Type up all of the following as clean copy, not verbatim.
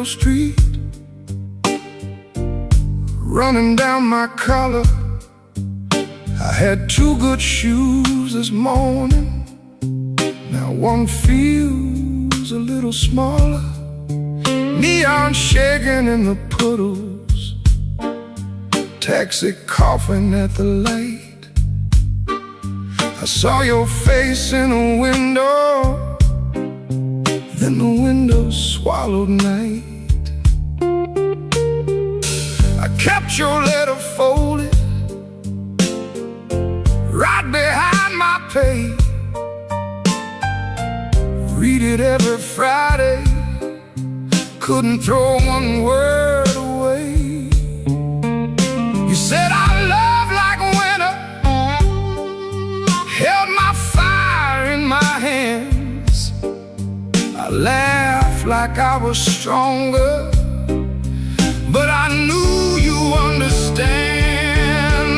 Maxwell Street, running down my collar. I had two good shoes this morning, now one feels a little smaller. Neon shaking in the puddles, taxi coughing at the light. I saw your face in a window, then the window swallowed night. I kept your letter folded right behind my page. Read it every Friday, couldn't throw one word away. You said our love like winter, held my fire in my hands. I laughed like I was stronger, but I knew you understand.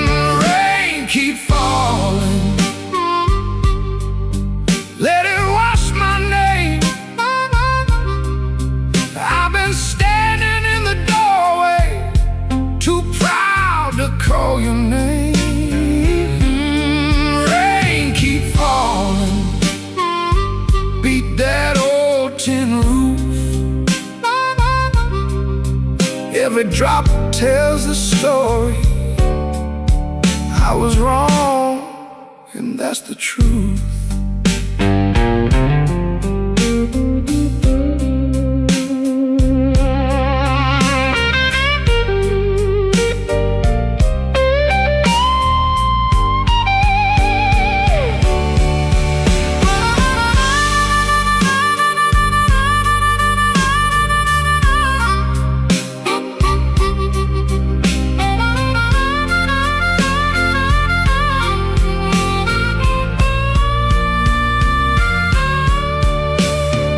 The rain keep falling, let it wash my name. I've been standing in the doorway, too proud to call your name. Rain keep falling, beat that old tin roof. Every drop tells the story. I was wrong, and that's the truth.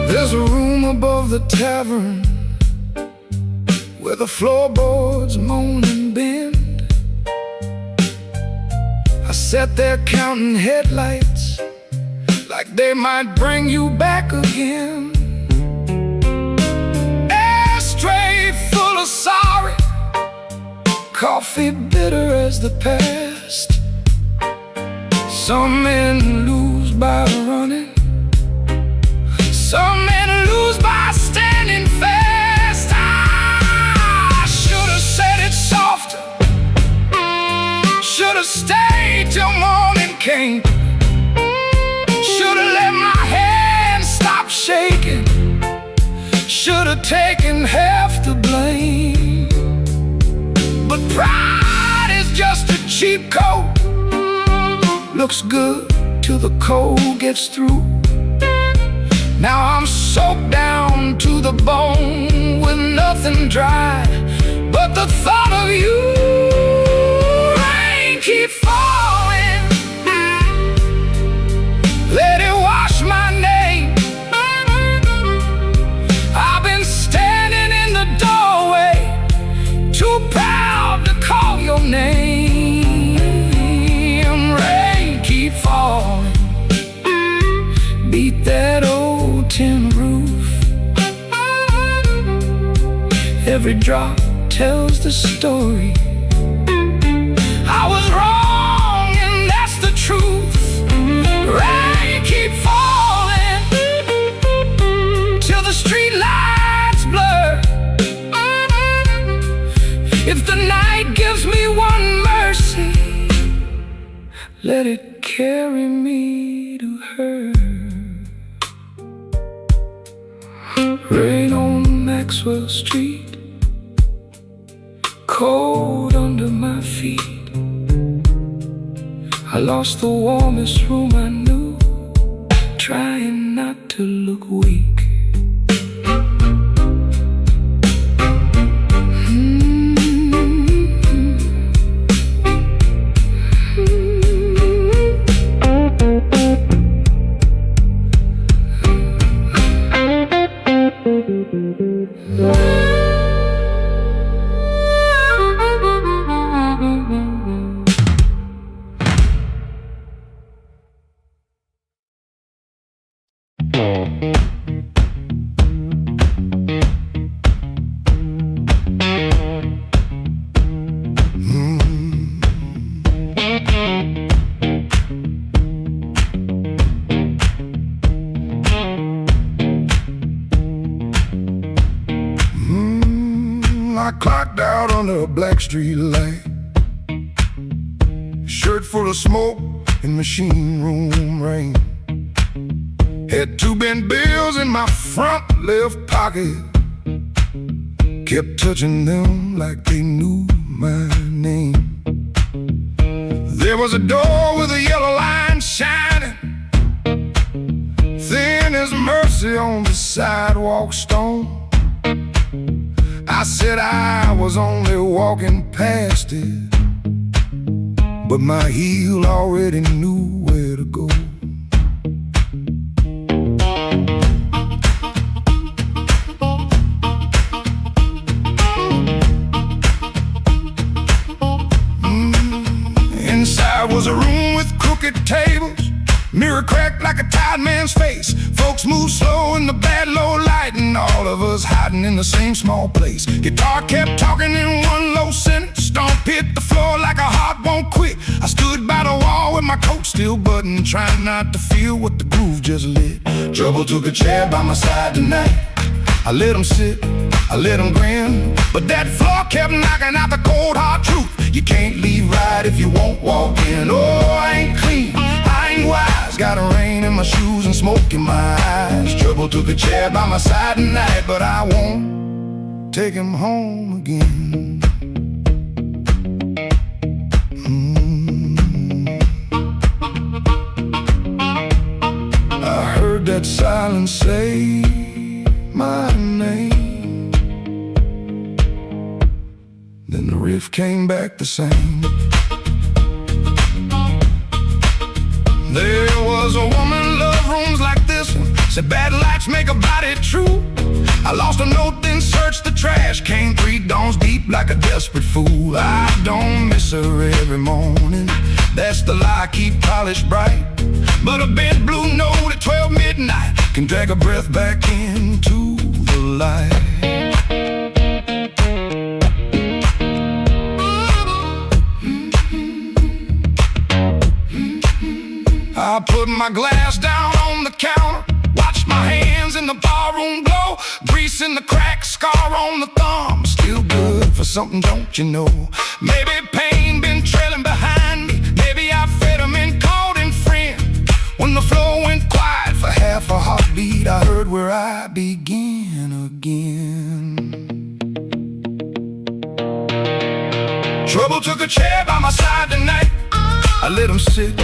There's a room above the tavern where the floorboards moan and bend. I sat there counting headlights like they might bring you back again. Ashtray full of sorry, coffee bitter as the past. Some men lose by running, some men lose by standing fast. I should have said it softer, should have stayed till morning came. Should have let my hand stop shaking, should have taken half the blame. But pride is just a cheap coat, looks good till the cold gets through. Now I'm soaked down to the bone with nothing dry but the thought of you. Rain keep falling, let it wash my name. I've been standing in the doorway, too proud to call your name. Rain keep falling, beat that old tin roof. Every drop tells the story. I was wrong, and that's the truth. Rain keep falling till the street lights blur. If the night gives me one mercy, let it carry me to her. Rain on Maxwell Street, cold under my feet. I lost the warmest room I knew, trying not to look weak. under a black street light. Shirt full of smoke and machine room rain. Had 2 bent bills in my front left pocket. Kept touching them like they knew my name. There was a door with a yellow line shining, thin as mercy on the sidewalk stone. I said I was only walking past it, but my heel already knew where to go. Inside was a room with crooked tables, mirror cracked like a tired man's face. Folks moved slow in the bad low light, and all of us hiding in the same small place. Guitar kept talking in one low sentence, stomp hit the floor like a heart won't quit. I stood by the wall with my coat still buttoned, trying not to feel what the groove just lit. Trouble took a chair by my side tonight. I let him sit, I let him grin, but that floor kept knocking out the cold hard truth. You can't leave right if you won't walk in. Oh, I ain't clean, I ain't wise, got a rain in my shoes and smoke in my eyes. Trouble took a chair by my side tonight, but I won't take him home again. I heard that silence say my name, then the riff came back the same. There was a woman loved rooms like this one, said bad lights make a body true. I lost a note, then searched the trash, came 3 dawns deep like a desperate fool. I don't miss her every morning, that's the lie I keep polished bright. But a bent blue note at 12 midnight can drag a breath back into the light. I put my glass down on the counter, watched my hands in the barroom glow, grease in the crack, scar on the thumb, still good for something, don't you know? Maybe pain been trailing behind me, maybe I fed him and called him friend. When the floor went quiet for half a heartbeat, I heard where I begin again. Trouble took a chair by my side tonight. I let him sit,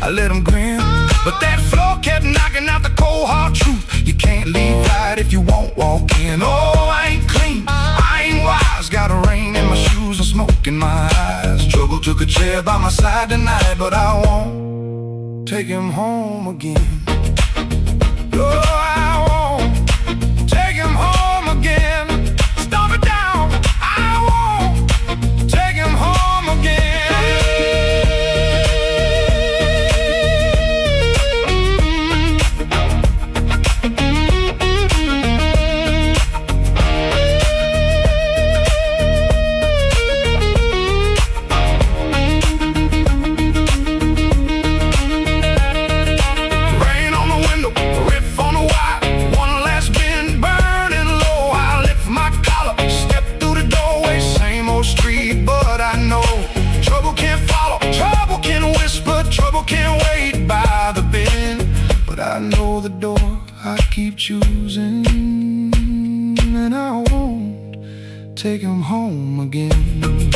I let him grin, but that floor kept knocking out the cold hard truth. You can't leave right if you won't walk in. Oh, I ain't clean, I ain't wise, got a rain in my shoes and smoke in my eyes. Trouble took a chair by my side tonight, but I won't take him home again. Oh, I won't take him home again. Stomp it down, I won't take him home again. I know the door I keep choosing, and I won't take him home again.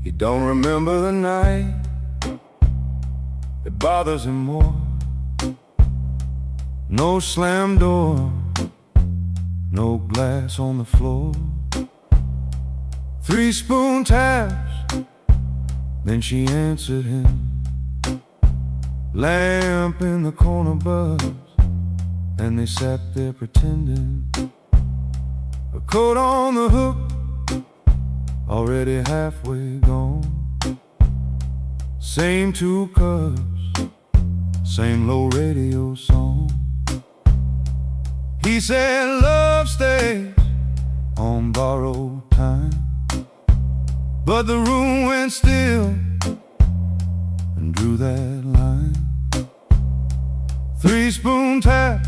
You don't remember the night, it bothers him more. No slam door, no glass on the floor. 3 spoon taps, then she answered him. Lamp in the corner buzzed, and they sat there pretending. A coat on the hook, already halfway gone. Same 2 cups, same low radio song. He said love stays on borrowed time, but the room went still and drew that line. 3 spoon taps,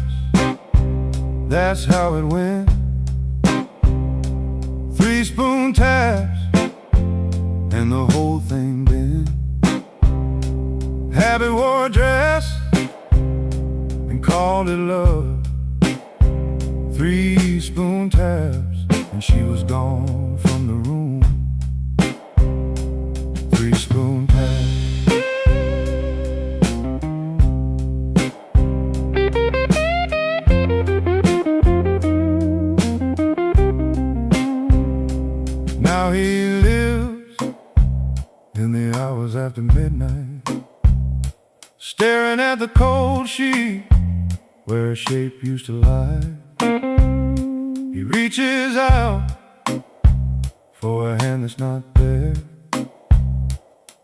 that's how it went. 3 spoon taps, and the whole thing bent. Habit wore a dress and called it love. 3 spoon taps, and she was gone from the room. 3 spoon taps. Now he lives in the hours after midnight, staring at the cold sheet where a shape used to lie. He reaches out for a hand that's not there.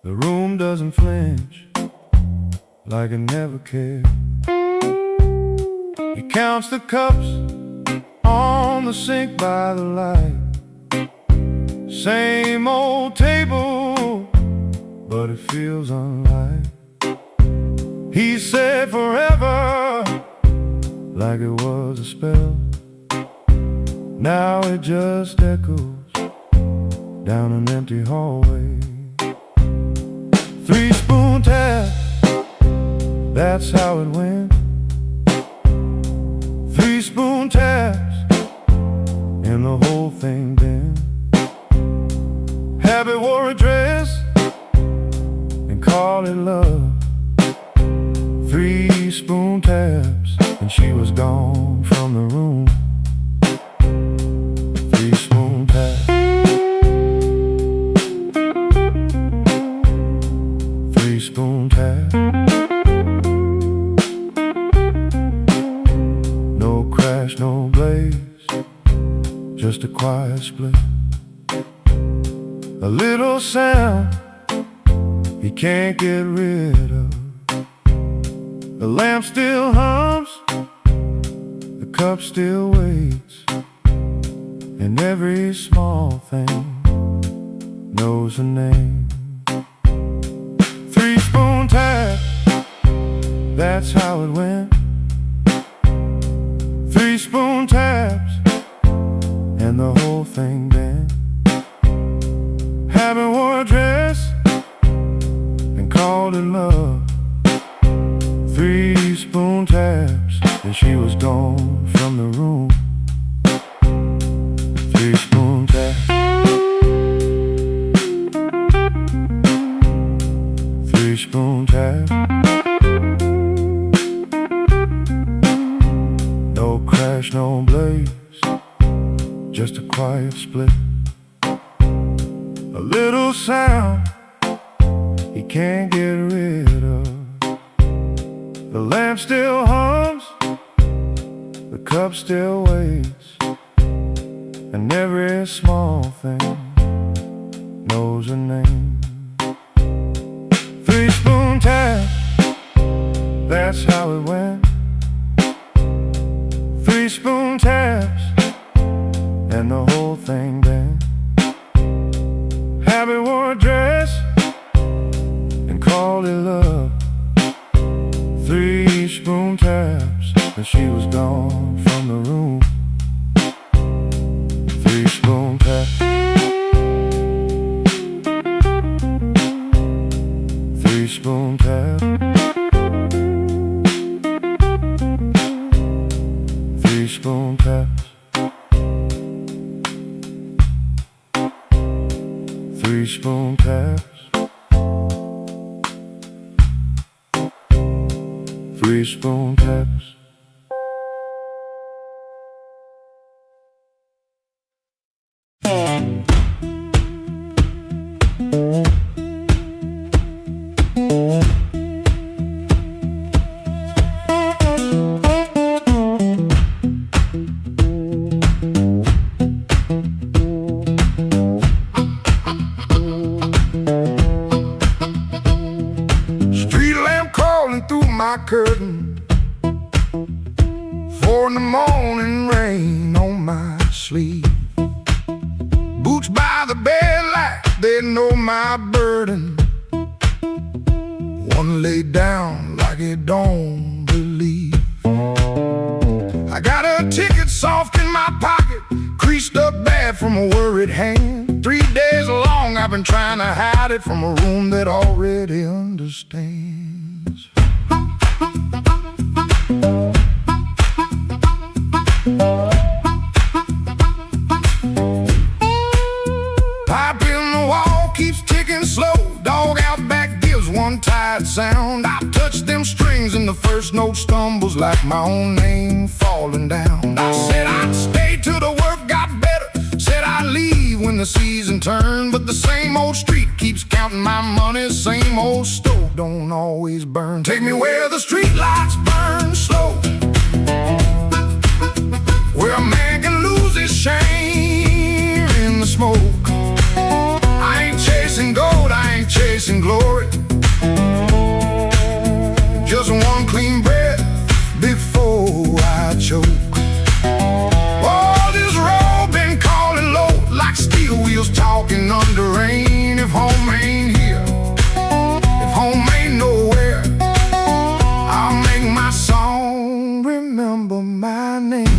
The room doesn't flinch, like it never cared. He counts the cups on the sink by the light. Same old table, but it feels unlike. He said forever, like it was a spell. Now it just echoes down an empty hallway. 3 spoon tap, that's how it went. 3 spoon taps, and the whole thing bent. Habit wore a dress and called it love. 3 spoon taps, and she was gone from the room. 3 spoon taps. 3 spoon taps. No crash, no blaze, just a quiet split. A little sound he can't get rid of. The lamp still hums, the cup still waits, and every small thing knows a name. 3 spoon tap, that's how it went. 3 spoon taps, and the whole thing bent. Habit wore a dress and called it love. 3 spoon taps, and she was gone from the room. 3 spoon taps. 3 spoon taps. No crash, no blaze, just a quiet split. A little sound he can't get rid of. The lamp still hums, the cup still waits, and every small thing knows a name. 3 spoon tap, that's how it went. 3 spoon taps, and the whole thing bent. Habit wore a dress and called it love. 3 spoon taps, and she was gone from the room. 3 spoon taps. 3 spoon taps. 3 spoon taps. 3 spoon taps. 3 spoon taps. know my burden. One laid down like it don't believe. I got a ticket soft in my pocket, creased up bad from a worried hand. 3 days long I've been trying to hide it from a room that already understands. Pipe in the wall keeps ticking slow. Dog out back gives one tired sound. I touch them strings and the first note stumbles like my own name falling down. I said I'd stay till the work got better, said I'd leave when the season turned. But the same old street keeps counting my money, same old stove don't always burn. Take me where the street lights burn slow, where a man can lose his shame in the smoke. I ain't chasing gold, I ain't chasing glory, just one clean breath before I choke. Oh, this road been calling low like steel wheels talking under rain. If home ain't here, if home ain't nowhere, I'll make my song remember my name.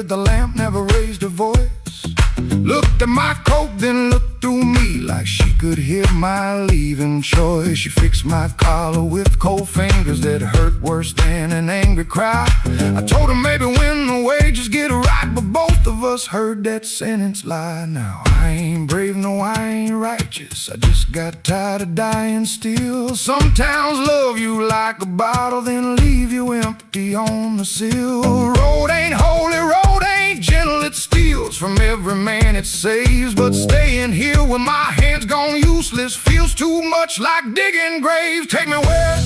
The lamp never raised her voice, looked at my coat then looked through me like she could hear my leaving choice. She fixed my collar with cold fingers that hurt worse than an angry cry. I told her maybe when the wages get right, but both of us heard that sentence lie. Now I ain't brave, no I ain't righteous, I just got tired of dying still. Some towns love you like a bottle then leave you empty on the sill. Road ain't holy, road ain't gentle, it steals from every man it saves. But staying here with my hands gone useless feels too much like digging graves. Take me where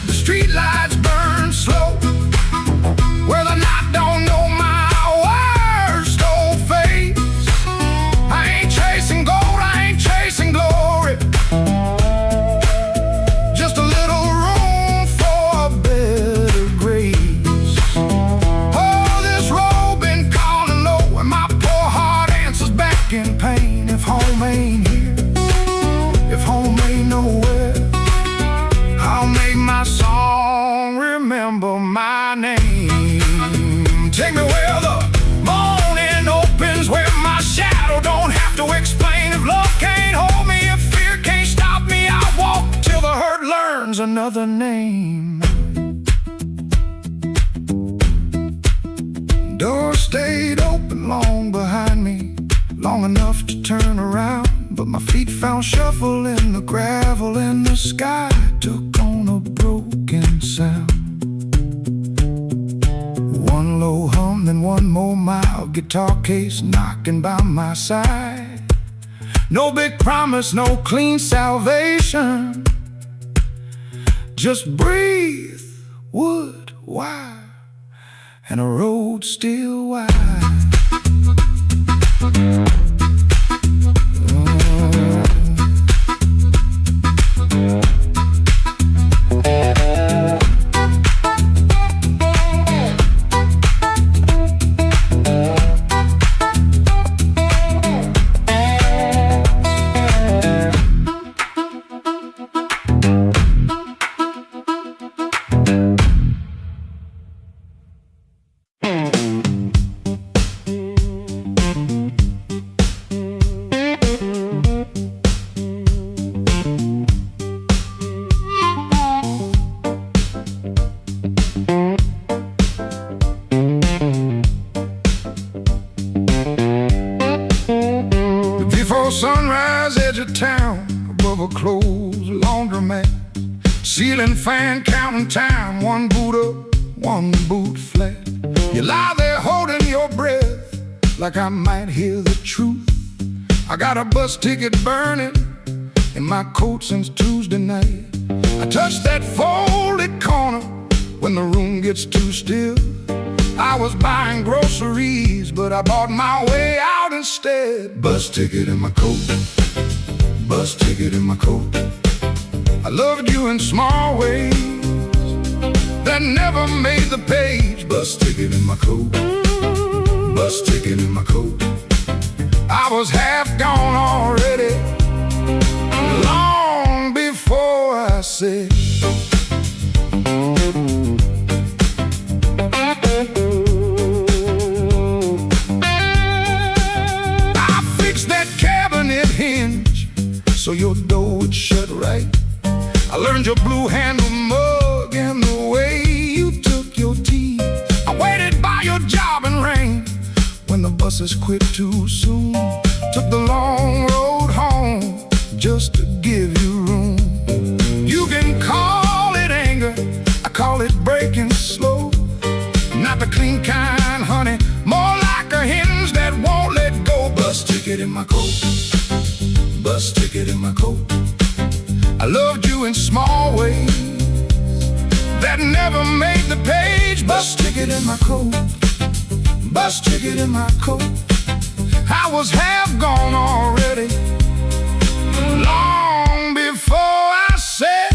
the street lights burn slow, where the night don't know my worst old face. I ain't chasing gold, I ain't chasing glory, just a little room for a better grace. Oh, this road been calling low and my poor heart answers back in pain. If home ain't here, if home ain't nowhere, I'll make my song remember my name. Take me where the morning opens, where my shadow don't have to explain. If love can't hold me, if fear can't stop me, I'll walk till the hurt learns another name. Door stayed open long behind me, long enough to turn around, but my feet found shuffle in the gravel and the sky took on a broken sound. One low hum, then one more mild guitar case knocking by my side. No big promise, no clean salvation, just breathe, wood, wire, and a road still wide. Sunrise, edge of town, above a closed laundromat, ceiling fan counting time, one boot up, one boot flat. You lie there holding your breath like I might hear the truth. I got a bus ticket burning in my coat since Tuesday night. I touch that folded corner when the room gets too still. I was buying groceries, but I bought my way out instead. Bus ticket in my coat, bus ticket in my coat. I loved you in small ways that never made the page. Bus ticket in my coat, bus ticket in my coat. I was half gone already, long before I said. I fixed that cabinet hinge so your door would shut right. I learned your blue handle mug and the way you took your tea. I waited by your job in rain when the buses quit too soon. Took the long road home just to give you room. You can call it anger, I call it breaking slow. Not the clean kind, honey, more like a hinge that won't let go. Bus ticket in my coat, bus ticket in my coat. I loved you in small ways that never made the page. Bus ticket in my coat, bus ticket in my coat. I was half gone already, long before I said.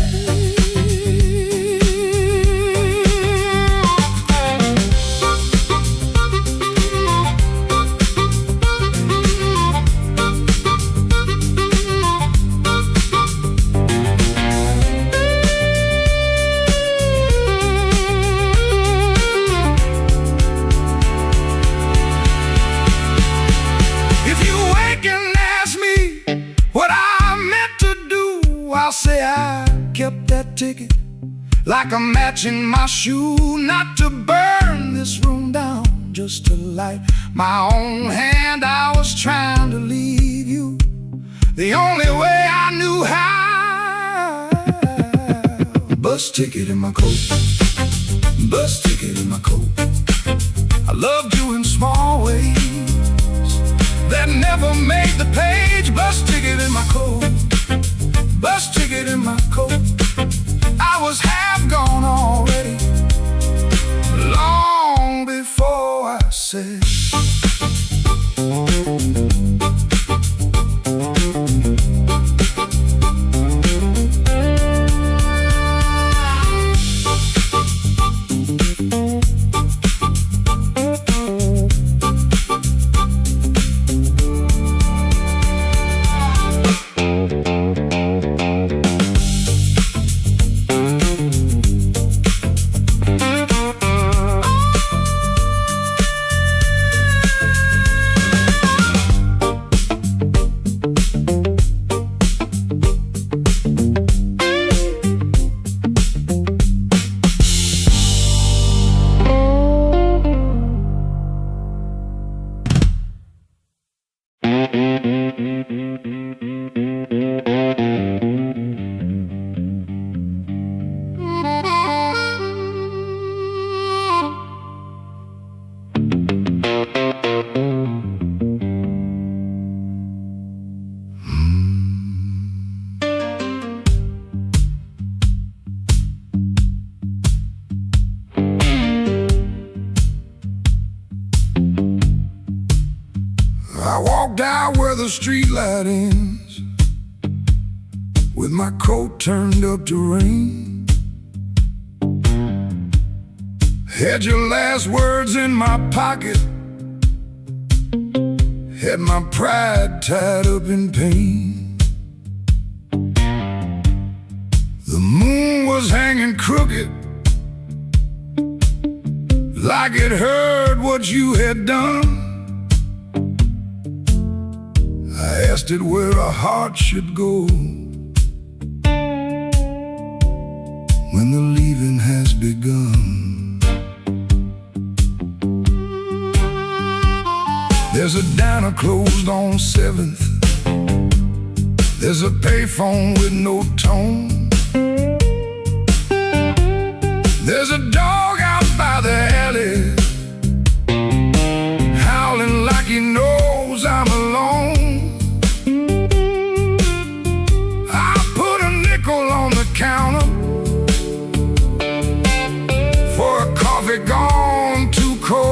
I'll say I kept that ticket like a match in my shoe, not to burn this room down, just to light my own hand. I was trying to leave you the only way I knew how. Bus ticket in my coat, bus ticket in my coat. I loved you in small ways that never made the page. Bus ticket in my coat, bus ticket in my coat. I was half gone already, long before I said. I walked out where the street light ends, with my coat turned up to rain. Had your last words in my pocket, had my pride tied up in pain. The moon was hanging crooked, like it heard what you had done. I asked it where a heart should go when the leaving has begun. There's a diner closed on 7th. There's a payphone with no tone. There's a dog out by the alley, howling like he knows I'm alone. On the counter for a coffee gone too cold.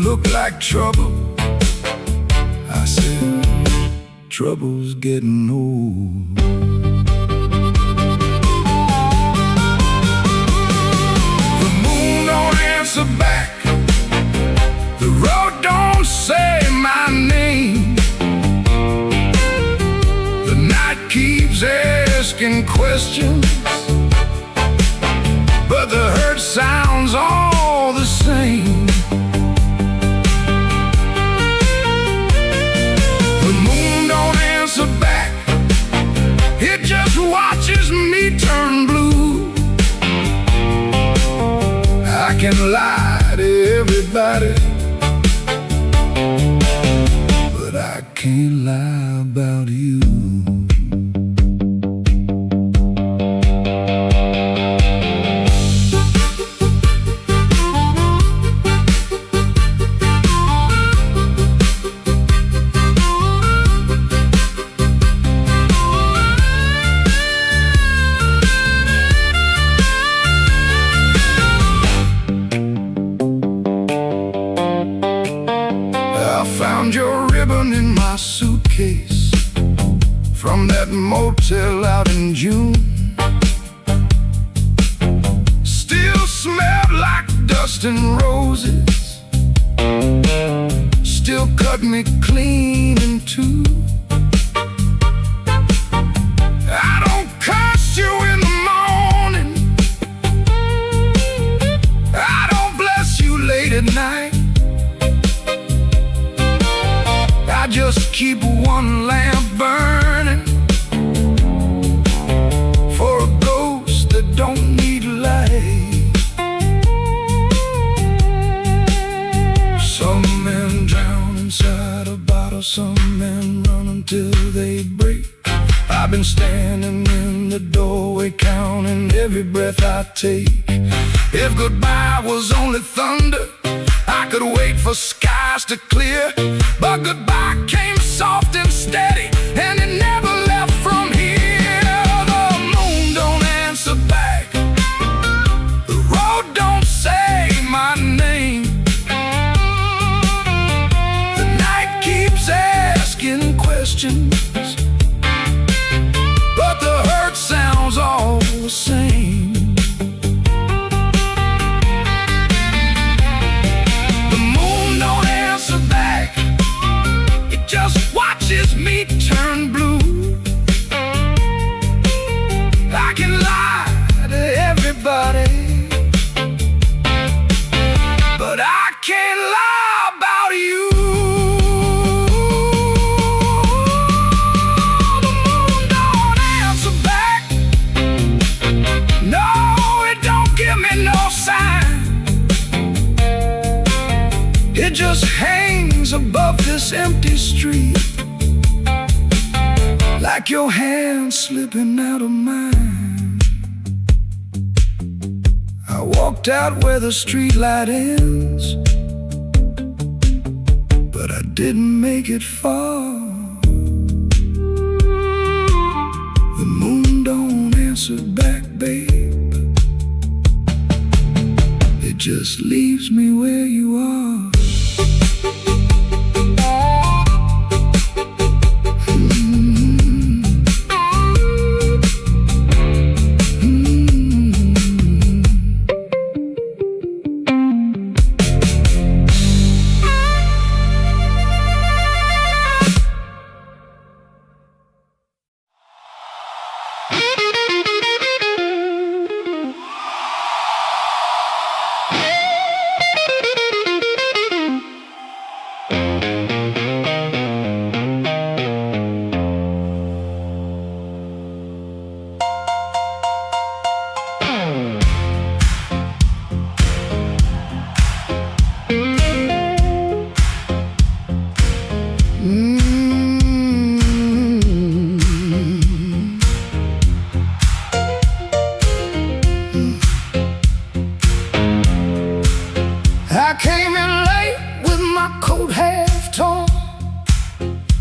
look like trouble. I said, trouble's getting old. The moon don't answer back. The road don't say my name. The night keeps asking questions, but the hurt sounds all the same. The moon don't answer back. It just watches me turn blue. I can lie to everybody, but I can't lie about you. Found your ribbon in my suitcase from that motel out in June. Still smelled like dust and roses. Still cut me clean in two. I don't curse you in the morning. I don't bless you late at night. I just keep one lamp burning for a ghost that don't need light. Some men drown inside a bottle, some men run until they break. I've been standing in the doorway counting every breath I take. If goodbye was only thunder, I could wait for skies to clear, but goodbye came soft and steady, and it never left from here. The moon don't answer back. The road don't say my name. The night keeps asking questions, but the hurt sounds all the same. Just watches me turn blue. I can lie to everybody, but I can't lie about you. The moon don't answer back. No, it don't give me no sign. It just hangs above this empty street, like your hand slipping out of mine. I walked out where the street light ends, but I didn't make it far. The moon don't answer back, babe. It just leaves me where you are.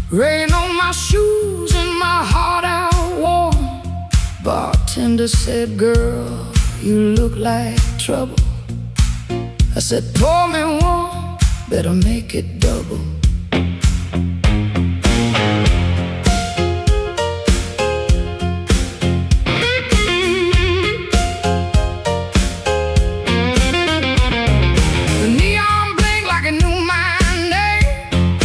Rain on my shoes and my heart out warm. Bartender said, girl, you look like trouble. I said, pour me one, better make it double. The neon blink like it knew my name.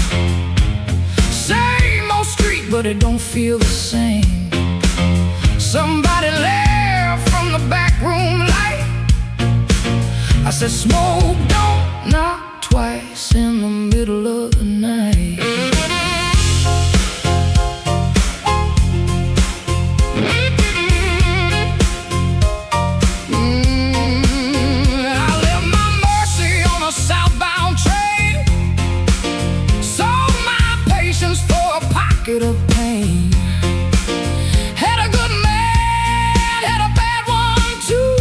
Same old street, but it don't feel the same. Somebody left from the back room light. I said, smoke, don't knock twice in the middle of the night. I left my Mercy on a southbound train. Sold my patience for a pocket of pain. Had a good man, had a bad one too.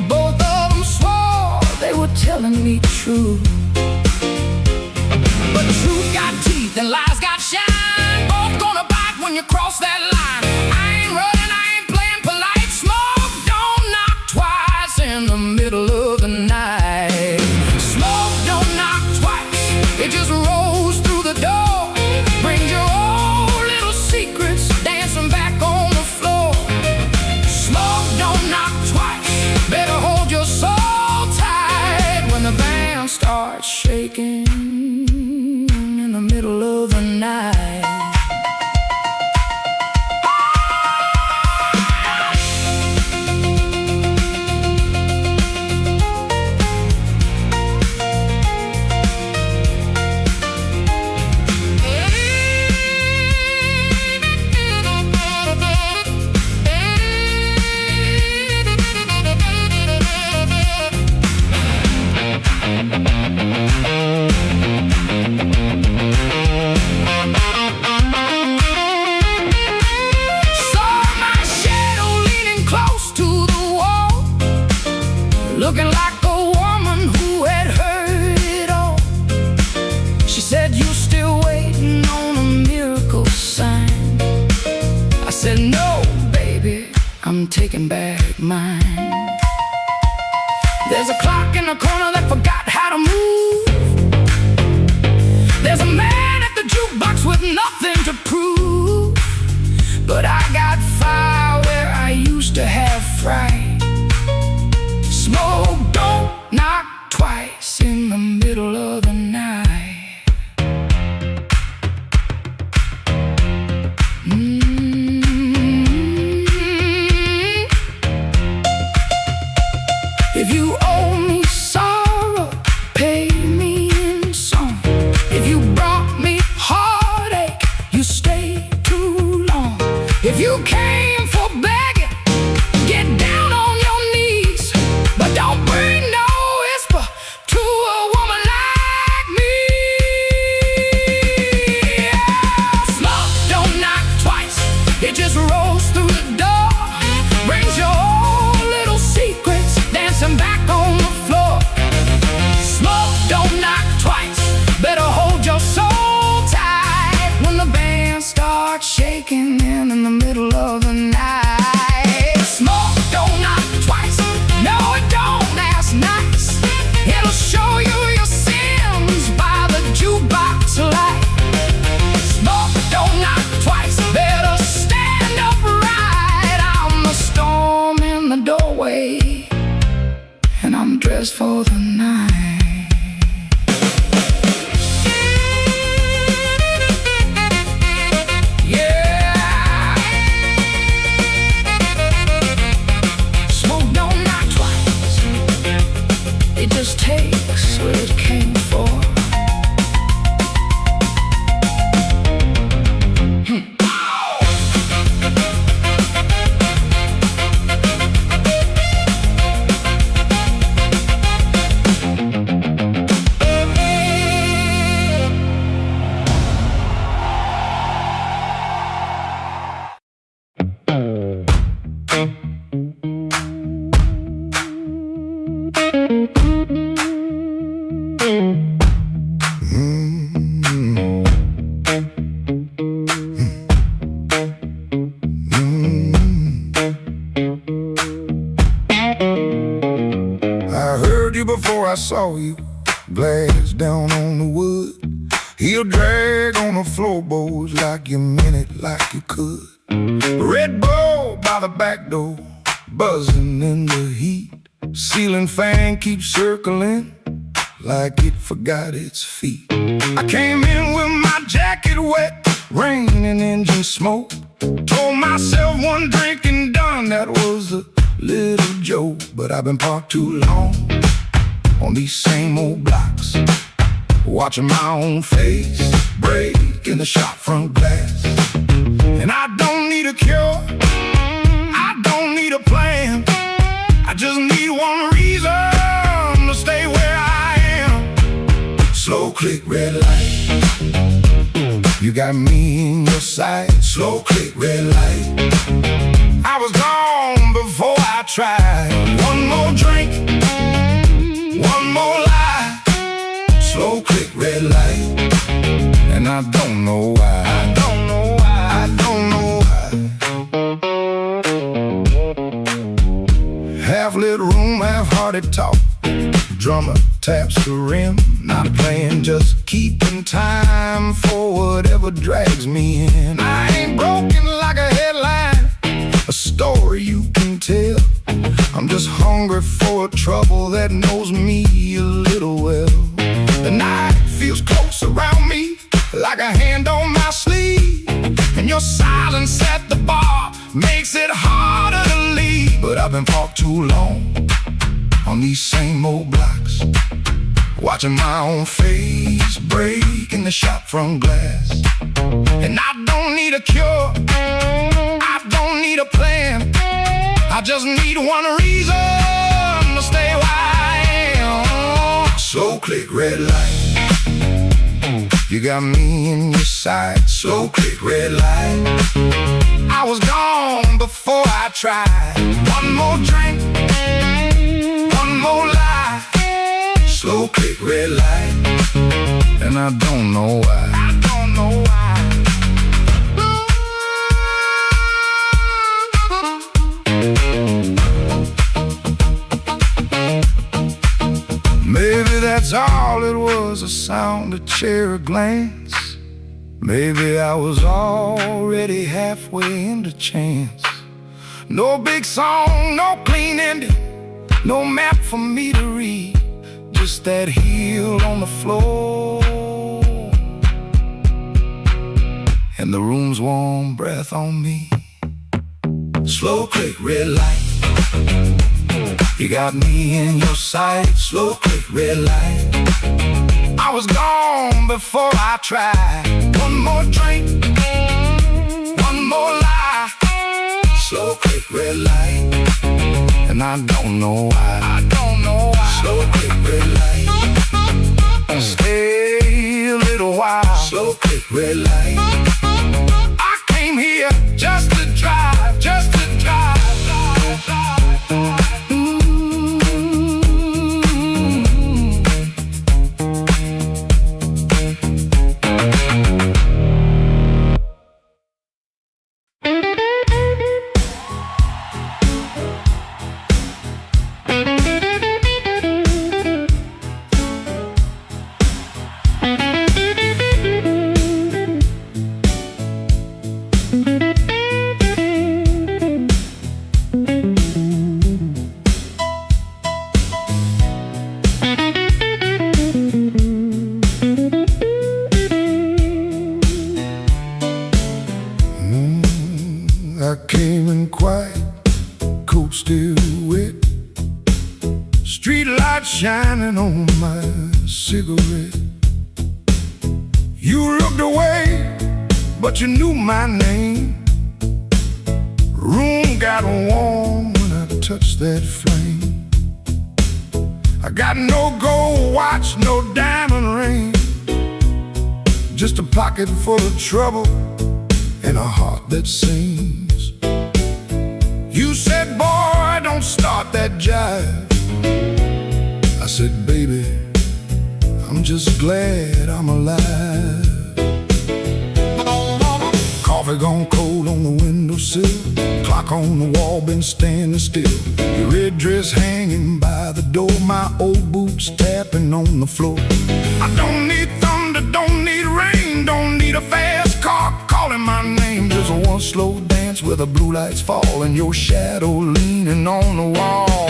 Both of them swore they were telling me true. But truth got teeth and lies got shine. Both gonna bite when you cross that line. I ain't running, I ain't playing polite. Smoke, don't knock twice in the middle of the night. Smoke, don't knock twice, it just rolls through the door. Brings your old little secrets dancing back on the floor. Smoke, don't knock twice, better hold your soul tight when the band starts shaking in the middle of the night. Looking like a woman who had heard it all. She said, you still waiting on a miracle sign. I said, no, baby, I'm taking back mine. There's a clock in the corner that forgot how to move. There's a man at the jukebox with nothing to prove. But I got fire where I used to have fright. Smoke, don't knock twice in the middle of the night. If you owe me sorrow, pay me in song. If you brought me heartache, you stayed too long. If you came for begging, get down on your knees. But don't bring no whisper to a woman like me. Yeah. Smoke, don't knock twice, it just rolls through the door. Brings your old little secrets dancing back on the floor. Smoke, don't knock twice, better hold your soul tight when the band starts shaking in the middle of the night. Smoke, don't knock twice, no it don't last nice. It'll show you your sins by the jukebox light. Smoke, don't knock twice, better stand upright. I'm the storm in the doorway, and I'm dressed for the night. Yeah. Smoke, don't knock twice, it just takes what it came for. I saw you glass down on the wood. He'll drag on the floorboards like you meant it, like you could. Red Bull by the back door, buzzing in the heat. Ceiling fan keeps circling like it forgot its feet. I came in with my jacket wet, rain and engine smoke. Told myself one drink and done, that was a little joke. But I've been parked too long on these same old blocks, watching my own face break in the shop front glass. And I don't need a cure, I don't need a plan, I just need one reason to stay where I am. Slow click, red light, you got me in your sight. Slow click, red light, I was gone before I tried. One more drink, one more lie. Slow click, red light, and I don't know why. I don't know why. I don't know why. Half lit room, half-hearted talk. Drummer taps the rim, not playing, just keeping time for whatever drags me in. I ain't broken like a headline, a story you can tell. I'm just hungry for trouble that knows me a little well. The night feels close around me, like a hand on my sleeve, and your silence at the bar makes it harder to leave. But I've been parked too long on these same old blocks, watching my own face break in the shop front glass. And I don't need a cure, I don't need a plan, I just need one reason to stay where I am. Slow click, red light, you got me in your sight. Slow click, red light, I was gone before I tried. One more drink, one more lie. Slow click, red light, and I don't know why. I don't know why. Maybe that's all it was, a sound, a chair, a glance. Maybe I was already halfway into chance. No big song, no clean ending, no map for me to read, just that heel on the floor and the room's warm breath on me. Slow click, red light, you got me in your sight. Slow click, red light, I was gone before I tried. One more drink, one more lie. Slow click, red light, and I don't know why. I don't know why. Slow click, red light, stay a little while. Slow click, red light, I came here just to drive, just to drive. I came in quiet, coat still wet, street light shining on my cigarette. You looked away, but you knew my name. Room got warm when I touched that flame. I got no gold watch, no diamond ring, just a pocket full of trouble and a heart that sings. You said, boy, don't start that jive. I said, baby, I'm just glad I'm alive. Coffee gone cold on the windowsill, clock on the wall been standing still. Your red dress hanging by the door, my old boots tapping dancing on the floor. I don't need thunder, don't need rain, don't need a fast car calling my name. Just one slow dance where the blue lights fall and your shadow leaning on the wall.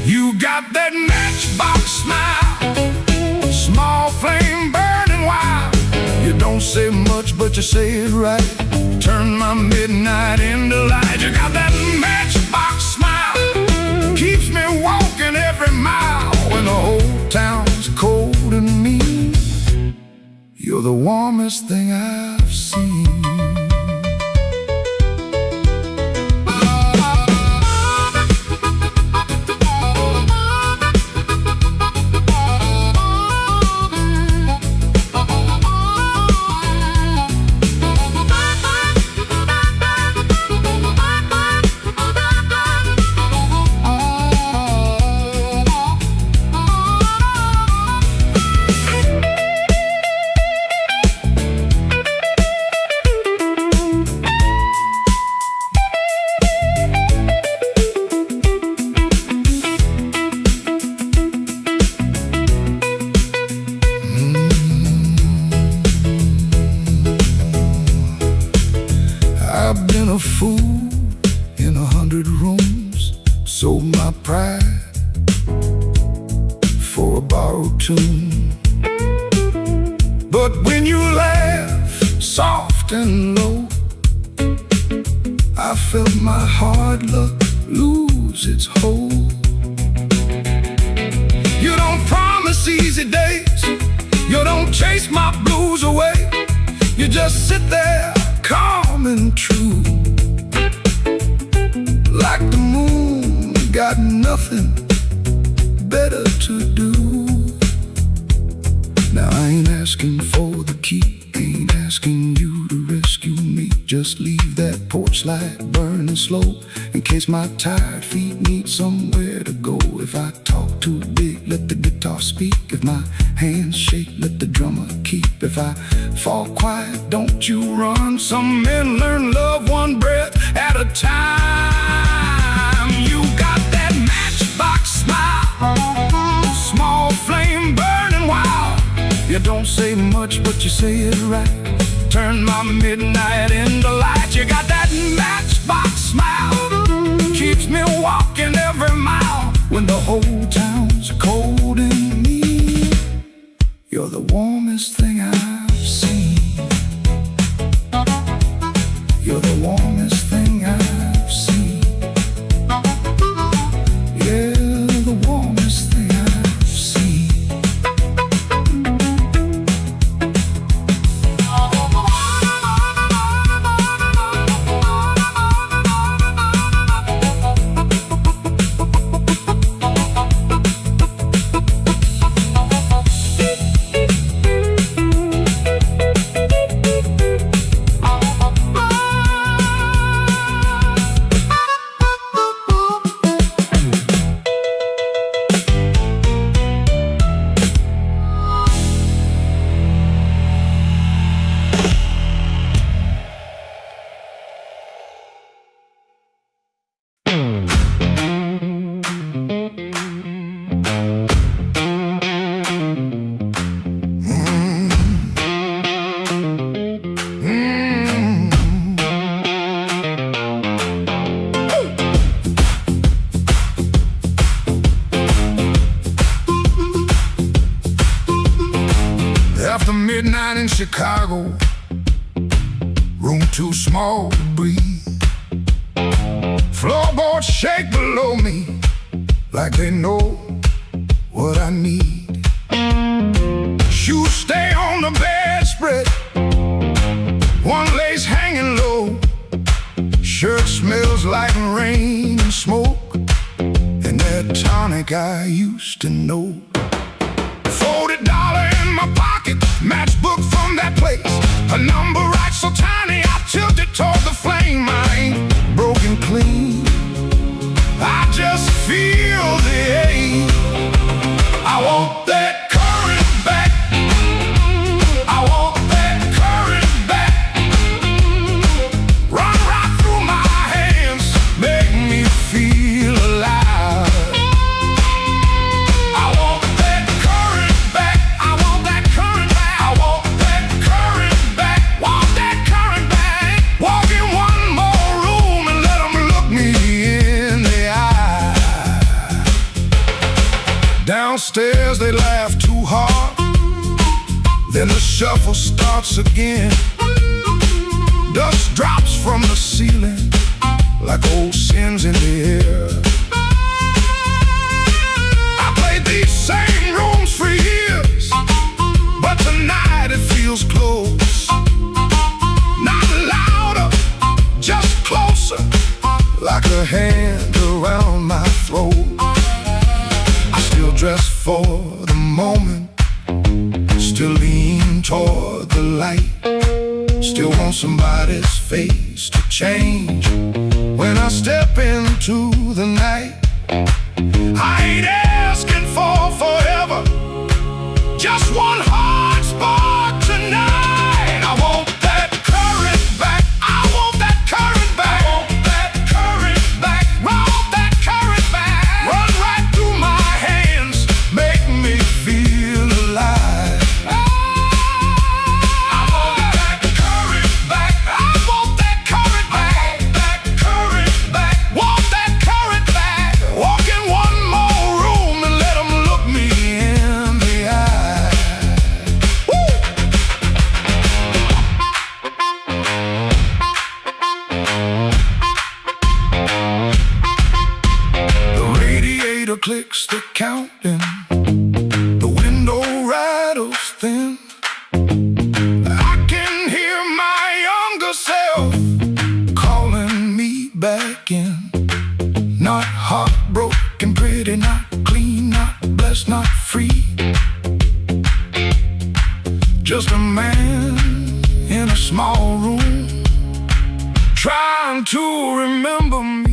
You got that matchbox smile, small flame burning wild. You don't say much, but you say it right. Turn my midnight into light. You got that matchbox smile, keeps me walking every mile. When the whole town's cold and mean, you're the warmest thing I've seen. I've been a fool in 100 rooms, sold my pride for a borrowed tune. But when you laugh soft and low, I felt my hard luck lose its hold. You don't promise easy days, you don't chase my blues away. You just sit there calm and true, like the moon got nothing better to do. Now I ain't asking for the key, ain't asking you to rescue me. Just leave that porch light burning slow, in case my tired feet need somewhere to go. If I talk too big, let the guitar speak. If my hands shake, let the drummer keep. If I fall quiet, don't you run. Some men learn love one breath at a time. You got that matchbox smile, small flame burning wild. You don't say much, but you say it right. Turn my midnight into light. You got that matchbox smile, keeps me walking every mile. When the whole town's cold and mean, you're the warmest thing I've seen. You're the warmest thing I've seen. Yeah, the warmest thing I've seen. After midnight in Chicago, room too small to breathe. Floorboards shake below me like they know what I need. Shoes stay on the bedspread, one lace hanging low. Shirt smells like rain and smoke, and that tonic I used to know. $40 in my pocket, matchbook from that place. A number right so tiny, I tilted toward the flame. I ain't broken clean, I just feel the ache. I want that current back, I want that current back. Run right through my hands, make me feel alive. I want that current Downstairs they laugh too hard, then the shuffle starts again. Dust drops from the ceiling like old sins in the air. I played these same rooms for years, but tonight it feels close. Not louder, just closer, like a hand around my throat. I still dress for the moment, still lean toward the light, still want somebody's face to change when I step into the night. I ain't asking for forever, just one hard spark tonight. I want that current back, I want that current back, I want that current back, I want that current back. Run right through my hands, make me feel alive. I want that current back, I want that current back, that current back, want that current back. Walk in one more room and let them look me in the eye. Woo! The radiator clicks the counting, the window rattles thin. I can hear my younger self calling me back in. Not heartbroken, pretty, not clean, not blessed, not free. Just a man in a small room, trying to remember me.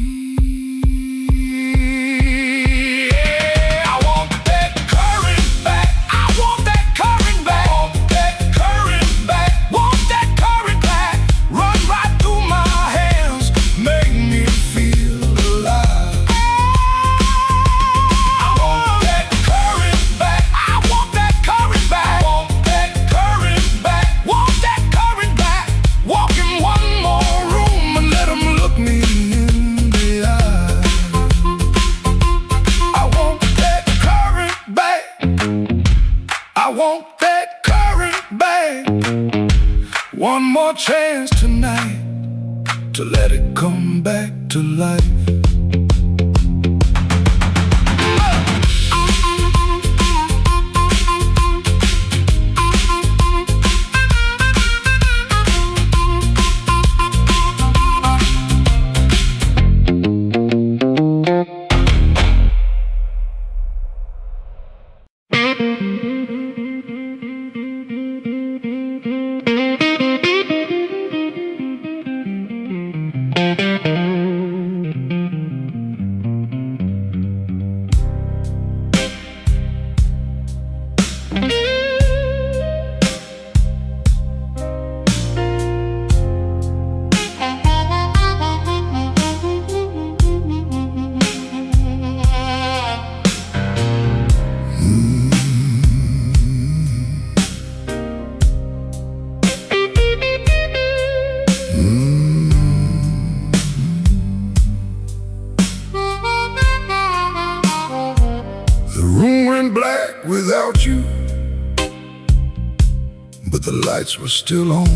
Yeah, I want that current back, I want that current back, want that current back, want that current back. Run right through my hands, make me feel alive. I want that current back, I want that current back, want that current back, want that current back. Walk in one more room and let them look me in the eye. I want that current back, I want that current back. One more chance tonight to let it come back to life. The room went black without you, but the lights were still on.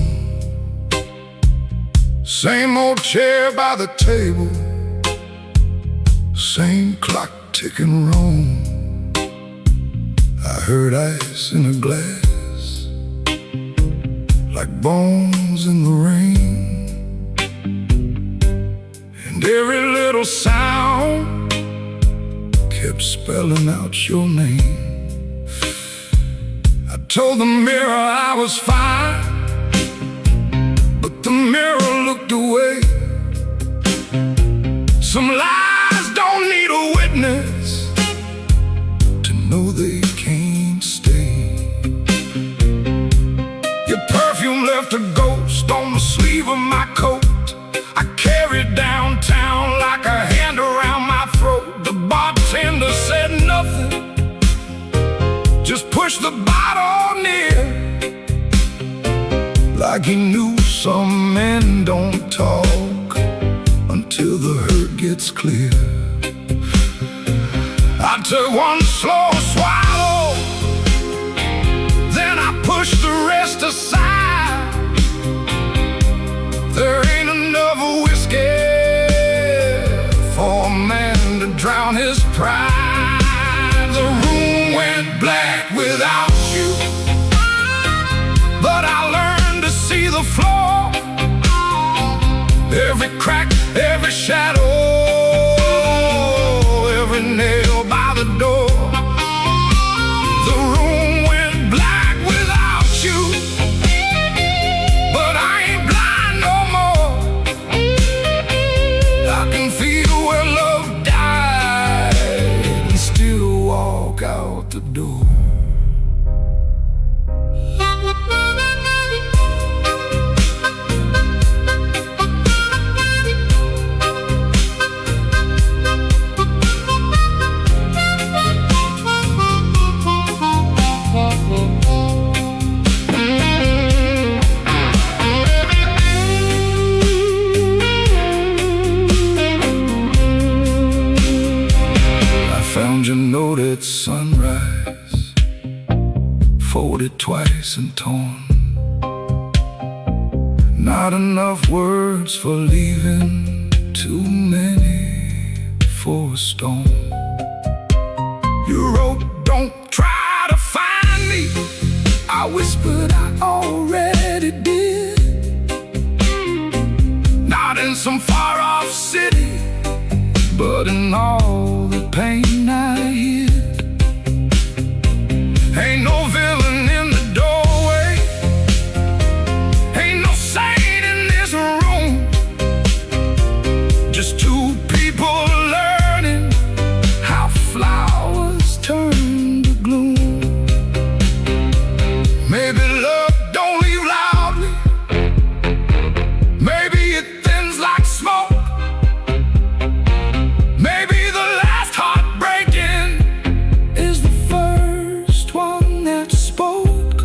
Same old chair by the table, same clock ticking wrong. I heard ice in a glass, like bones in the rain, and every little sound kept spelling out your name. I told the mirror I was fine, but the mirror looked away. Some lies don't need a witness to know they can't stay. Your perfume left a ghost on the sleeve of my coat. I carried downtown like a hand around my throat. The bartender said nothing, just pushed the bottle near, like he knew some men don't talk until the hurt gets clear. I took one slow swallow, then I push the rest aside. There ain't enough whiskey for a man to drown his pride. The room went black without you, but I learned to see the floor, every crack, every shadow, every nail by the door. The room went black without you, but I ain't blind no more. I can feel where love died and still walk out the door. Note at sunrise, folded twice and torn. Not enough words for leaving, too many for a storm. You wrote, don't try to find me. I whispered, I already did. Not in some far off city, but in all the pain I hid. Ain't no villain in the doorway, ain't no saint in this room. Just two people learning how flowers turn to gloom. Maybe love don't leave loudly, maybe it thins like smoke. Maybe the last heartbreaking is the first one that spoke.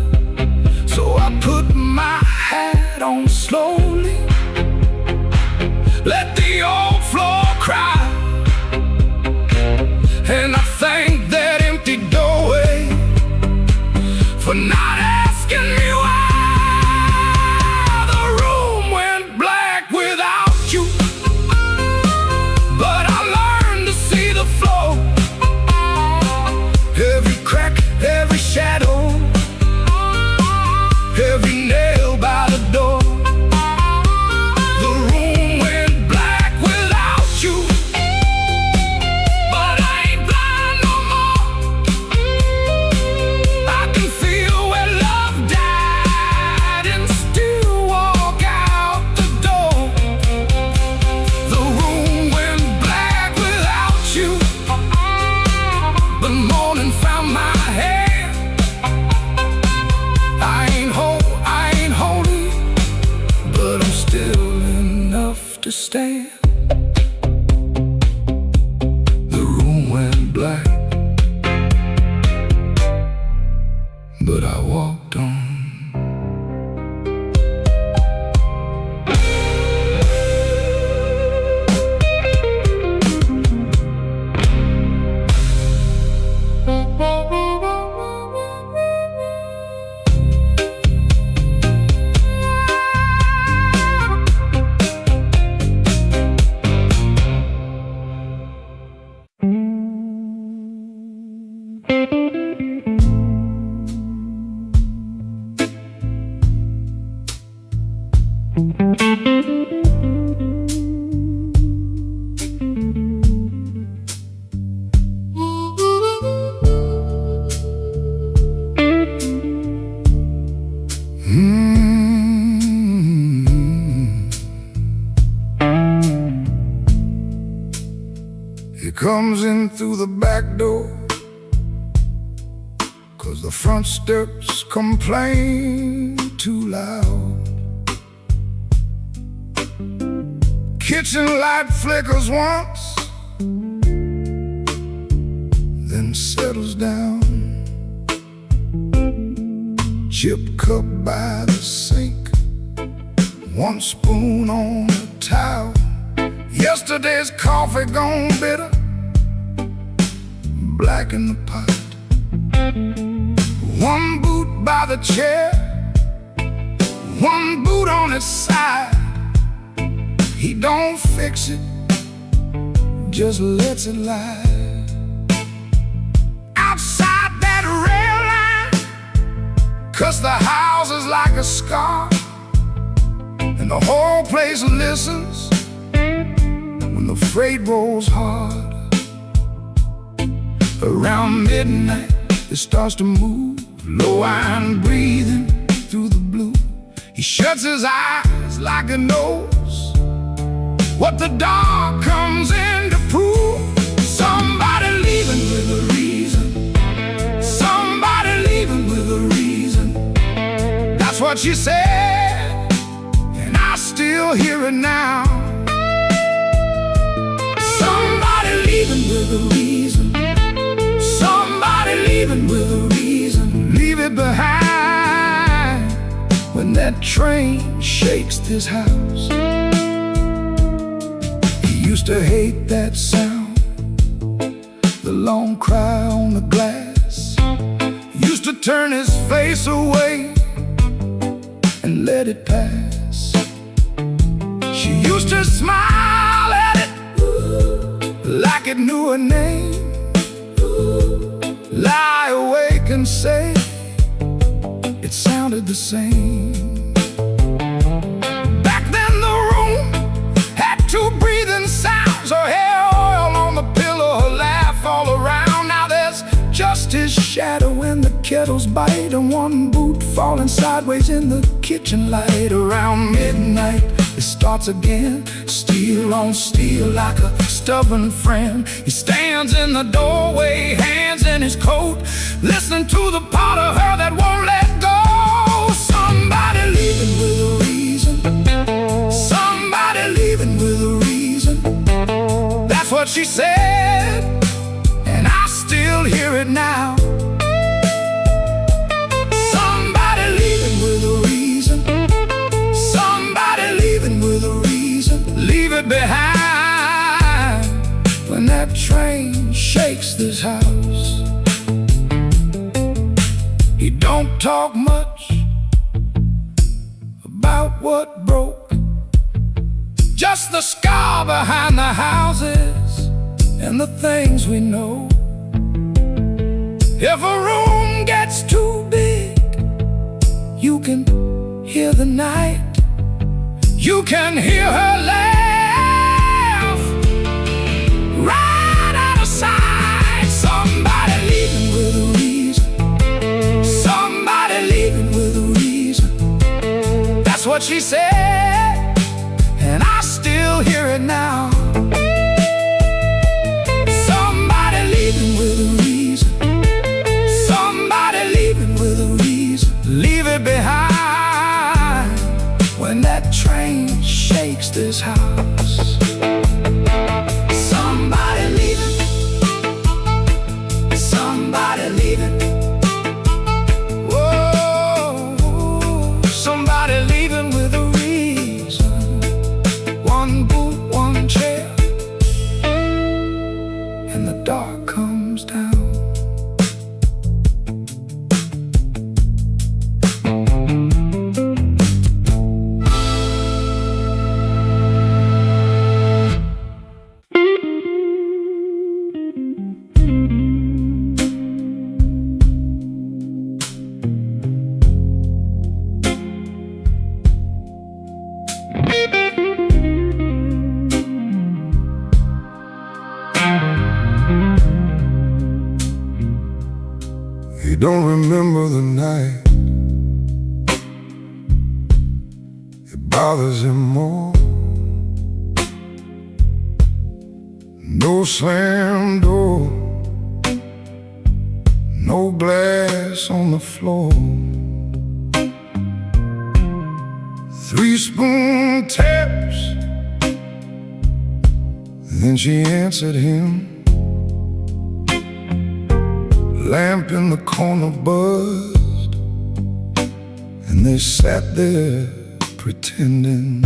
So I put my hat on slowly, let the old floor cry, and I thank that empty doorway for not asking me why. The room went black without you, but I learned to see the flow, every crack, every shadow, every nail by the door. The room went black without you, but I ain't blind no more. I can feel where love died and still walk out the door. The room went black without you. The morning found my hand. I ain't holy, but I'm still enough to stand. The room went black, but I walked on. He comes in through the back door, 'cause the front steps complain too loud. Kitchen light flickers once, then settles down. Chip cup by the sink, one spoon on a towel. Yesterday's coffee gone bitter, black in the pot. One boot by the chair, one boot on his side. He don't fix it, just lets it lie. Outside that rail line, 'cause the house is like a scar, and the whole place listens when the freight rolls hard. Around midnight it starts to move, low iron breathing through the blue. He shuts his eyes like he knows what the dark comes in to prove. Somebody leaving with a reason, somebody leaving with a reason. That's what she said, and I still hear it now. Somebody leaving with a reason, somebody leaving with a reason. Leave it behind when that train shakes this house. He used to hate that sound, the long cry on the glass. Used to turn his face away and let it pass. She used to smile at it like it knew her name. Lie awake and say it sounded the same. Back then the room had two breathing sounds, her hair oil on the pillow, her laugh all around. Now there's just his shadow when the kettles bite, and one boot falling sideways in the kitchen light. Around midnight it starts again, steel on steel like a stubborn friend. He stands in the doorway, hands in his coat, listening to the part of her that won't let go. Somebody leaving with a reason, somebody leaving with a reason. That's what she said, and I still hear it now. Somebody leaving with a reason, somebody leaving with a reason. Leave it behind when that train shakes this house. He don't talk much about what broke, just the scar behind the houses and the things we know. If a room gets too big, you can hear the night, you can hear her laugh right out of sight. Somebody leaving with a reason, somebody leaving with a reason. That's what she said, and I still hear it now. Somebody leaving with a reason, somebody leaving with a reason. Leave it behind when that train shakes this house. Somebody leaving, somebody leaving. Whoa, somebody leaving with a reason. One boot, one chair, and the dark comes down. He don't remember the night, it bothers him more. No slam door, no glass on the floor. 3-spoon taps, then she answered him. Lamp in the corner buzzed, and they sat there pretending.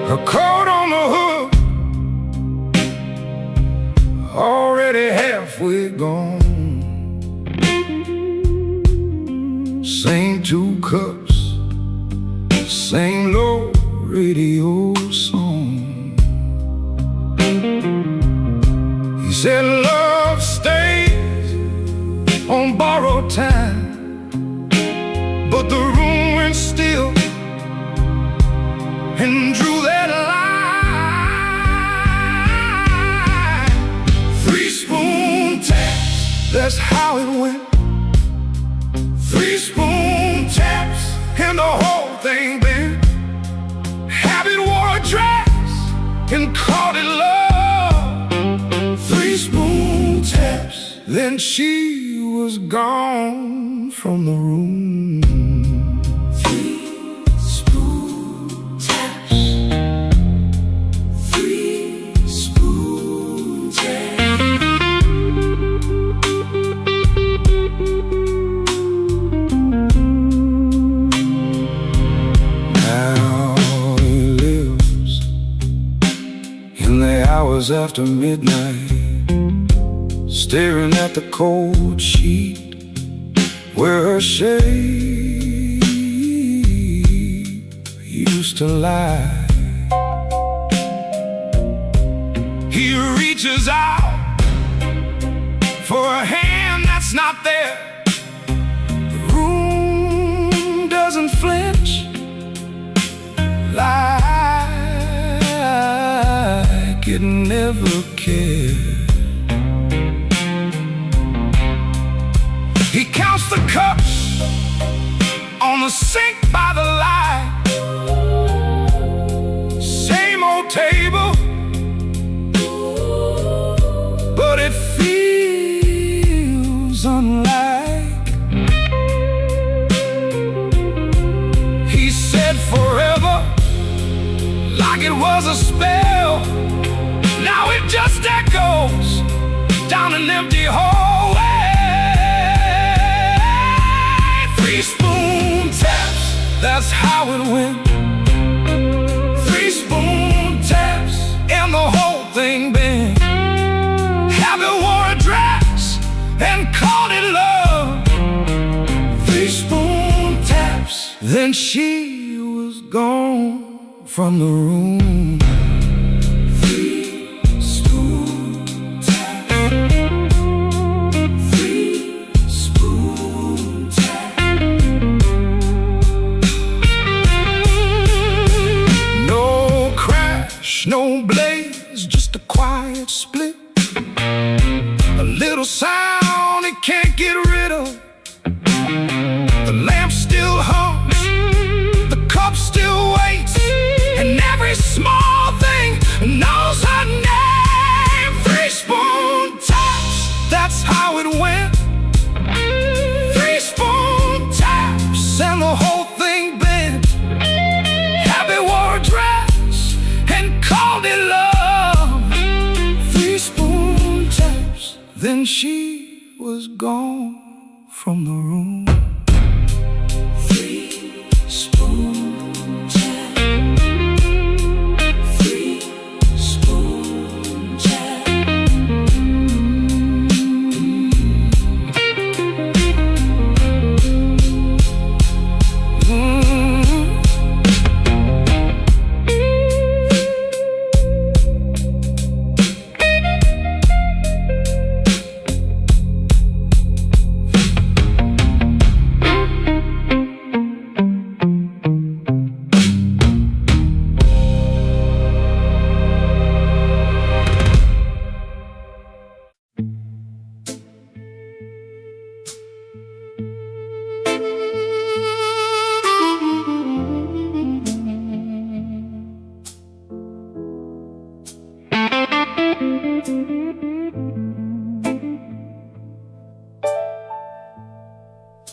Her coat on the hook, already halfway gone. Same two cups, same low radio song. He said love stays on borrowed time, but the room went still and drew that line. 3-spoon taps, that's how it went. 3-spoon taps and the whole thing bent. Habit wore a dress and called it love. 3-spoon taps, then she was gone from the room. 3-spoon taps. 3-spoon taps. Now he lives in the hours after midnight, staring at the cold sheet where her shape used to lie. He reaches out for a hand that's not there. The room doesn't flinch like it never cared. He counts the cups on the sink by the light. Same old table, but it feels unlike. He said forever, like it was a spell. Now it just echoes down an empty hallway. 3-spoon taps, that's how it went. 3-spoon taps and the whole thing bent. Habit wore a dress and called it love. 3-spoon taps, then she was gone from the room. 3-spoon taps. 3-spoon taps. No crash, no blaze, just a quiet split. A little sound it can't get rid of. The lamp still hums, the cup still waits, and every small thing knows her name. 3-spoon taps, that's how it went. 3-spoon taps and the whole thing bent. Habit wore a dress and called it love. 3-spoon taps, then she was gone from the room. 3-spoon taps. 3-spoon taps.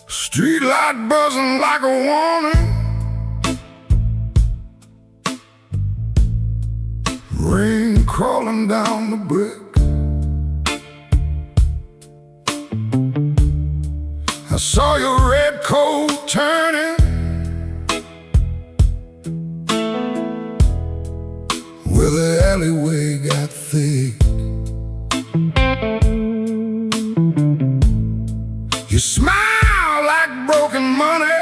Street light buzzing like a warning. Rain crawling down the brick. I saw your red coat turning where the alleyway got thick. You smile like broken money,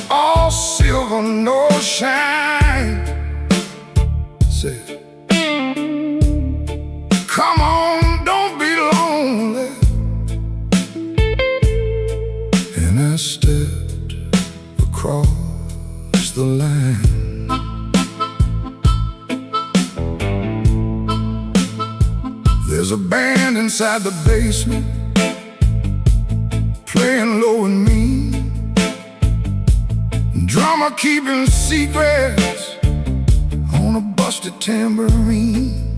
all silver, no shine. Say, come on, don't be lonely. And I stepped across the line. There's a band inside the basement, playing low and mean. Drummer keeping secrets on a busted tambourine.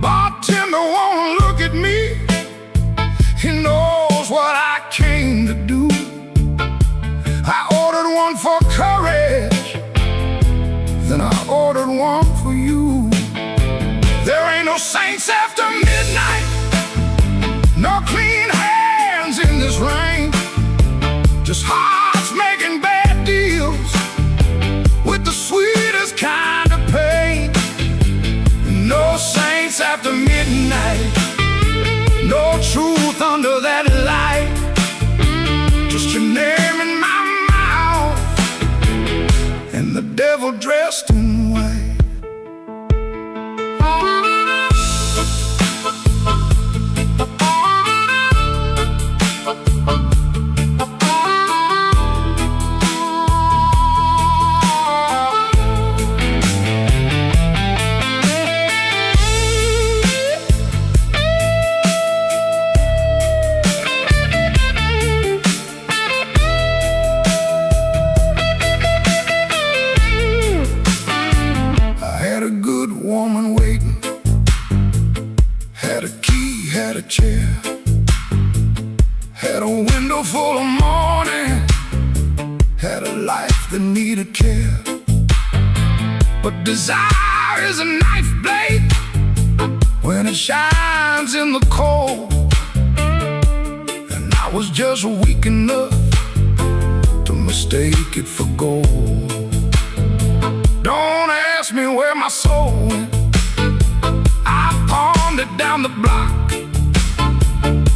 Bartender won't look at me, he knows what I came to do. I ordered one for courage, then I ordered one for you. There ain't no saints after midnight, no clean hands in this rain. Just hearts making bad deals with the sweetest kind of pain. No saints after midnight, no truth under that light. Just your name in my mouth, and the devil dressed in white. Woman waiting, had a key, had a chair, had a window full of morning, had a life that needed care. But desire is a knife blade when it shines in the cold, and I was just weak enough to mistake it for gold. Don't ask me where my soul went, I pawned it down the block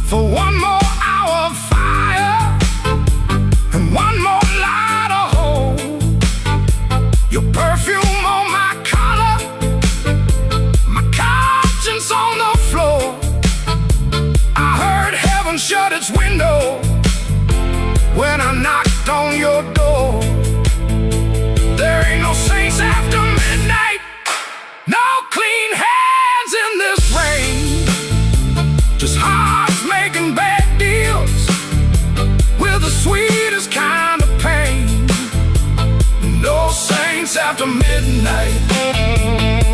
for one more hour of fire and one more light of hope. Your perfume on my collar, my conscience on the floor. I heard heaven shut its window when I knocked on your door. There ain't no saints after midnight, no clean hands in this rain. Just hearts making bad deals with the sweetest kind of pain. No saints after midnight,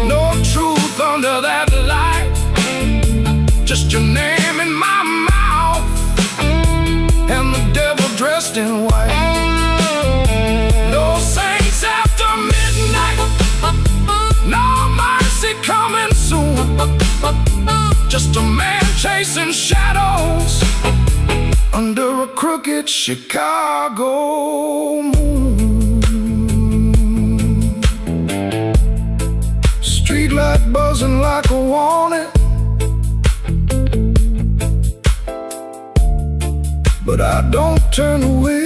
no truth under that light. Just your name in my mouth, and the devil dressed in white. No saints after midnight, no mercy coming soon. Just a man chasing shadows under a crooked Chicago moon. Streetlight buzzing like a warning, but I don't turn away.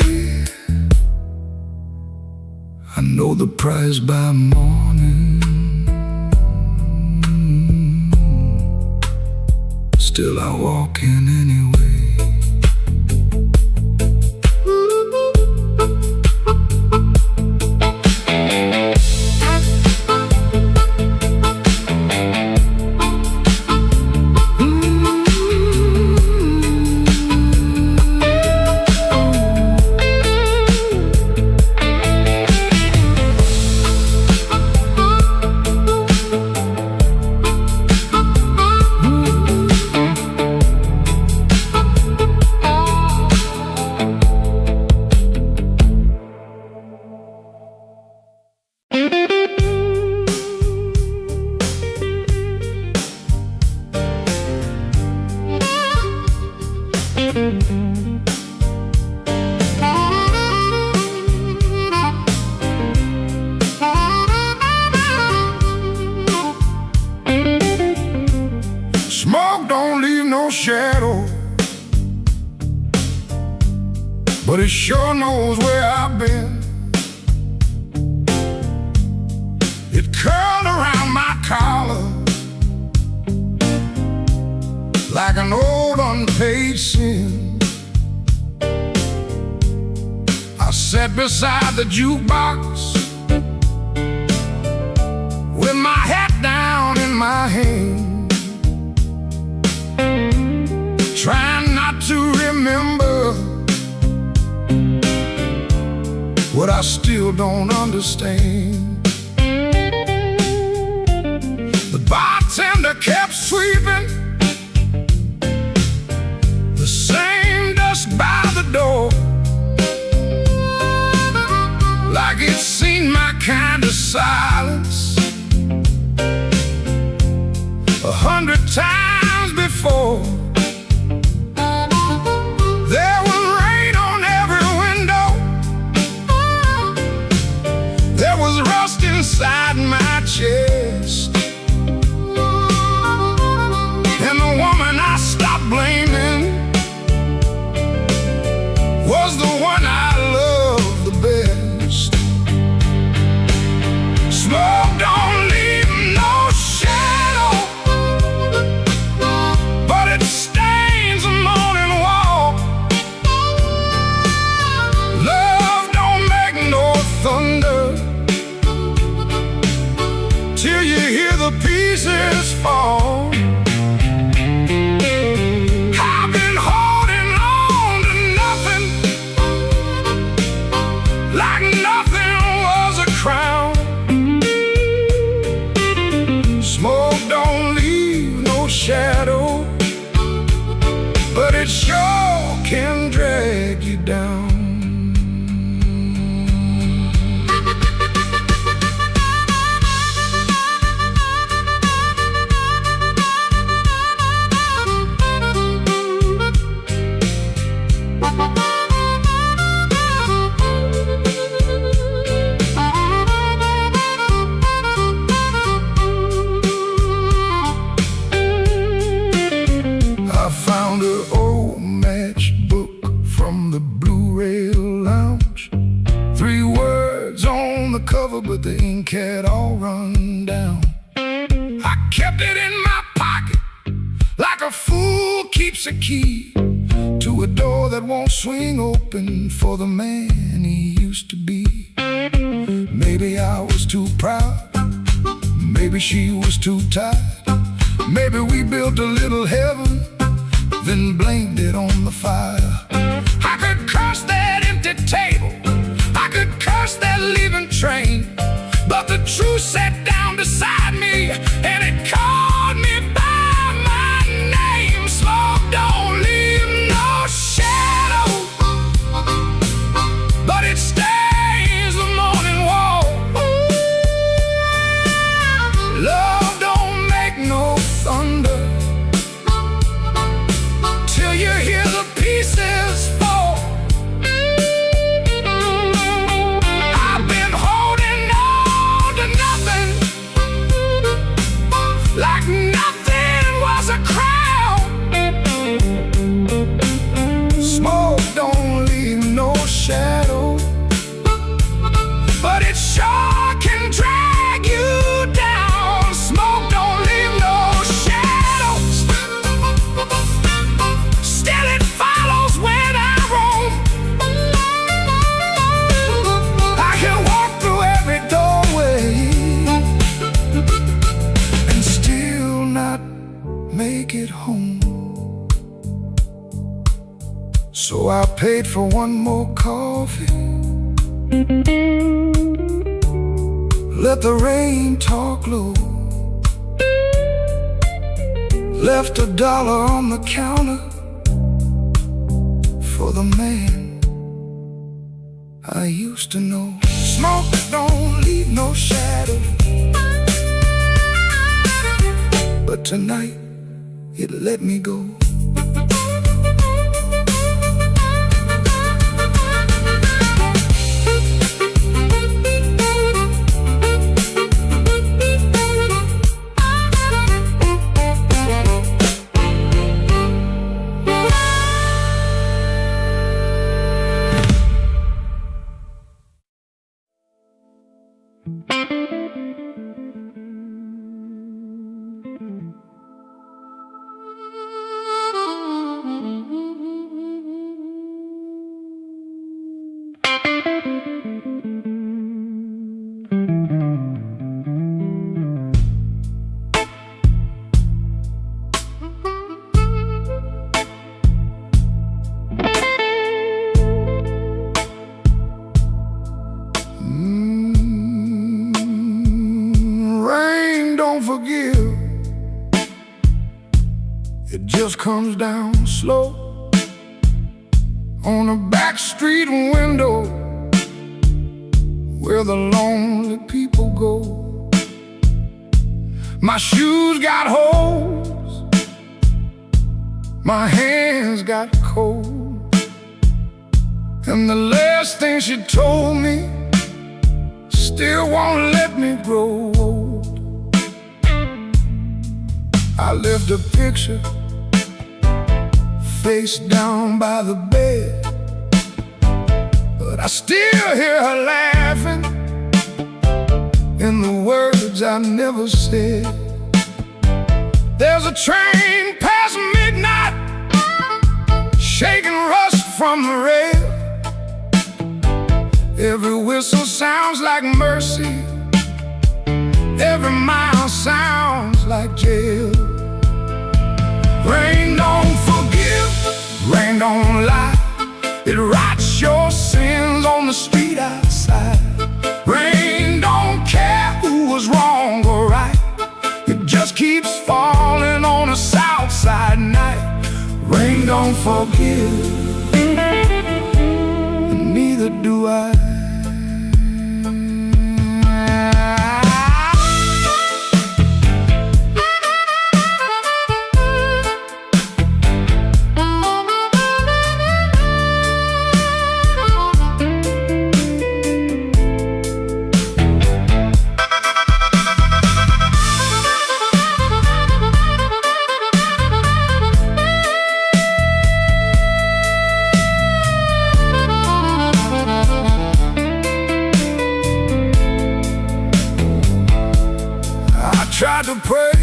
I know the prize by morning, still I walk in anyway. shadow, but it sure knows where I've been. It curled around my collar like an old unpaid sin. I sat beside the jukebox with my hat down in my hand, trying not to remember what I still don't understand. The bartender kept sweeping the same dust by the door, like it's seen my kind of silence 100 times before. There was rain on every window, there was rust inside my chest, and the woman I stopped blaming was the one I loved the best. Smoke don't leave no shadow, but it stains the morning wall. Love don't make no thunder till you hear the pieces fall. I've been holding on to nothing, like nothing was a crown. Smoke don't leave no shadow, but it sure can drag you down. I found an old matchbook from the Blue Rail Lounge. 3 words on the cover, but the ink had all run down. I kept it in my pocket like a fool keeps a key to a door that won't swing open for the man he used to be. Maybe I was too proud, maybe she was too tired, maybe we built a little heaven, then blamed it on the fire. I could curse that empty table, I could curse that leaving train, but the truth sat down beside me and it called me by my name. Smoke don't leave no shadow, but it stains the morning wall. Love don't make no thunder till you hear the pieces fall. I've been holding on to nothing, like nothing was a crown. Smoke don't leave no shadow, but it sure can drag you down. Smoke don't leave no shadow, still it follows when I roam. I can walk through every doorway and still not make it home. So I paid for one more coffee, let the rain talk low, left $1 on the counter for the man I used to know. Smoke don't leave no shadow, but tonight it let me go. forgive, it just comes down slow. On a back street window where the lonely people go. My shoes got holes, my hands got cold, and the last thing she told me still won't let me grow old. I left a picture face down by the bed, but I still hear her laughing in the words I never said. There's a train past midnight, shaking rust from the rail. Every whistle sounds like mercy, every mile sounds like jail. Rain don't forgive, rain don't lie, it writes your sins on the street outside. Rain don't care who was wrong or right, it just keeps falling on a south side night. Rain don't forgive, and neither do I. Tried to pray,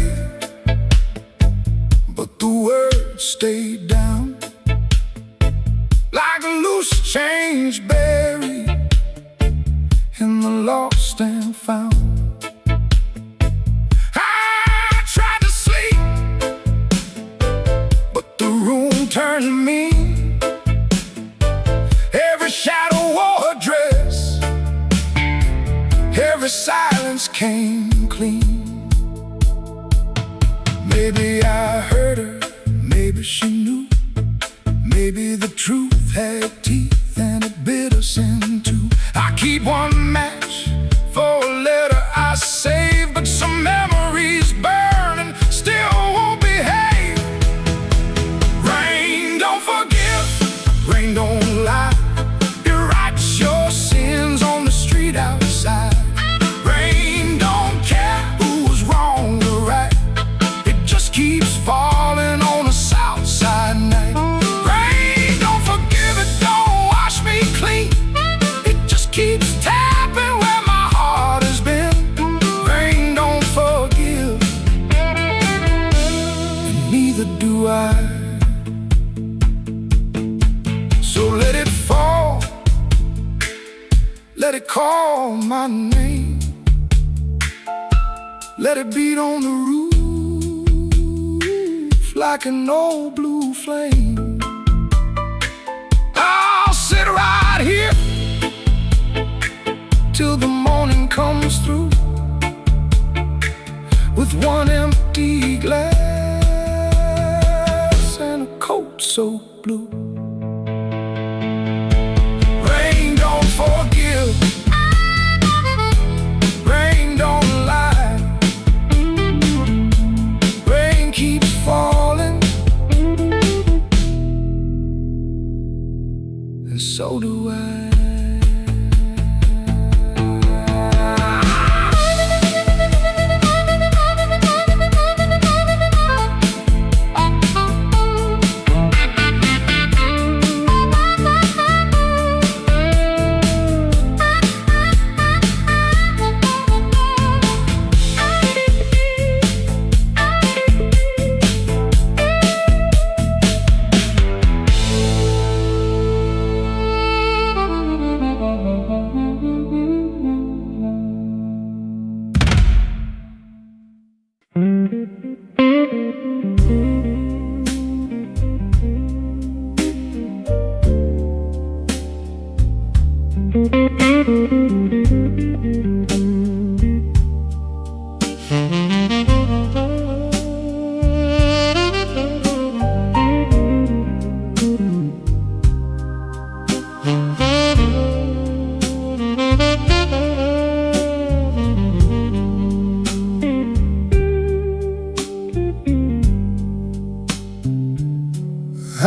but the words stayed down like a loose change buried in the lost and found. I tried to sleep, but the room turned mean. Every shadow wore a dress, every silence came clean. Maybe I heard her, maybe she knew, maybe the truth had teeth and it bit us in two. I keep one match for a letter I saved, but some memories burn and still won't behave. Rain don't forgive, rain don't lie, it writes your sins on the street outside. Rain don't care who was wrong or right, keeps falling on a south side night. Rain don't forgive, it don't wash me clean, it just keeps tapping where my heart has been. Rain don't forgive, and neither do I. So let it fall, let it call my name, let it beat on the roof like an old blue flame. I'll sit right here till the morning comes through with one empty glass and a coat so blue. Rain don't forgive, rain don't lie, rain keeps falling, and so do I.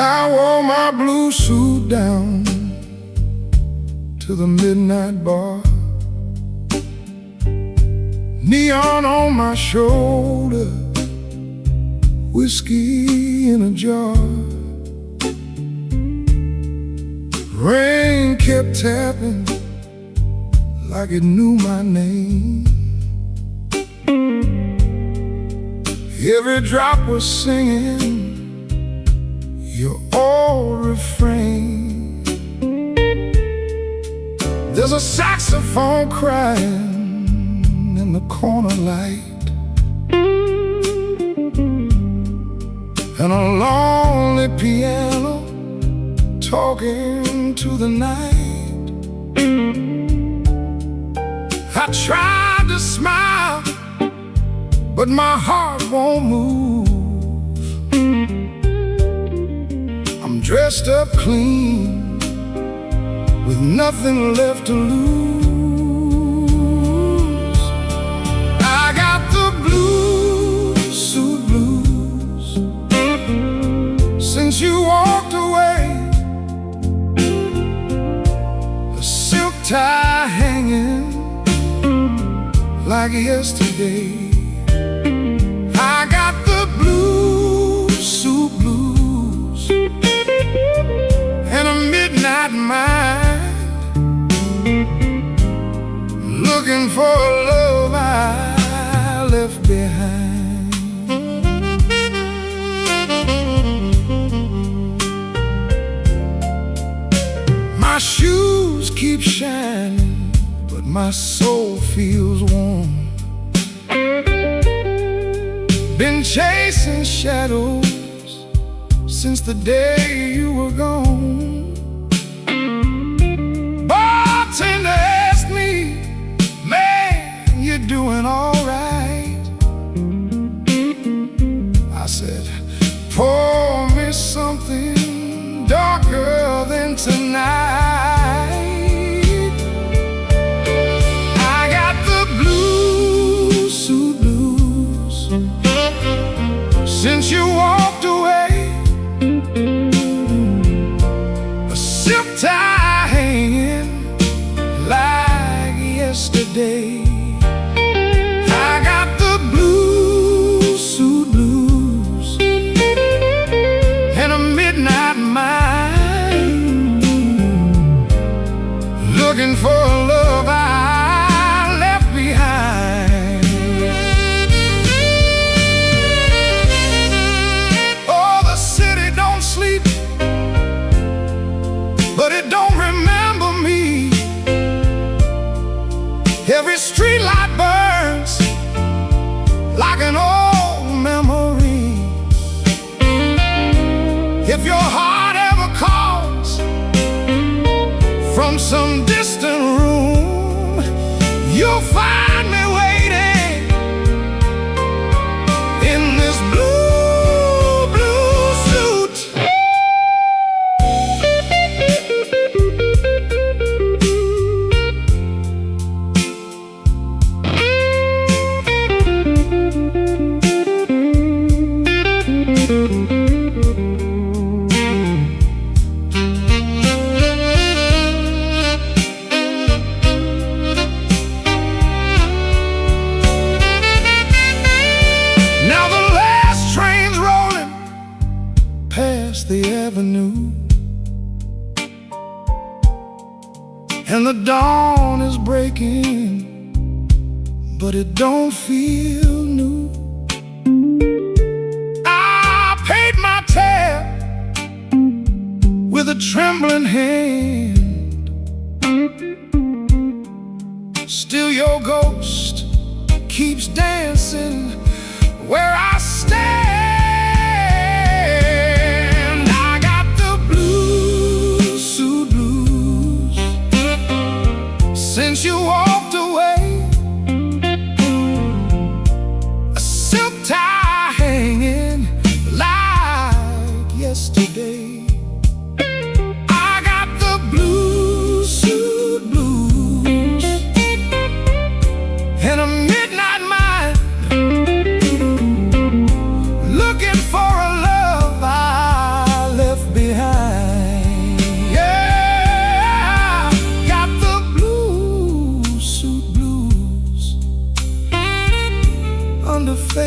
I wore my blue suit down to the midnight bar, neon on my shoulder, whiskey in a jar. Rain kept tapping like it knew my name. Every drop was singing your old refrain. There's a saxophone crying in the corner light, and a lonely piano talking to the night. I tried to smile, but my heart won't move. I'm dressed up clean, with nothing left to lose. I got the blue suit blues since you walked away. A silk tie hanging like yesterday. I got the blue suit blues and a midnight mind, looking for a love I left behind. My shoes keep shining, but my soul feels warm. Been chasing shadows since the day you were gone. Bartender asked me, man, you're doing all right. I said, pour me something darker than tonight. I got the blue suit blues since you walked away. A silk tie hanging like yesterday. I got the blue suit blues and a midnight mind, looking for a love I left behind. Oh, the city don't sleep, but it don't remember me. Every street light burns like an old memory. If your heart ever calls from some distant room, you'll find me waiting in this blue, blue suit. Now the last train's rolling past the avenue, and the dawn is breaking, but it don't feel new. I paid my tab with a trembling hand. Still your ghost keeps dancing where I stand. I got the blue suit blues since you walked away. A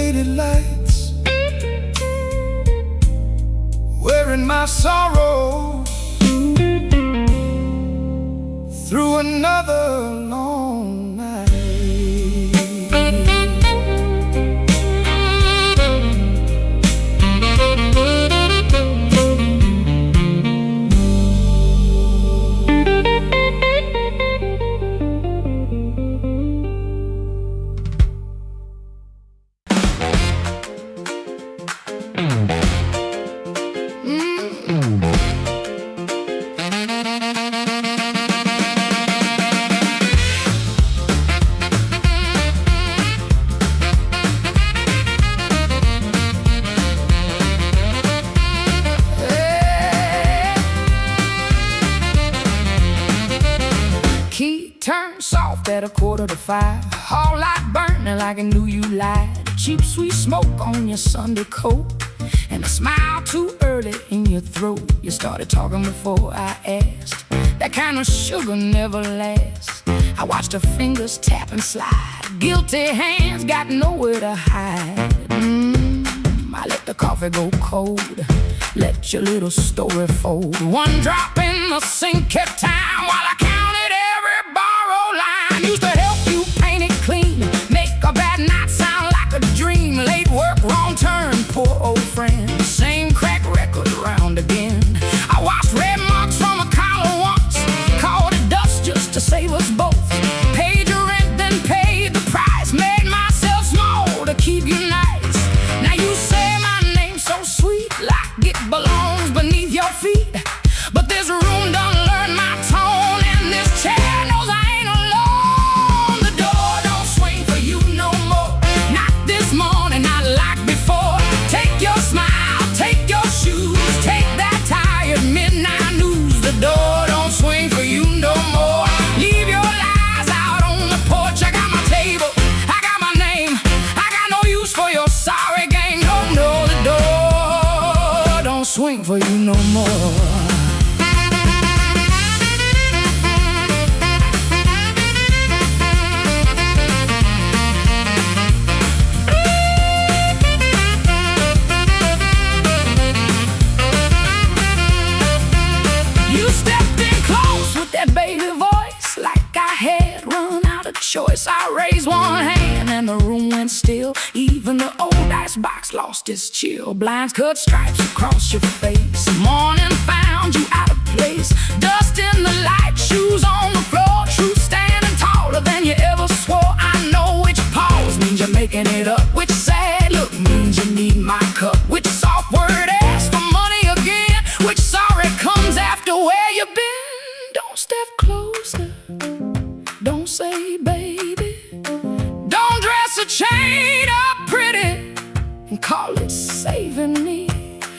faded lights, wearing my sorrow through another long night. Turned soft at 4:45. Hall light burning like I knew you lied. Cheap sweet smoke on your Sunday coat, and a smile too early in your throat. You started talking before I asked. That kind of sugar never lasts. I watched her fingers tap and slide. Guilty hands got nowhere to hide. I let the coffee go cold. Let your little story fold. One drop in the sink kept time while I counted every borrowed line. Used to help you paint it clean, make a bad night sound like a dream. Late work, wrong turn, poor old friend. Same crack record round again. I washed red marks from a collar once, called it dust just to save us both. Paid your rent, then paid the price. Made myself small to keep you nice. Now you say my name so sweet, like it belongs beneath your feet. But this room done learned my tone, and this chair knows I ain't alone. The door don't swing for you no more, not this morning, not like before. Take your smile, take your shoes, take that tired midnight news. The door don't swing for you no more. Leave your lies out on the porch. I got my table, I got my name, I got no use for your sorry game. No, no, the door don't swing for you no more. Baby voice, like I had run out of choice. I raised one hand and the room went still. Even the old icebox lost its chill. Blinds cut stripes across your face. Morning found you out of place. Dust in the light, shoes on the floor. Truth standing taller than you ever swore. I know which pause means you're making it up. Which sad look means you need my cup. Which soft word asks for money again. Which sorry comes after where you've been. Don't step closer, don't say baby. Don't dress a chain up pretty and call it saving me.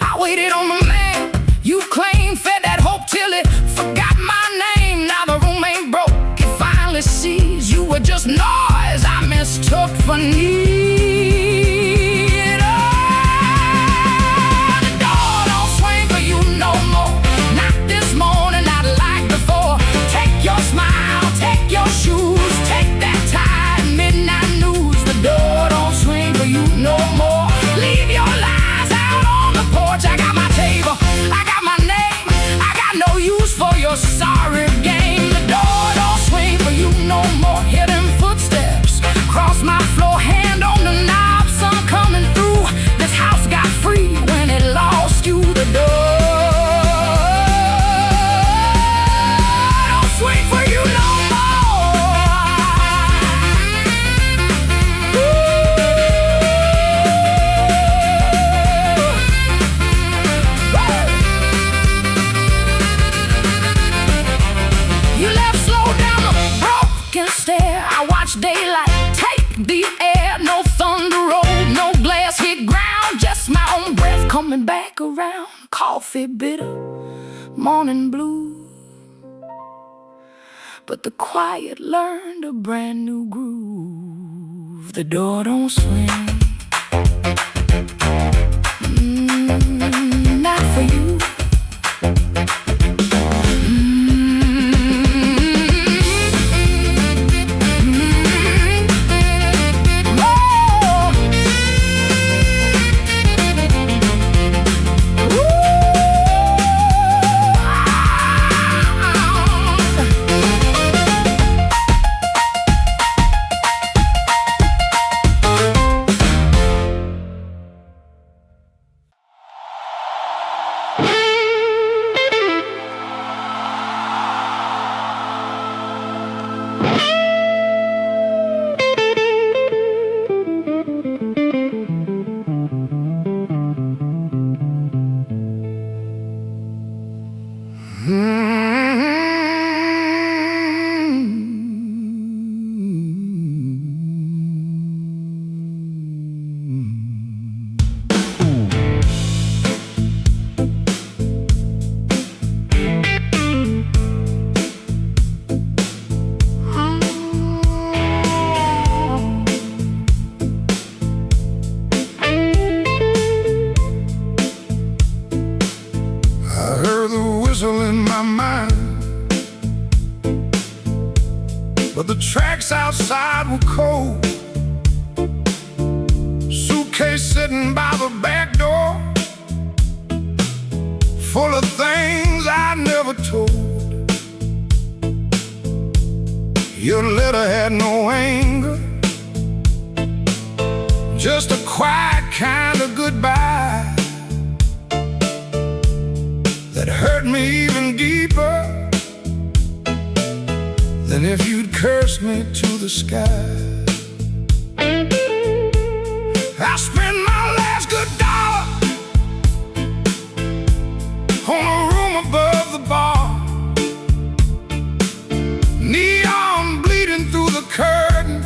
I waited on the man you claimed, fed that hope till it forgot my name. Now the room ain't broke, it finally sees you were just noise I mistook for need. Oh, the door don't swing for you no more, not this morning, not like before. Take your smile, take your shoes, take that tired midnight news. The door don't swing for you no more. Leave your lies out on the porch. I got my table, I got my name, I got no use for your sorry game. The door don't swing for you no more. Hear them footsteps cross my floor, hand on the knob, sun coming through. This house got free when it lost you. The door swing for you no more. You left slow down the broken stair. I watched daylight take the air. No thunder roll, no glass hit ground, just my own breath coming back around. Coffee bitter, morning blue, but the quiet learned a brand new groove. The door don't swing, not for you. outside were cold. Suitcase sitting by the back door, full of things I never told. Your letter had no anger, just a quiet kind of goodbye that hurt me even deeper than if you'd cursed me to the sky. I spent my last good dollar on a room above the bar, neon bleeding through the curtain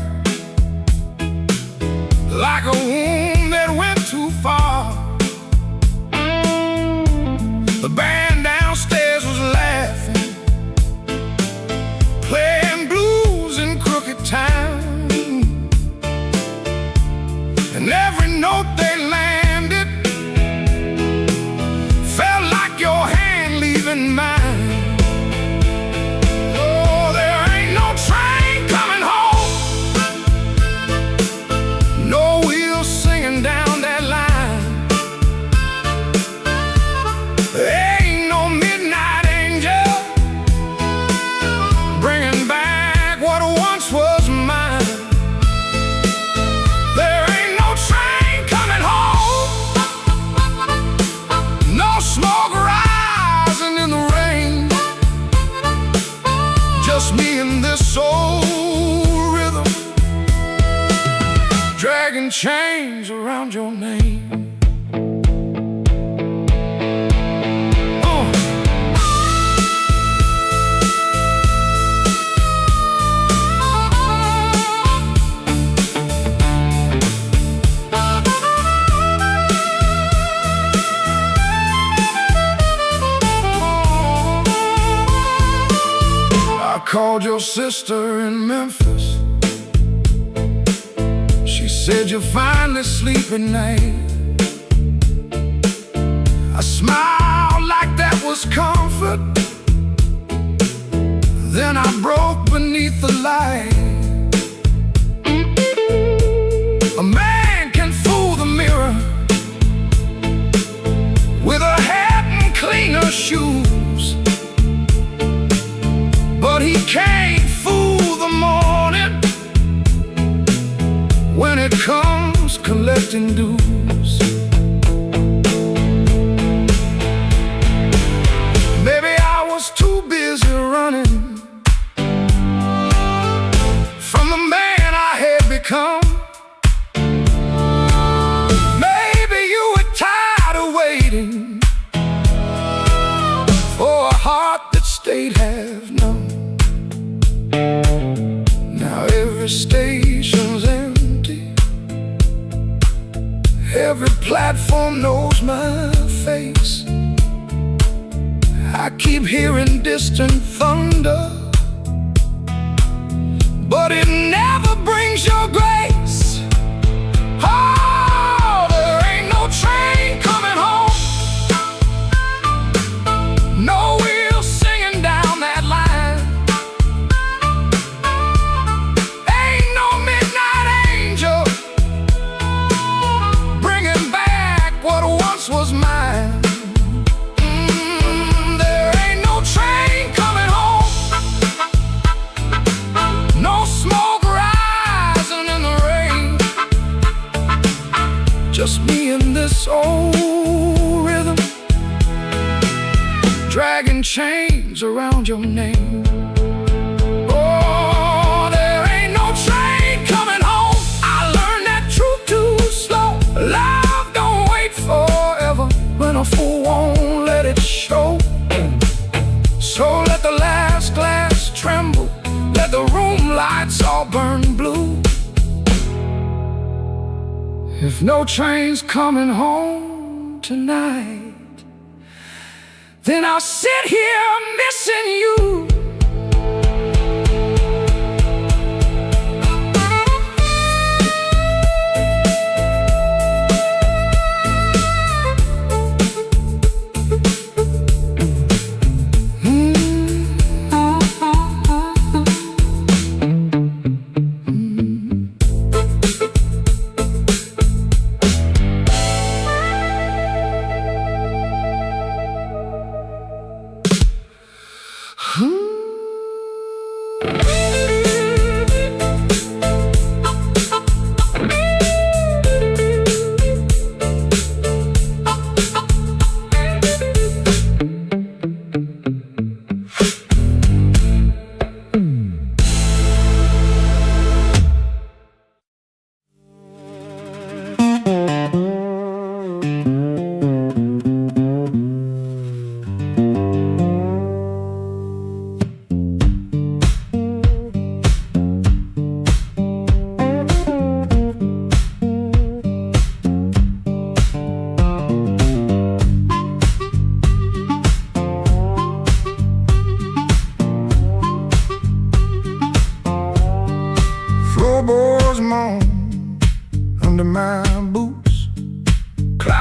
like a wound that went too far. The band downstairs was laughing, playing blues in crooked time, and every note they landed felt like your hand leaving mine. Oh, there ain't no train coming home, no wheels singing down that line. There ain't no midnight angel bringing back what once was mine. There ain't no train coming home, no smoke rising in the rain, just me and this soul rhythm, dragging chains around your name. I called your sister in Memphis. She said you're finally sleeping night. I smiled like that was comfort, then I broke beneath the light. A man can fool the mirror with a hat and cleaner shoes, but he can't fool the morning when it comes collecting dues. Maybe I was too busy running from the man I had become. Maybe you were tired of waiting for a heart that stayed half numb. Now every station's empty, every platform knows my face. I keep hearing distant thunder, but it never brings your grace. Oh, there ain't no train coming home, no wheels singing down that line. Ain't no midnight angel bringing back what once was mine. There ain't no train coming home, no smoke rising in the rain, just me and this old rhythm, dragging chains around your name. Oh, there ain't no train coming home. I learned that truth too slow. Love don't wait forever when a fool won't let it show. So let the last glass tremble, let the room lights all burn blue. If no train's coming home tonight, then I'll sit here missing you.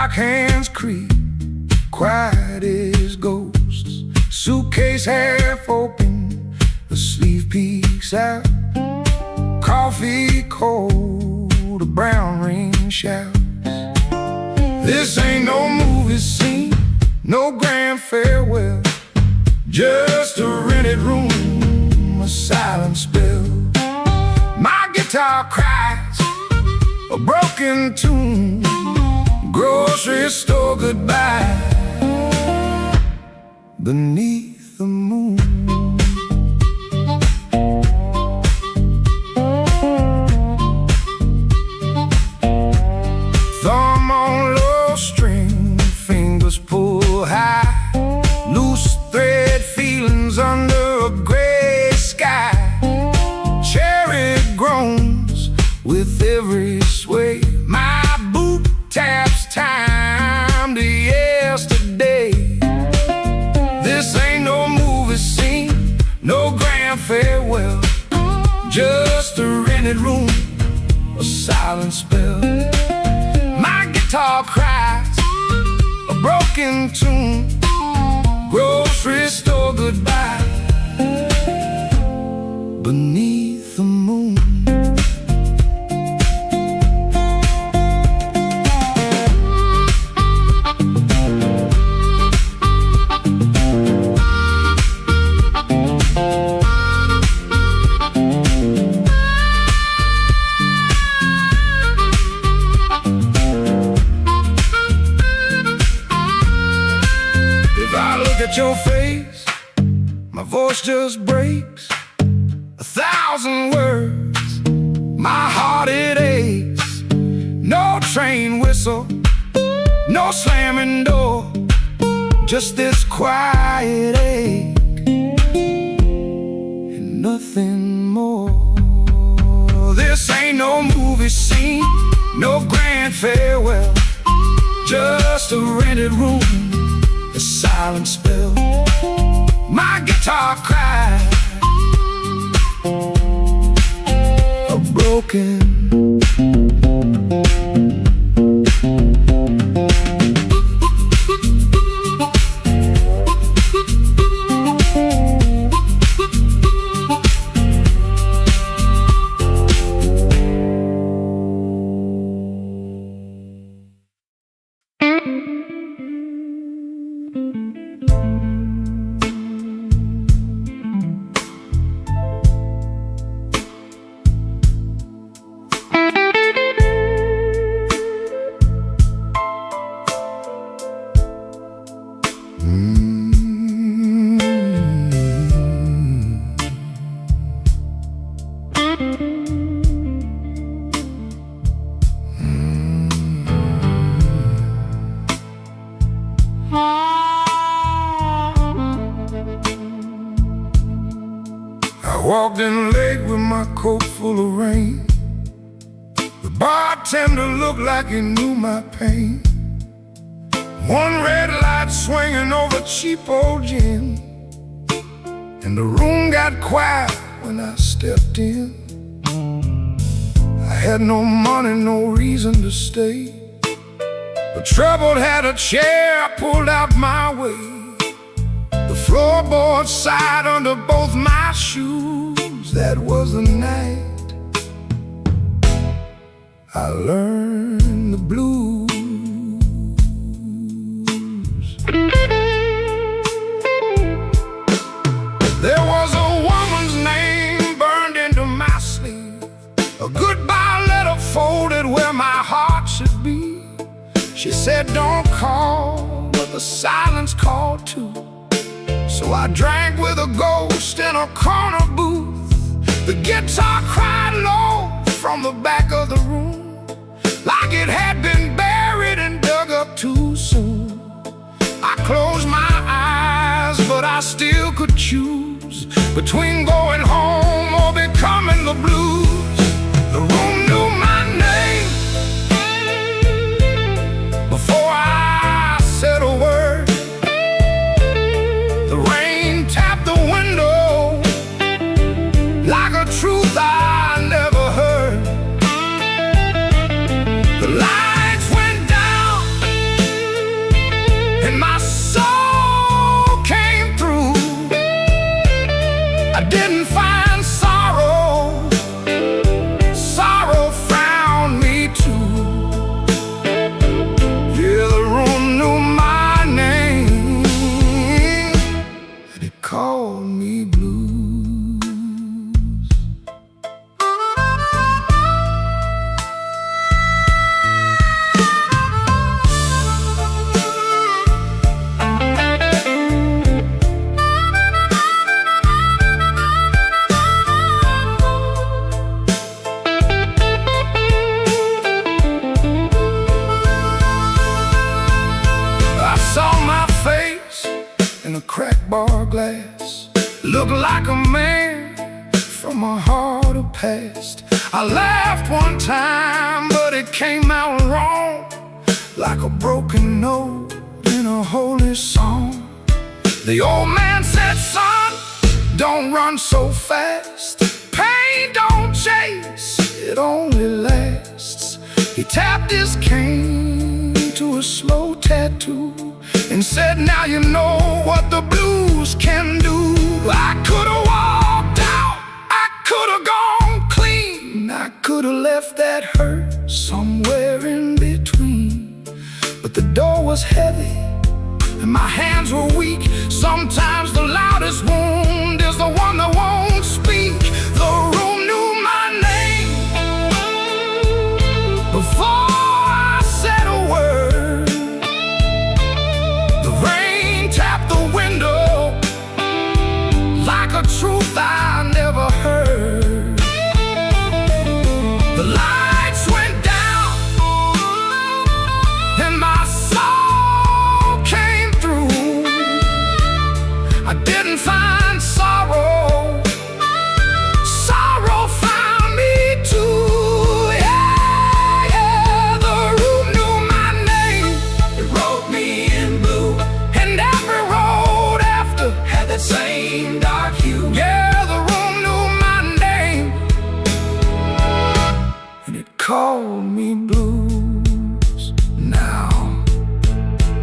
Dark hands creep, quiet as ghosts. Suitcase half open, the sleeve peeks out. Coffee cold, a brown rain shouts. This ain't no movie scene, no grand farewell. Just a rented room, a silent spell. My guitar cries, a broken tune. Grocery store goodbye, beneath the moon. Thumb on low string, fingers pull high. Loose thread feelings under a gray sky. Cherry groans with every sway. My boot taps time to yesterday. This ain't no movie scene, no grand farewell. Just a rented room, a silent spell. My guitar cries, a broken tune. Grocery store goodbye, beneath the moon. At your face, my voice just breaks. 1,000 words, my heart it aches. No train whistle, no slamming door, just this quiet ache and nothing more. This ain't no movie scene, no grand farewell. Just a rented room, a silent spell. My guitar cries, a broken. Walked in late with my coat full of rain. The bartender looked like he knew my pain. One red light swinging over cheap old gin, and the room got quiet when I stepped in. I had no money, no reason to stay. The troubled had a chair pulled out my way. The floorboard sighed under both my shoes. That was the night I learned the blues. There was a woman's name burned into my sleeve, a goodbye letter folded where my heart should be. She said, don't call, but the silence called too. So I drank with a ghost in a corner booth. The guitar cried low from the back of the room, like it had been buried and dug up too soon. I closed my eyes, but I still could choose between going home or becoming the blues. The room knew my name before I said a word. The rain tapped the window like a truth I never heard. The lights went down a cracked bar glass. Looked like a man from a harder past. I laughed one time, but it came out wrong, like a broken note in a holy song. The old man said, son, don't run so fast. Pain don't chase, it only lasts. He tapped his cane to a slow tattoo and said, now you know what the blues can do. I could've walked out, I could've gone clean, I could've left that hurt somewhere in between. But the door was heavy and my hands were weak. Sometimes the loudest wound is the one that won't speak. The room knew my name before I said a word. The rain tapped the window like a truth I never heard. The lights went down and my soul came through. I didn't find sorrow, sorrow found me too. Yeah, yeah, the room knew my name. It wrote me in blue, and every road after had that same dark hue. Yeah, the room knew my name, and it called me blues.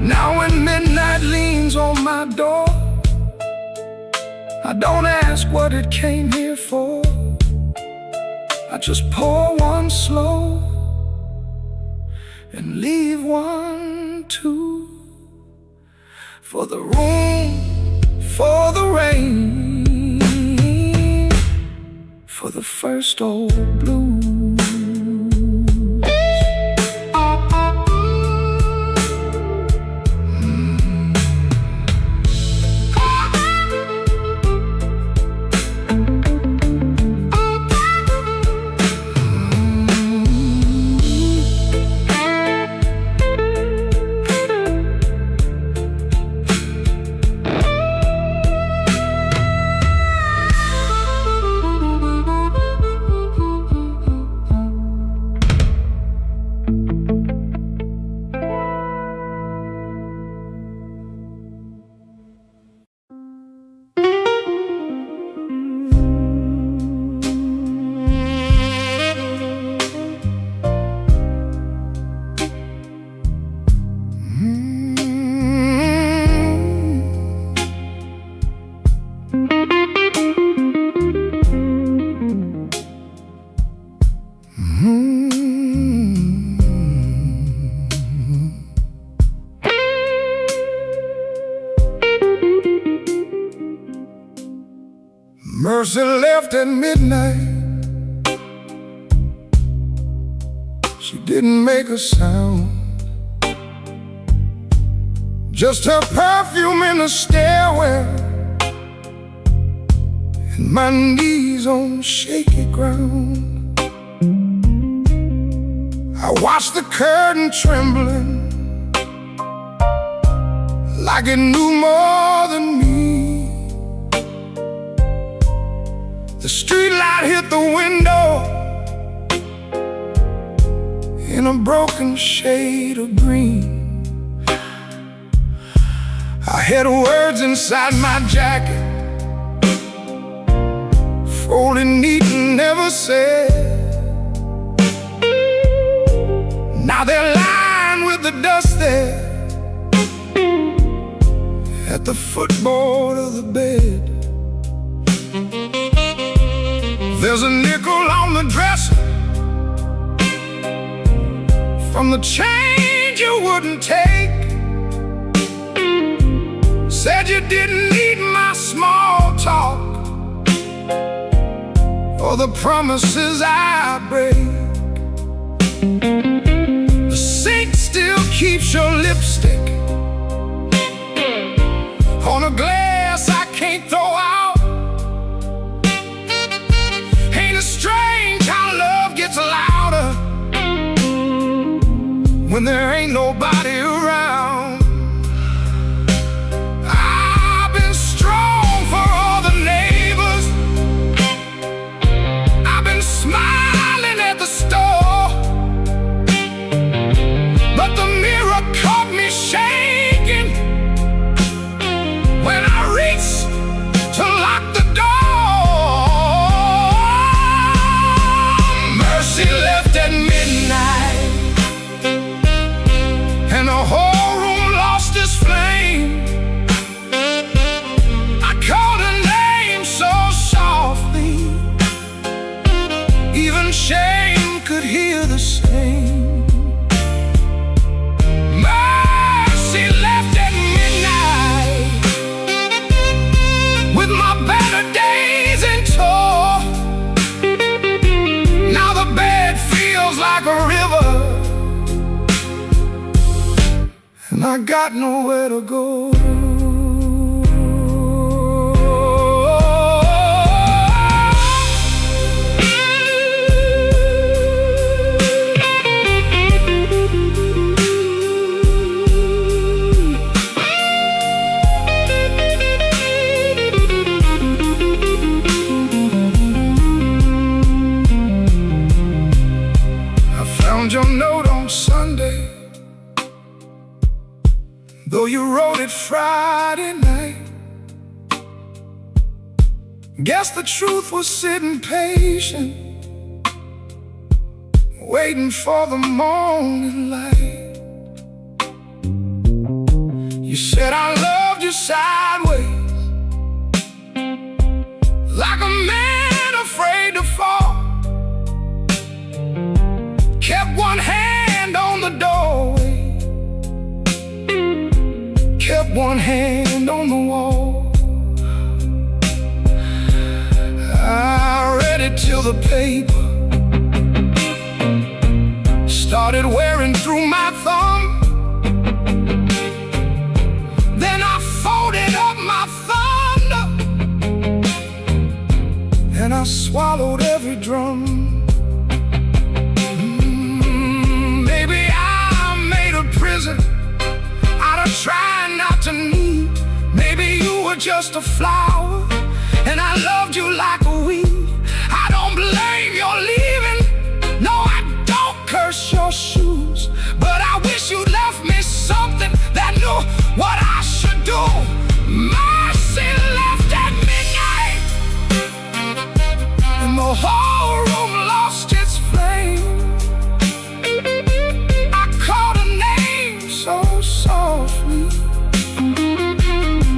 Now when midnight leans on my door, I don't ask what it came here for. I just pour one slow and leave one too. For the room, for the rain, for the first old blues. Mercy left at midnight. She didn't make a sound, just her perfume in the stairwell and my knees on shaky ground. I watched the curtain trembling like it knew more than me. The streetlight hit the window in a broken shade of green. I had words inside my jacket, folded neat and never said. Now they're lying with the dust there at the footboard of the bed. There's a nickel on the dresser from the change you wouldn't take. Said you didn't need my small talk or the promises I break. The sink still keeps your lipstick on a glass I can't throw out. Ain't it strange how love gets louder when there ain't nobody around? I've and I got nowhere to go. Your note on Sunday, though you wrote it Friday night. Guess the truth was sitting patient, waiting for the morning light. You said I loved you sideways, like a man afraid to fall. Kept one hand on the doorway, kept one hand on the wall. I read it till the paper started wearing through my thumb. Then I folded up my thunder, and I swallowed every drum. Prison out of trying not to need. Maybe you were just a flower, and I loved you like a weed. I don't blame your leaving, no, I don't curse your shoes, but I wish you left me something that knew what I should do. Mercy left at midnight, and the whole room lost its flame. So softly,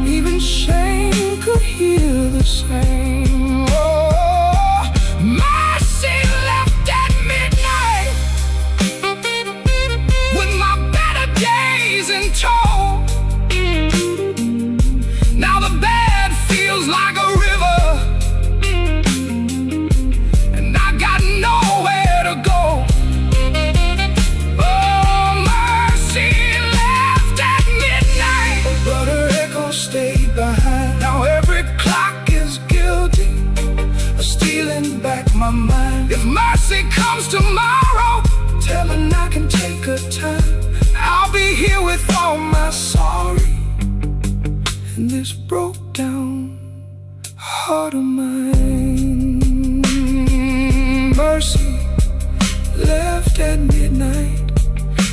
even shame could hear the same. Oh, mercy left at midnight, with my better days in tow. Now the bed feels like a river, and I got nowhere to go. Stayed behind. Now every clock is guilty of stealing back my mind. If mercy comes tomorrow, tell her I can take her time. I'll be here with all my sorry and this broke down heart of mine. Mercy left at midnight,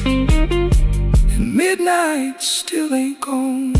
and midnight still ain't gone.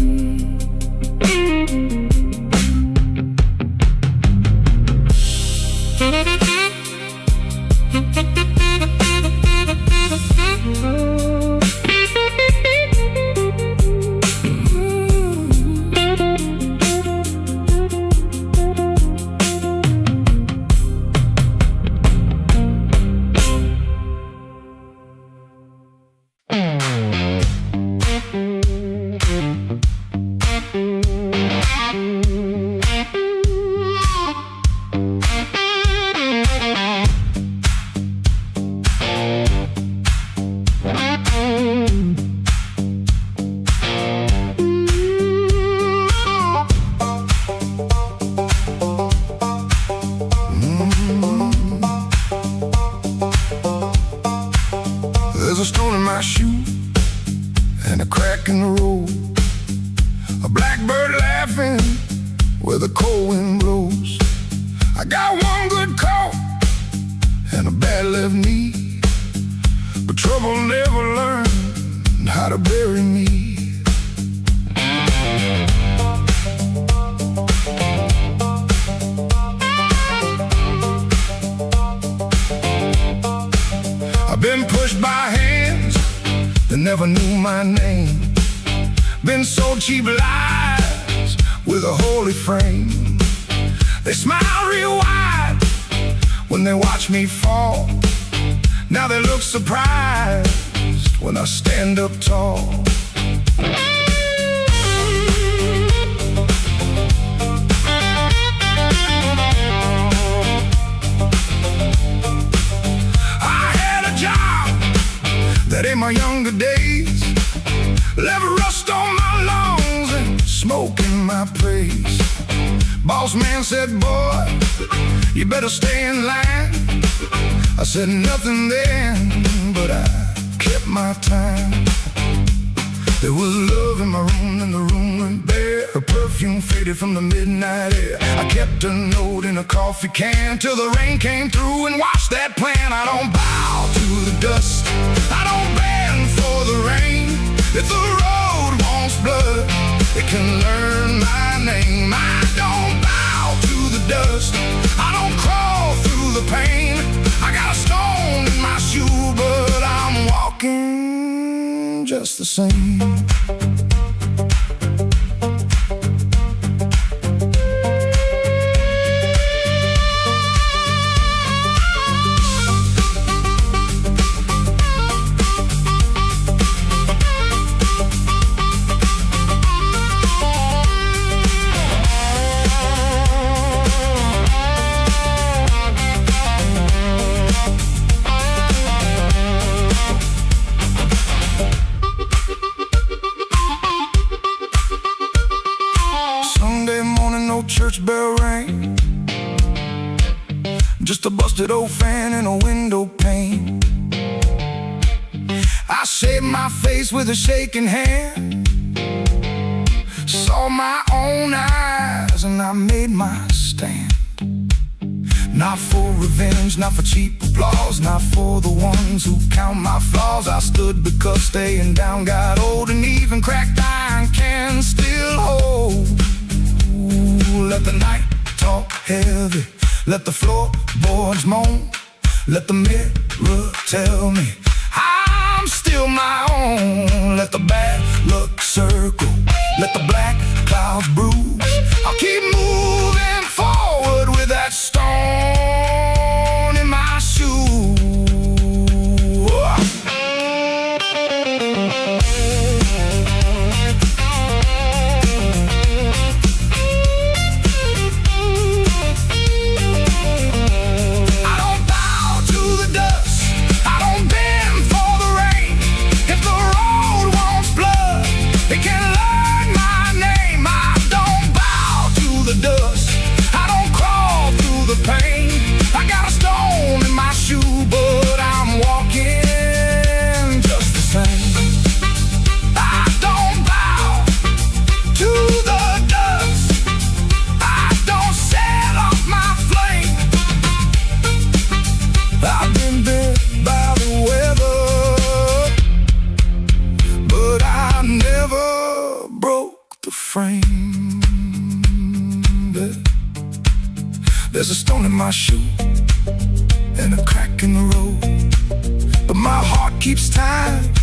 Been pushed by hands that never knew my name. Been sold cheap lies with a holy frame. They smile real wide when they watch me fall. Now they look surprised when I stand up tall. That in my younger days left rust on my lungs and smoke in my praise. Boss man said, boy, you better stay in line. I said nothing then, but I kept my time. There was love in my room and the room went bare. Her perfume faded from the midnight air. I kept a note in a coffee can till the rain came through and washed that plan. I don't bow to the dust, I don't bend for the rain. If the road wants blood, it can learn my name. I don't bow to the dust, I don't crawl through the pain. I got a stone in my shoe, but I'm walking just the same. Church bell rang, just a busted old fan and a window pane. I shaved my face with a shaking hand, saw my own eyes and I made my stand. Not for revenge, not for cheap applause, not for the ones who count my flaws. I stood because staying down got old, and even cracked iron can still hold. Let the night talk heavy, let the floorboards moan, let the mirror tell me I'm still my own. Let the bad luck circle, let the black clouds bruise. I'll keep moving forward with that stone in my shoe. There's a stone in my shoe and a crack in the road, but my heart keeps time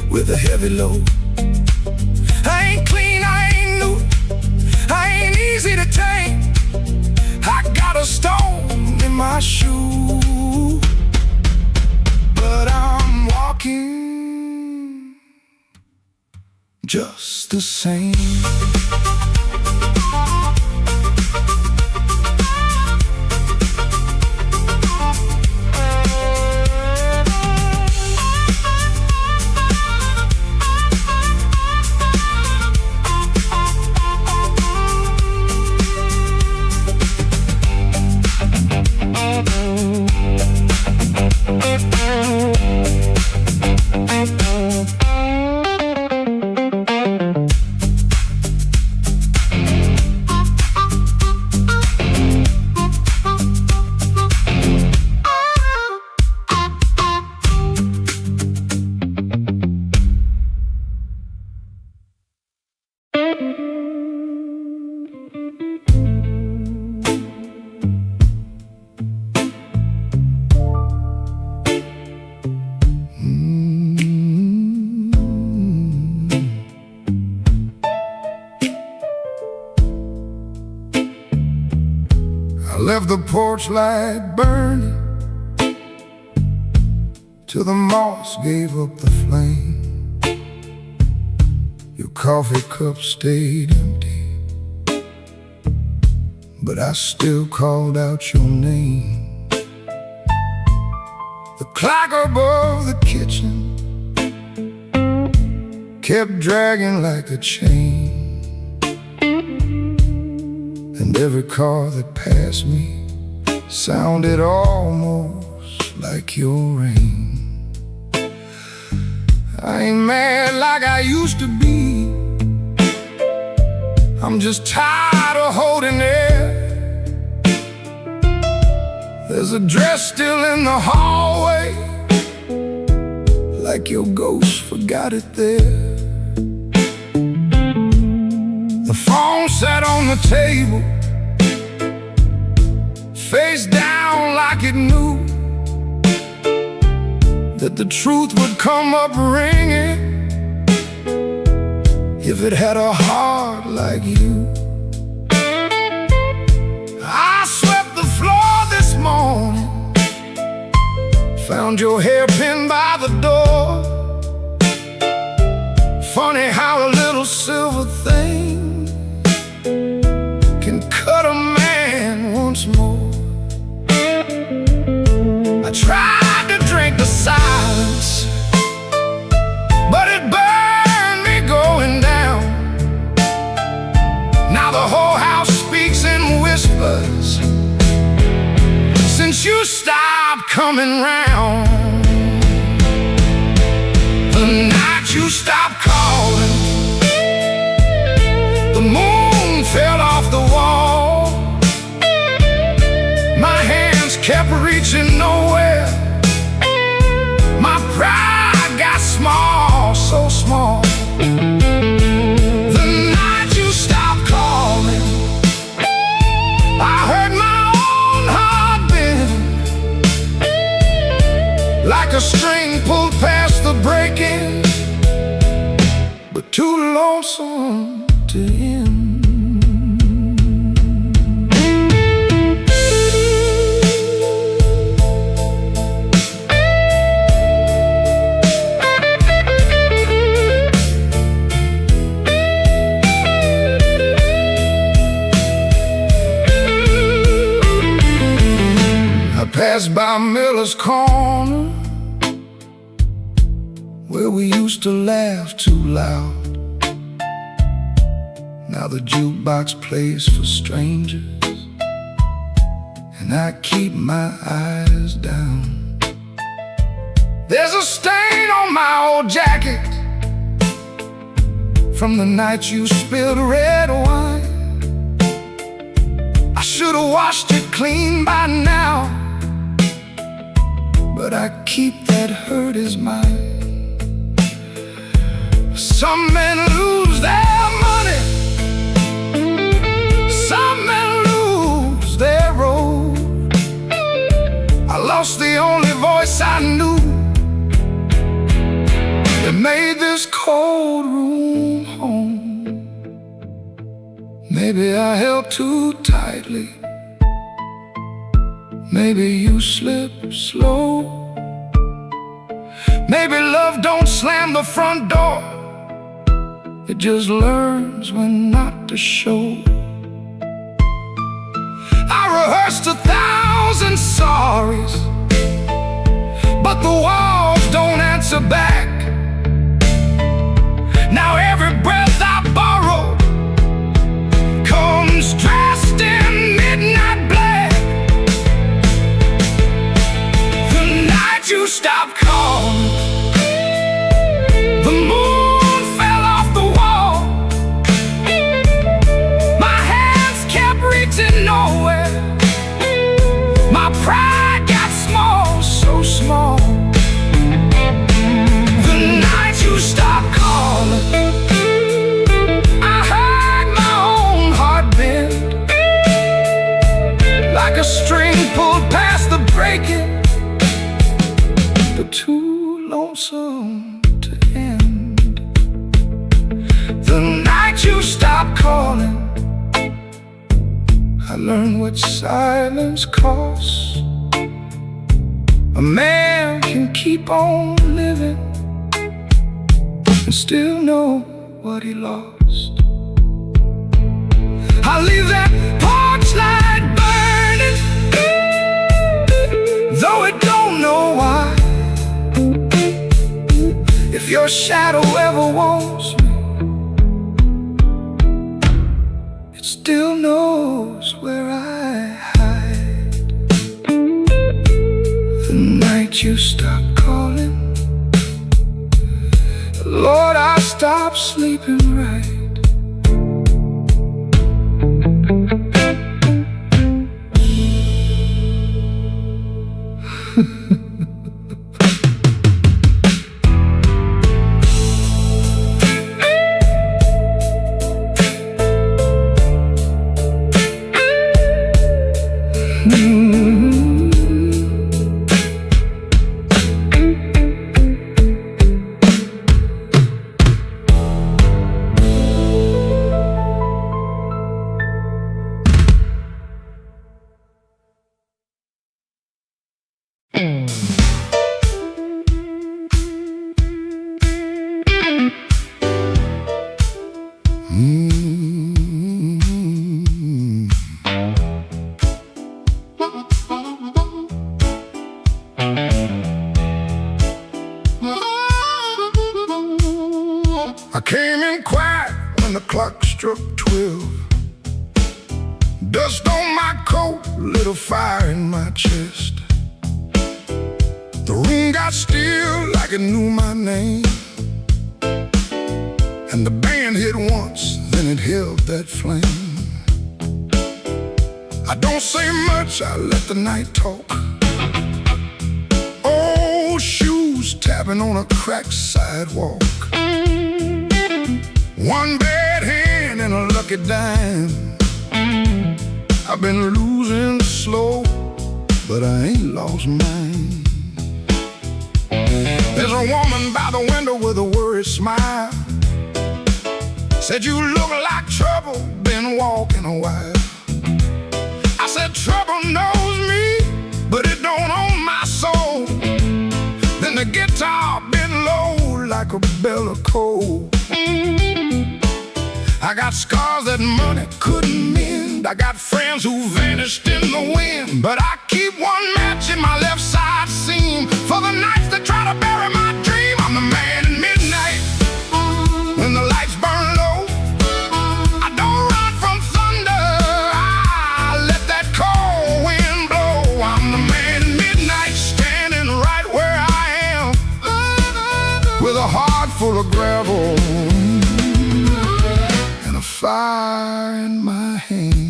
with a heavy load. I ain't clean, I ain't new, I ain't easy to tame. I got a stone in my shoe, but I'm walking just the same. Left the porch light burning till the moss gave up the flame. Your coffee cup stayed empty, but I still called out your name. The clock above the kitchen kept dragging like a chain, and every car that passed me sounded almost like your rain. I ain't mad like I used to be, I'm just tired of holding it. There's a dress still in the hallway, like your ghost forgot it there. The phone sat on the table, face down like it knew that the truth would come up ringing if it had a heart like you. I swept the floor this morning, found your hairpin by the door. Funny how a little silver thing can cut a man once more. I tried to drink the silence, but it burned me going down. Now the whole house speaks in whispers since you stopped coming round. The night you stopped calling, the moon fell off the wall. My hands kept reaching nowhere, my pride got small, so small. The night you stopped calling, I heard my own heart bend, like a string pulled past the breaking, but too lonesome to end. I passed by Miller's Corner, where we used to laugh too loud. Now the jukebox plays for strangers, and I keep my eyes down. There's a stain on my old jacket from the night you spilled red wine. I should've washed it clean by now, but I keep that hurt as mine. Some men lose their money, some men lose their road. I lost the only voice I knew that made this cold room home. Maybe I held too tightly, maybe you slip slow. Maybe love don't slam the front door, it just learns when not to show. I rehearsed 1,000 sorries, but the walls don't answer back. Now every breath I borrow comes dressed in midnight black. The night you stopped calling, the moon fell off the wall. My hands kept reaching nowhere, my pride got small, so small. The night you stopped calling, I heard my own heart bend, like a string pulled past the breaking, but too lonesome to end. The night you stopped calling, I learned what silence costs. A man can keep on living and still know what he lost. I leave that porch light burning, though it don't know why. If you're shadow ever wants me, it still knows where I hide. The night you stop calling, Lord, I stop sleeping right. I came in quiet when the clock struck 12. Dust on my coat, lit a fire in my chest. The room got still like it knew my name, and the band hit once, then it held that flame. I don't say much, I let the night talk. Old shoes tapping on a cracked sidewalk. One bad hand and a lucky dime. I've been losing slow, but I ain't lost mine. There's a woman by the window with a worried smile. Said, you look like trouble, been walking a while. I said, trouble knows me, but it don't own my soul. Then the guitar bent low like a bell of coal. I got scars that money couldn't mend. I got friends who vanished in the wind, but I keep one match in my left side seam for the nights that try to bury my dream. I'm the man in midnight when the lights burn low. I don't run from thunder, I let that cold wind blow. I'm the man in midnight, standing right where I am, with a heart full of gravel, fire in my hands.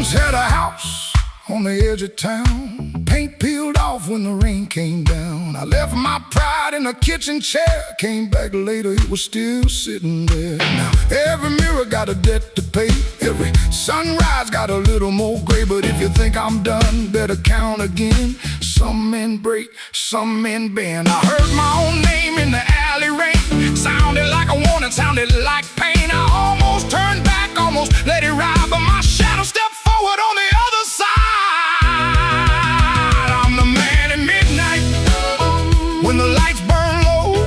Had a house on the edge of town, paint peeled off when the rain came down. I left my pride in a kitchen chair, came back later, it was still sitting there. Now every mirror got a debt to pay, every sunrise got a little more gray. But if you think I'm done, better count again. Some men break, some men bend. I heard my own name in the alley rain, sounded like a warning, sounded like pain. I almost turned back, almost let it ride, but my shadow stepped forward on the other side. I'm the man in midnight when the lights burn low.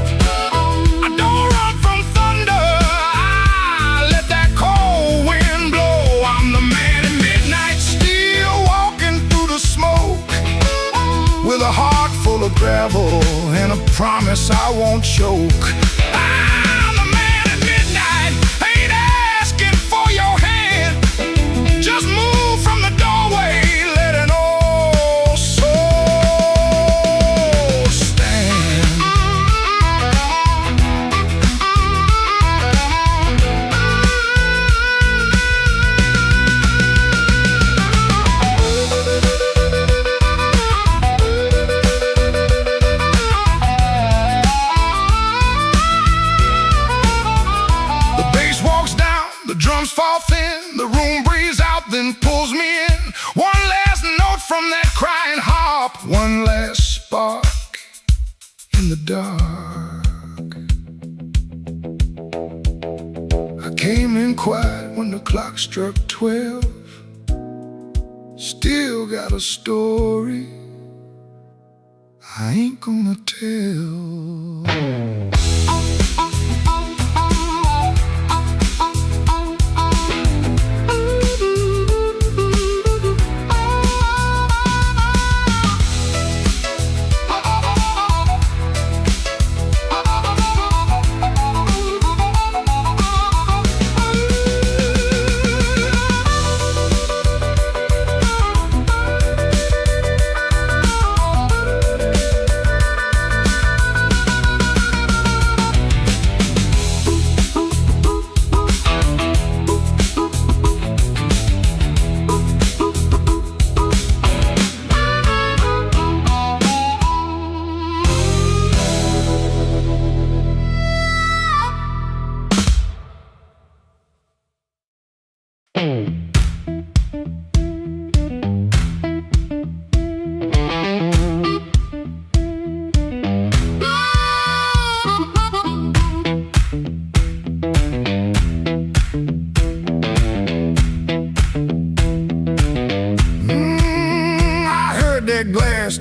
I don't run from thunder, I let that cold wind blow. I'm the man in midnight, still walking through the smoke, with a heart full of gravel and a promise I won't choke. I'm the man in midnight, ain't asking for your hand, just move from the doorway, let an old soul stand. arms fall thin, the room breathes out, then pulls me in. One last note from that crying harp, one last spark in the dark. I came in quiet when the clock struck 12. Still got a story I ain't gonna tell.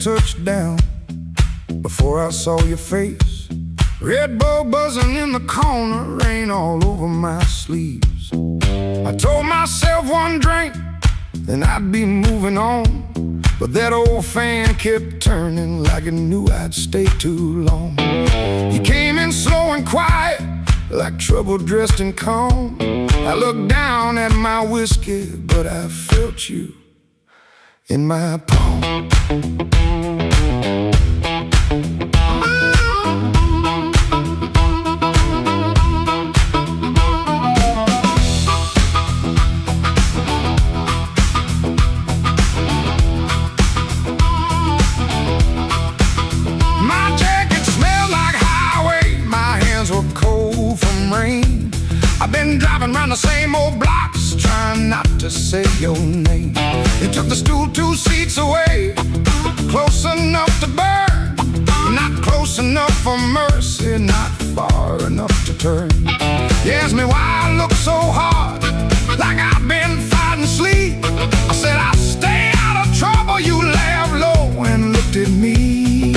Touched down before I saw your face. Red Bull buzzing in the corner, rain all over my sleeves. I told myself one drink, then I'd be moving on. But that old fan kept turning like it knew I'd stay too long. You came in slow and quiet, like trouble dressed in calm. I looked down at my whiskey, but I felt you in my palm. My jacket smelled like highway, my hands were cold from rain. I've been driving around the same old blocks, trying not to say your name. You took the stool 2 seats away, close enough to burn, not close enough for mercy, not far enough to turn. You asked me why I look so hard, like I've been fighting sleep. I said I'll stay out of trouble. You laughed low and looked at me.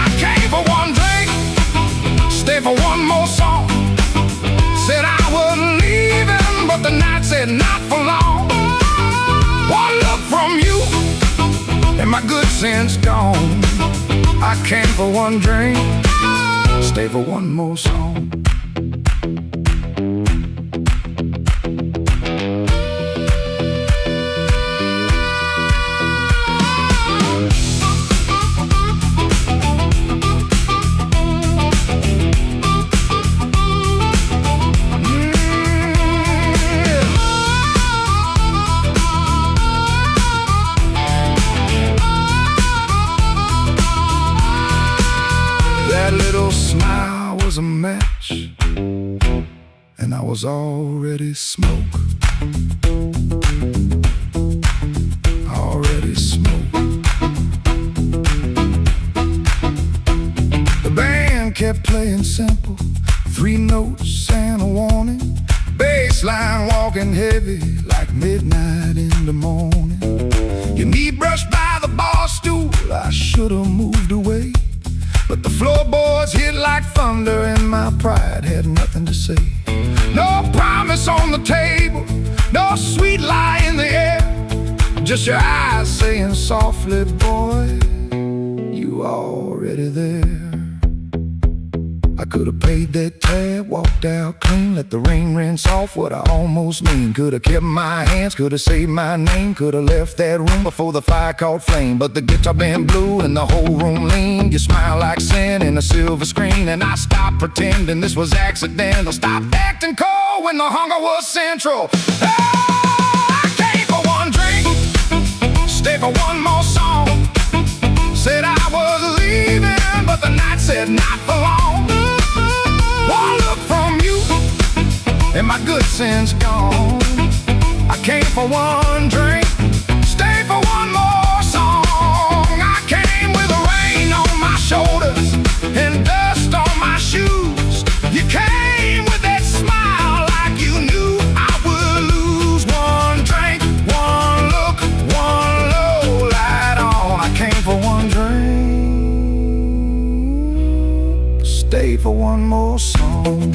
I came for one drink, stay for one more song. Said I was leaving, but the night said not for long. One look from you, and my good sense gone. I came for one drink, stay for one more song. Smile was a match, and I was already smoke. Already smoke. The band kept playing simple, 3 notes and a warning. Bass line walking heavy like midnight in the morning. Your knee brushed by the bar stool, I should've moved away. But the floorboards hit like thunder, and my pride had nothing to say. No promise on the table, no sweet lie in the air. Just your eyes saying softly, boy, you already there. I could've paid that tab, walked out clean, let the rain rinse off what I almost mean. Could've kept my hands, could've saved my name, could've left that room before the fire caught flame. But the guitar band blew and the whole room leaned. You smile like sin in a silver screen, and I stopped pretending this was accidental. Stopped acting cold when the hunger was central. Oh, I came for one drink, stay for one more song. Said I was leaving, but the night said not for long. One good sense gone. I came for one drink, stay for one more song. I came with the rain on my shoulders and dust on my shoes. You came with that smile like you knew I would lose. One drink, one look, one low light on. I came for one drink, stay for one more song.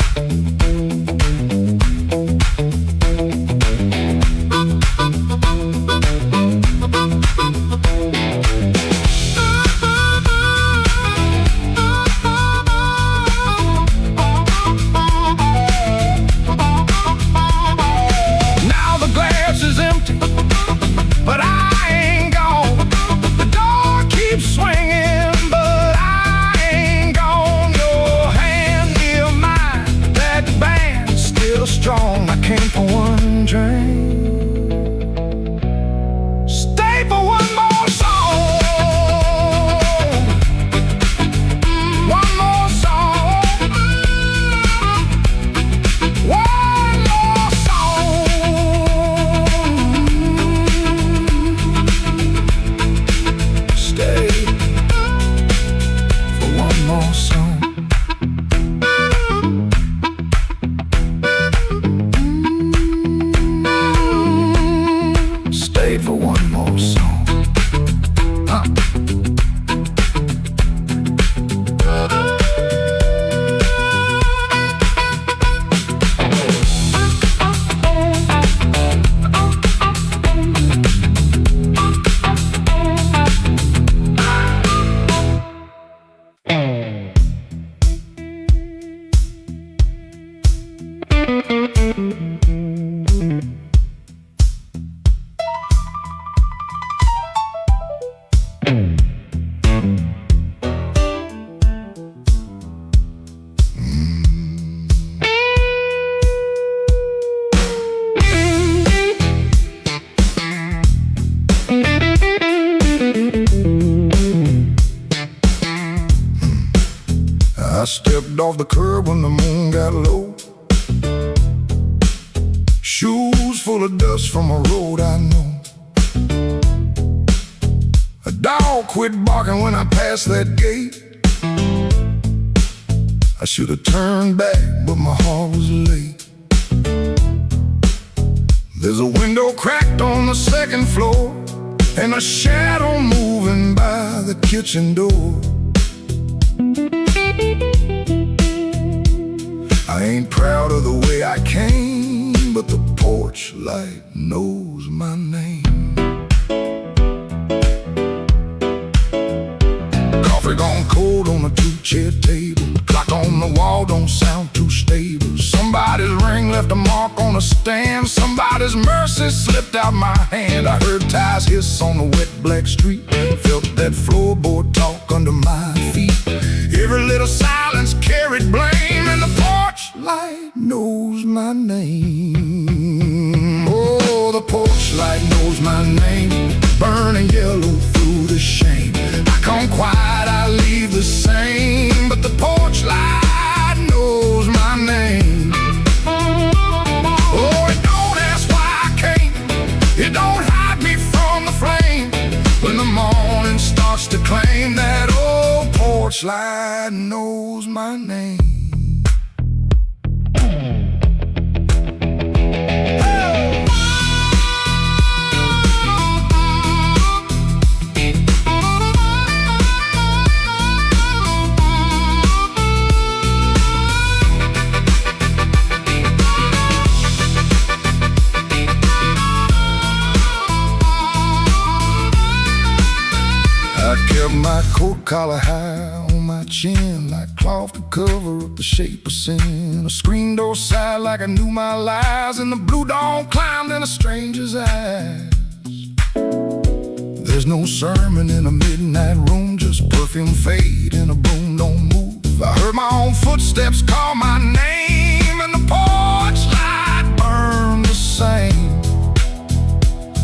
I stepped off the curb when the moon got low. Shoes full of dust from a road I know. A dog quit barking when I passed that gate. I should have turned back, but my heart was late. There's a window cracked on the second floor, and a shadow moving by the kitchen door. I ain't proud of the way I came, but the porch light knows my name. Coffee gone cold on a two-chair table. Clock on the wall don't sound too stable. Somebody's ring left a mark on a stand. Somebody's mercy slipped out my hand. I heard tires hiss on the wet black street. Felt that floorboard talk under my feet. Every little silence carried blame, and the porch light knows my name. Oh, the porch light knows my name. Burning yellow through the shame. I come quiet, I leave the same, but the porch light knows my name. Oh, it don't ask why I came. It don't hide me from the flame. When the morning starts to claim, that old porch light knows my name. I kept my coat collar high on my chin, like cloth to cover up the shape of sin. A screen door side like I knew my lies, and the blue dawn climbed in a stranger's eyes. There's no sermon in a midnight room, just perfume fade and a broom don't move. I heard my own footsteps call my name, and the porch light burned the same.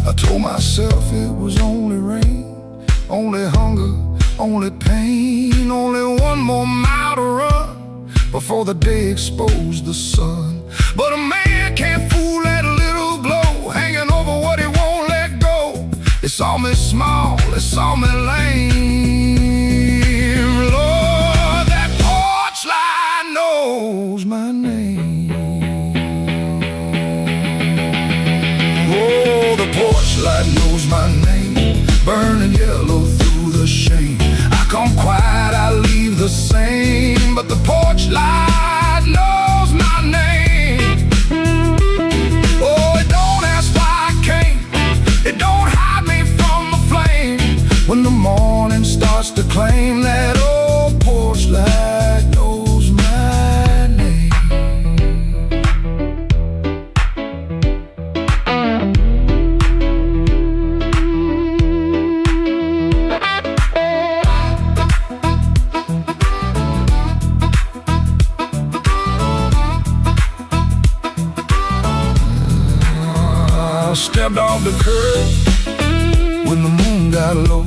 I told myself it was only rain, only hunger, only pain, only one more mile to run before the day exposed the sun. But a man can't fool that little glow hanging over what he won't let go. They saw me small, they saw me lame. Lord, that porch light knows my name. Oh, the porch light knows my name, burning yellow through the shame. I come quiet, I leave the same, but the porch light knows my name. Oh, it don't ask why I came, it don't hide me from the flame. When the morning starts to claim, that old porch light knows my name. Stepped off the curb when the moon got low.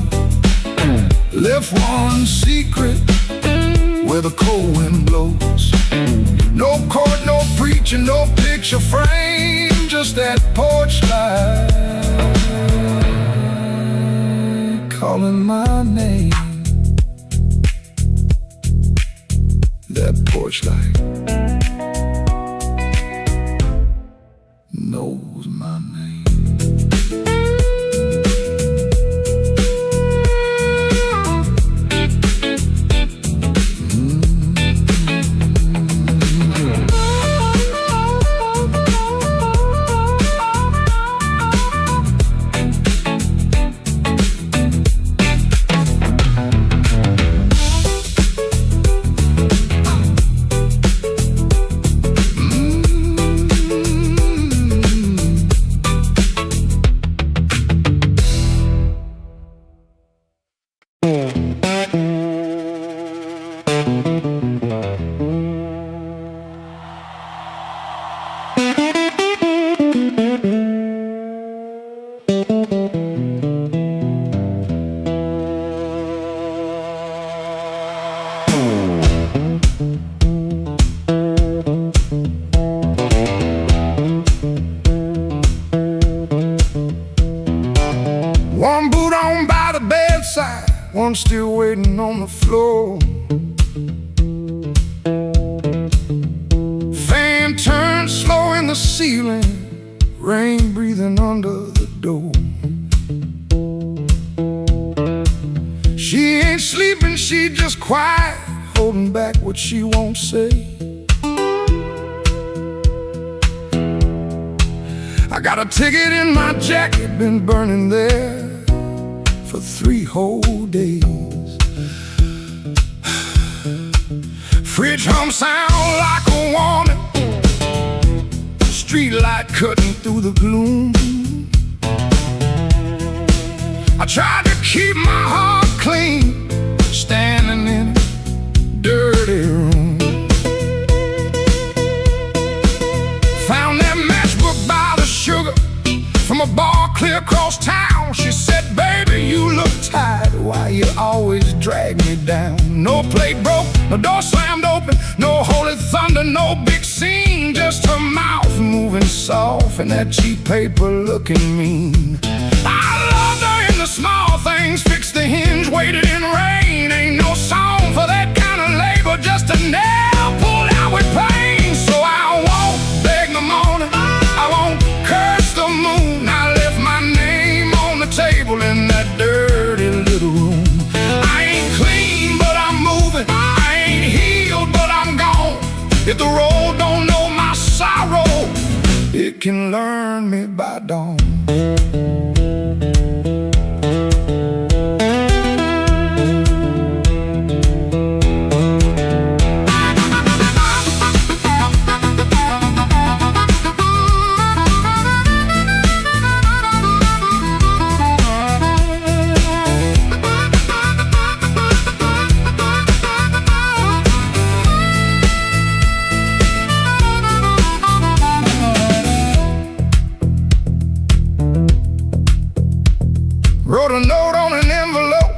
Left one secret where the cold wind blows. No court, no preacher, no picture frame, just that porch light calling my name. That porch light knows my name. One boot on by the bedside, one still waiting on the floor. Fan turned slow in the ceiling, rain breathing under the door. She ain't sleeping, she just quiet, holding back what she won't say. I got a ticket in my jacket, been burning there for 3 whole days. Fridge hum sound like a warning, street light cutting through the gloom. I tried to keep my heart clean, standing in a dirty room. Found that matchbook by the sugar from a bar clear across town. She said, baby, you look tired, why you always drag me down? No plate broke, no door slammed open, no holy thunder, no big scene, just her mouth moving soft and that cheap paper looking mean. I loved her in the small things, fixed the hinge, waited in rain. Ain't no song for that kind of labor, just a nail pulled out with pain. So I won't beg the morning, I won't curse the moon. I left my name on the table in that dirty little room. I ain't clean, but I'm moving. I ain't healed, but I'm gone. If the road don't know my sorrow, it can learn me by dawn. Wrote a note on an envelope,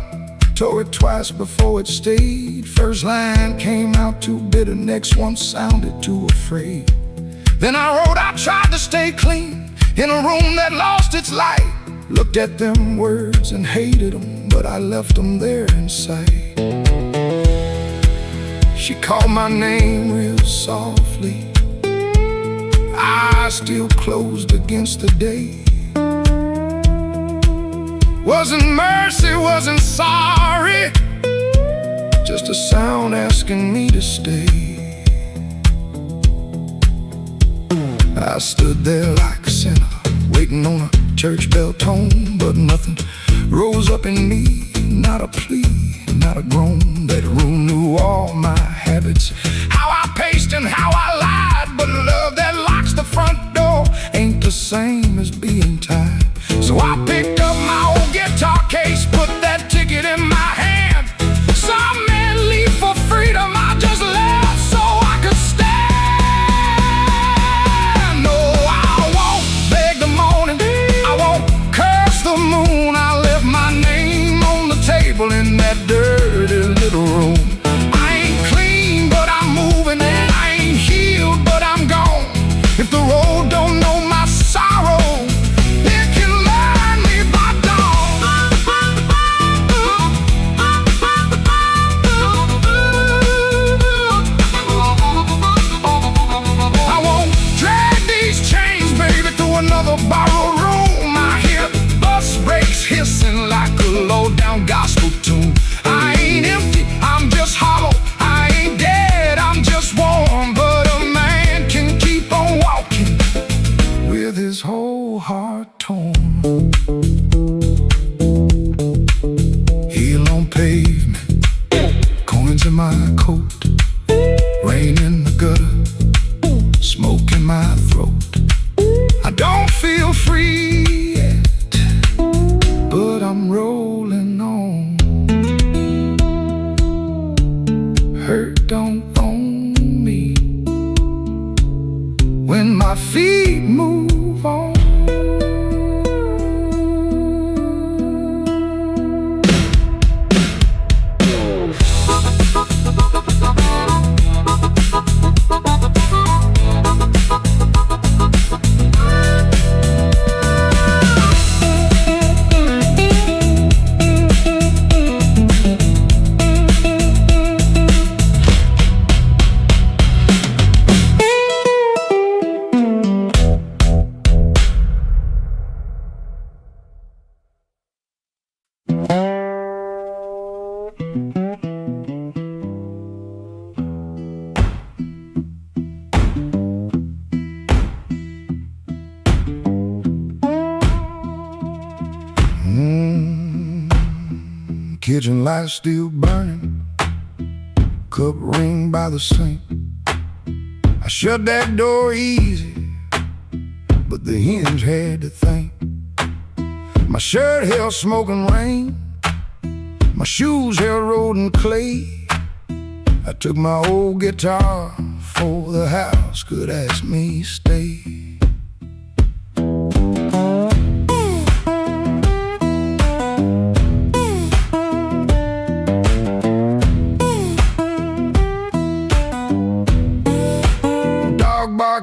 tore it twice before it stayed. First line came out too bitter, next one sounded too afraid. Then I wrote, I tried to stay clean in a room that lost its light. Looked at them words and hated them, but I left them there in sight. She called my name real softly, eyes still closed against the day. Wasn't mercy, wasn't sorry, just a sound asking me to stay. I stood there like a sinner, waiting on a church bell tone, but nothing rose up in me, not a plea, not a groan. That room knew all my habits, how I paced and how I lied, but love that locks the front door ain't the same as being tied. So I picked up my old guitar case, put that ticket in my hand. Some men leave for freedom, I just left so I could stand. No, I won't beg the morning, I won't curse the moon. I left my name on the table in that dirty little room. I ain't clean, but I'm moving, and I ain't healed, but I'm gone. If the road don't know my sorrow, it can learn me by dawn. I won't drag these chains, baby, through another borrowed room. I hear bus brakes hissing like a low-down gospel tune. I ain't empty, I'm just hollow. I ain't dead, I'm just warm. But a man can keep on walking with his whole heart torn. Heel on pavement, coins in my coat, rain in the gutter, smoke in my throat. I don't feel free yet, but I'm rolling on. Hurt don't own me when my feet move on. Kitchen light still burning, cup ring by the sink. I shut that door easy, but the hinge had to think. My shirt held smoke and rain, my shoes held road and clay. I took my old guitar for the house could ask me stay.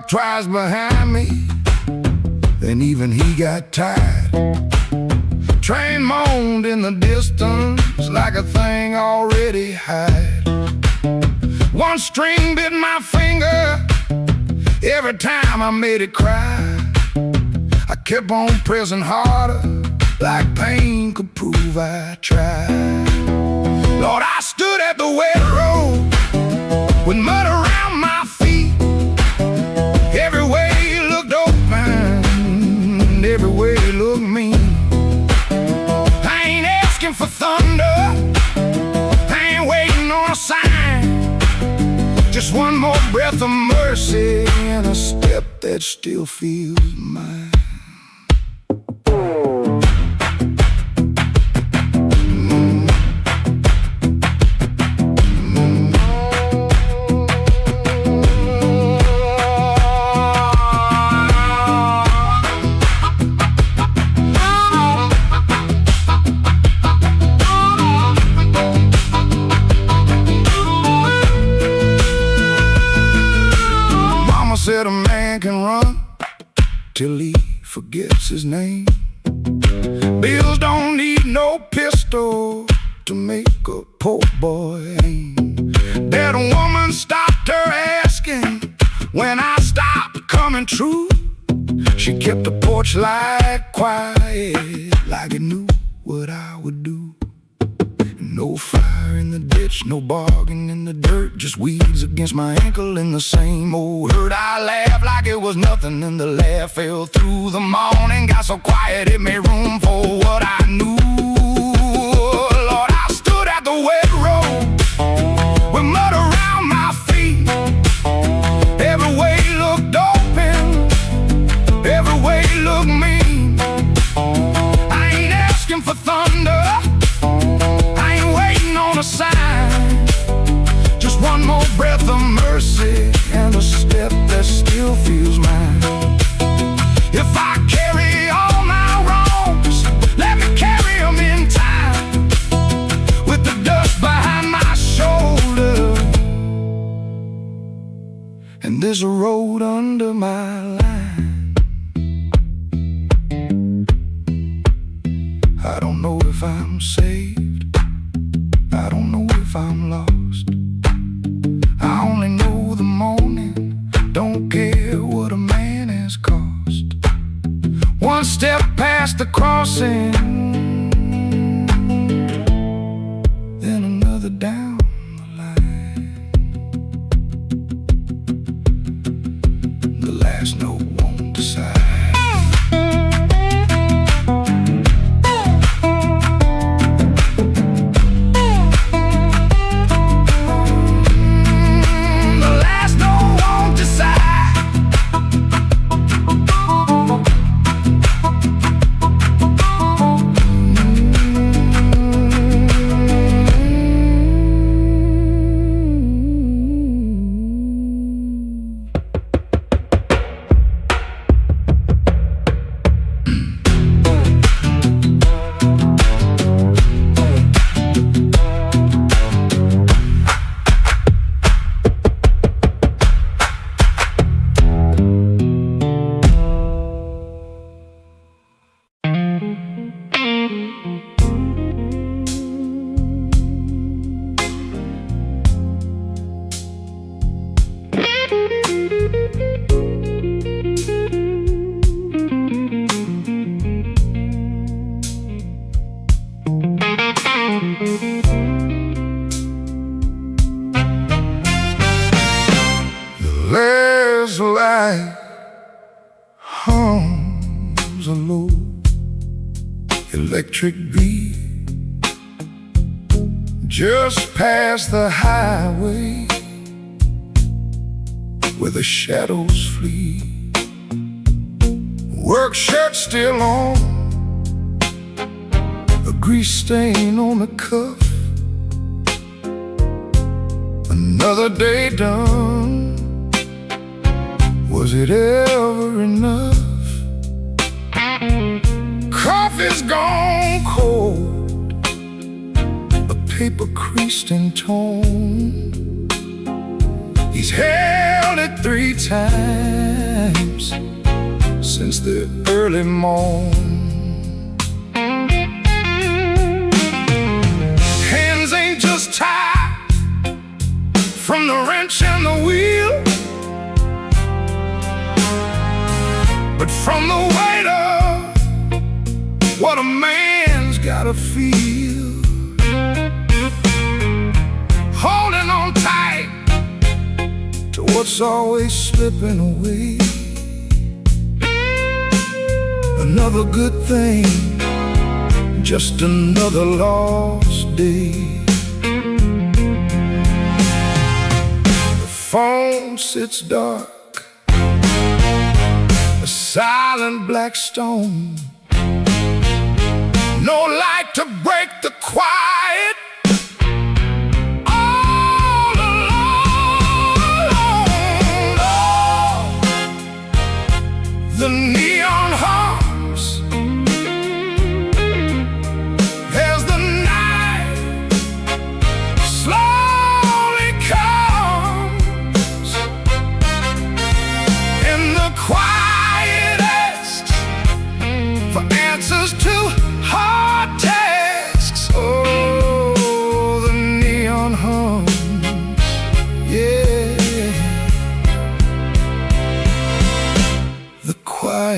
Tries behind me, then even he got tired. Train moaned in the distance like a thing already hired. One string bit my finger every time I made it cry. I kept on pressing harder, like pain could prove I tried. Lord, I stood at the wet road with mud around my feet. Every way looked open, every way looked mean. I ain't asking for thunder, I ain't waiting on a sign. Just one more breath of mercy and a step that still feels mine. Said a man man can run till he forgets his name. Bills don't need no pistol to make a poor boy aim. That woman stopped her asking when I stopped coming true. She kept the porch light quiet, like it knew what I would do. No fire in the ditch, no bargain in the dirt, just weeds against my ankle in the same old hurt. I laughed like it was nothing, and the laugh fell through the morning. Got so quiet it made room for what I knew. Lord, I stood at the wet road with mud around my feet. Every way looked open, every way looked mean. I ain't asking for thunder, a sign, just one more breath of mercy and a step that still feels mine. If I carry all my wrongs, let me carry them in time, with the dust behind my shoulder, and there's a road under my line. I don't know if I'm saved, I don't know if I'm lost. I only know the morning, don't care what a man has cost. One step past the crossing, then another down the line. The last note won't decide. Last light hums a low electric beat just past the highway where the shadows flee. Work shirt still on, a grease stain on the cuff. Another day done. Was it ever enough? Coffee's gone cold, a paper creased and torn. He's held it 3 times since the early morn. Hands ain't just tied from the wrench and the wheel, but from the weight of what a man's gotta feel. Holding on tight to what's always slipping away. Another good thing, just another lost day. The phone sits dark, a silent black stone. No light to break the quiet. All alone, oh, the neon hums as the night slowly comes, and the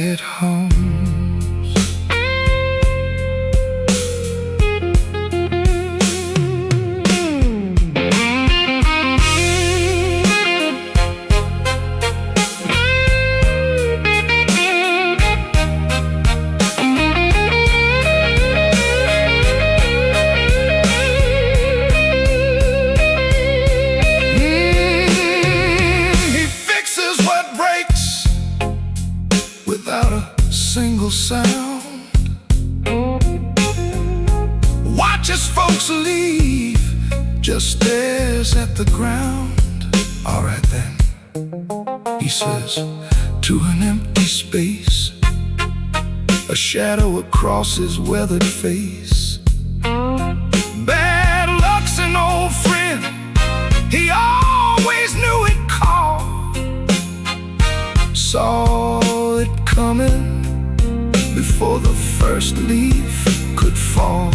it hums. Without a single sound, watches folks leave, just stares at the ground. All right then, he says to an empty space, a shadow across his weathered face. Bad luck's an old friend, he always knew it called. Saw it coming before the first leaf could fall.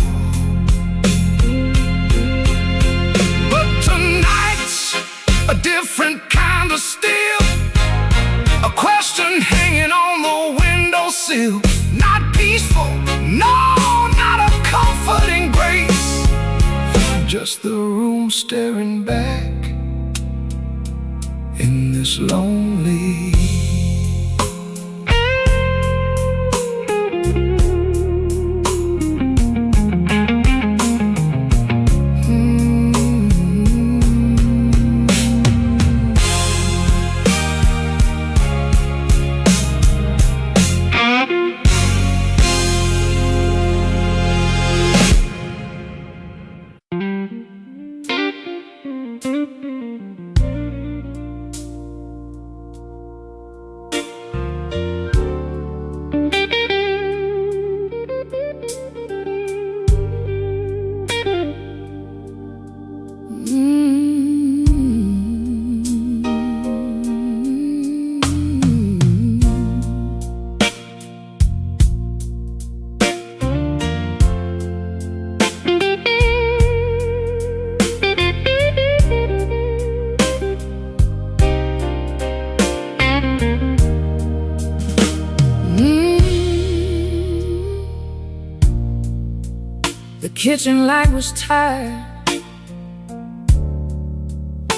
But tonight's a different kind of still, a question hanging on the windowsill. Not peaceful, no, not a comforting grace, just the room staring back in this lonely. The kitchen light was tired,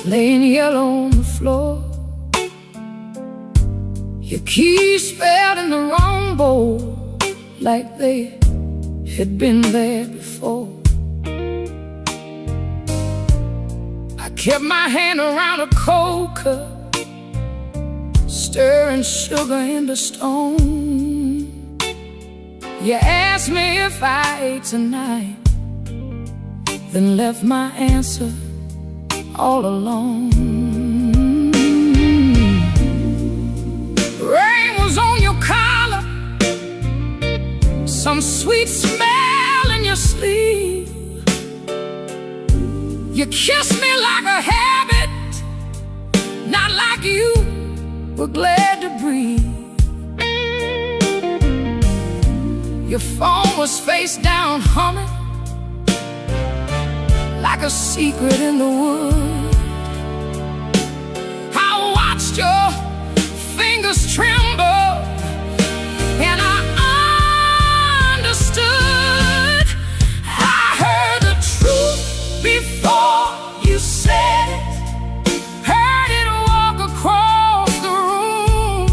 laying yellow on the floor. Your keys fell in the wrong bowl, like they had been there before. I kept my hand around a cold cup, stirring sugar into stone. You asked me if I ate tonight, then left my answer all alone. Rain was on your collar, some sweet smell in your sleeve. You kissed me like a habit, not like you were glad to breathe. Your phone was face down humming, like a secret in the wood. I watched your fingers tremble, and I understood. I heard the truth before you said it, heard it walk across the room,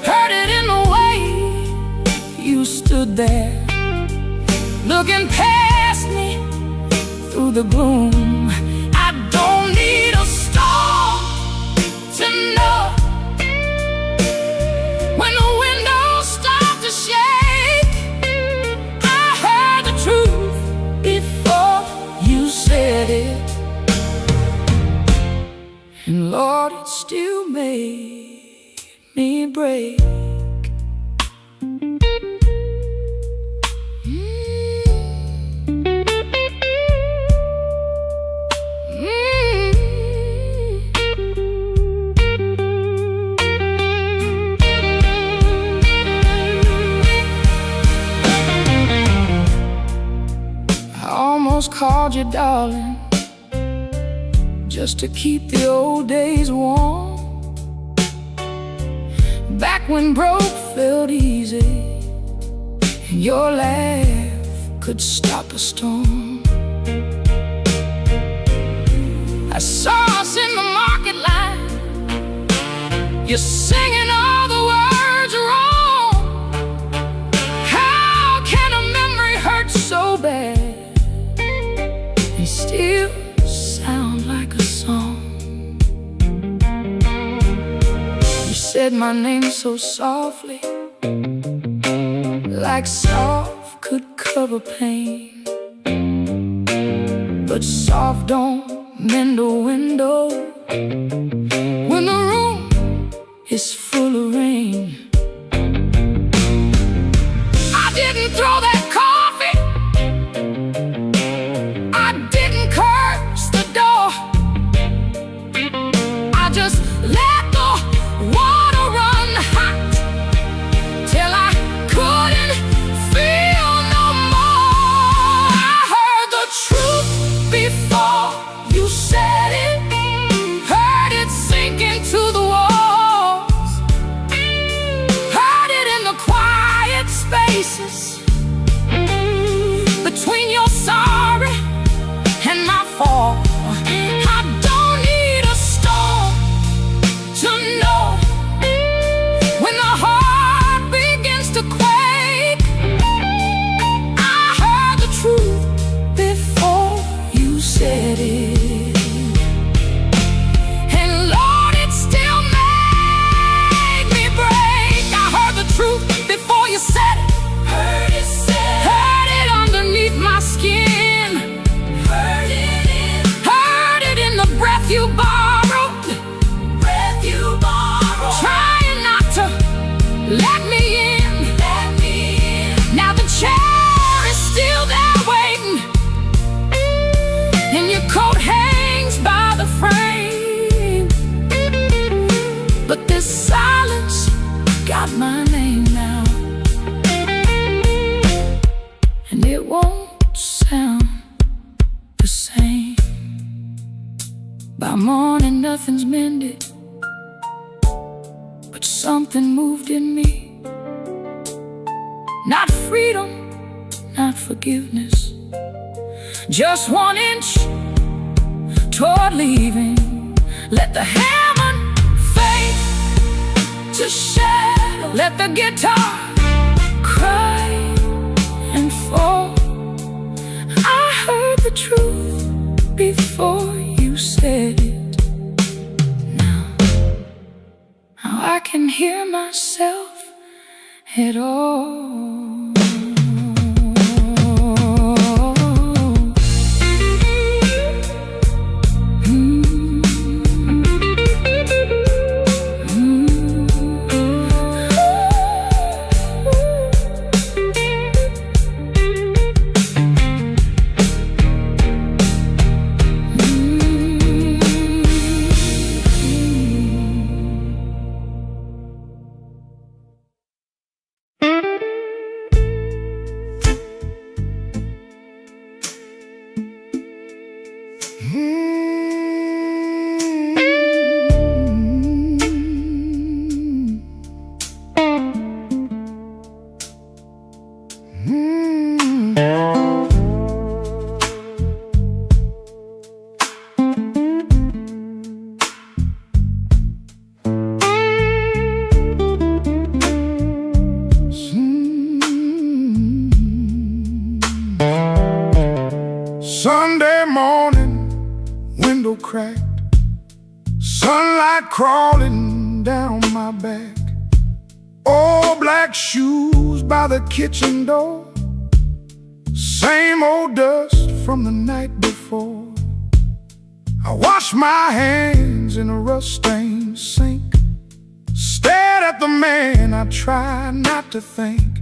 heard it in the way you stood there, looking past me through the gloom. I don't need a star to know when the windows start to shake. I heard the truth before you said it, and Lord, it still made me break. Called you darling, just to keep the old days warm. Back when broke felt easy, and your laugh could stop a storm. I saw us in the market line, you're singing all the words wrong. How can a memory hurt so bad and still sound like a song? You said my name so softly, like soft could cover pain, but soft don't mend a window when the room is full of rain. I didn't throw that coffee, I didn't curse the door, I just let the water run hot till I couldn't feel no more. I heard the truth before you said it, heard it sink into the walls, heard it in the quiet spaces between your sorry and my fall. I don't need a storm to know when the heart begins to quake. I heard the truth before you said it, and Lord, it still made me break. I heard the truth before you said it, heard it underneath my skin, heard it in the breath you borrowed, trying not to let me in. Now the chair is still there waiting, and your coat hangs by the frame, but this silence got my name now, and it won't sound the same. By morning nothing's mended, but something moved in me. Not freedom, not forgiveness, just 1 inch toward leaving. Let the hammer fade to shadow, let the guitar cry and fall. I heard the truth before you said it. Now I can hear myself at all. Sunday morning, window cracked, sunlight crawling down my back. Old black shoes by the kitchen door, same old dust from the night before. I washed my hands in a rust-stained sink, stared at the man I tried not to think.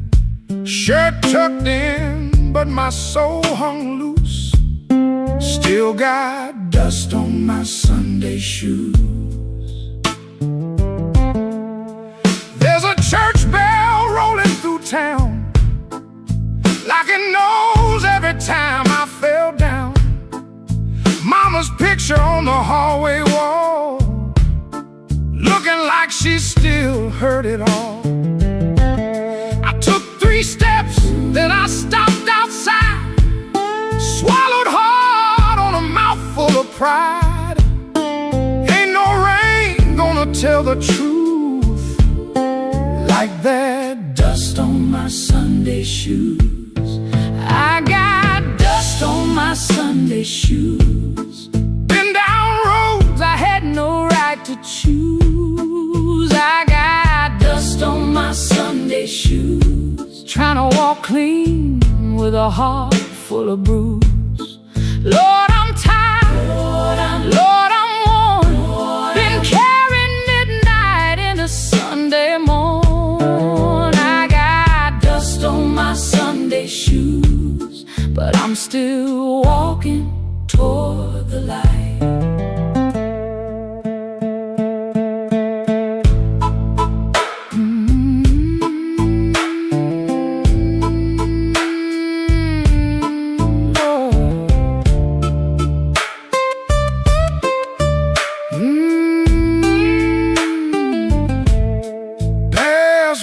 Shirt tucked in, but my soul hung loose. Still got dust on my Sunday shoes. There's a church bell rolling through town, like it knows every time I fell down. Mama's picture on the hallway wall, looking like like she still heard it all. I took 3 steps, then I stopped outside, swallowed hard on a mouthful of pride. Ain't no rain gonna tell the truth like that dust on my Sunday shoes. I got dust on my Sunday shoes. Been down roads I had no right to choose. I got dust on my Sunday shoes, trying to walk clean with a heart full of bruise. Lord, I'm tired, Lord, I'm worn, been carrying midnight into Sunday morn. I got dust on my Sunday shoes, but I'm still walking toward the light.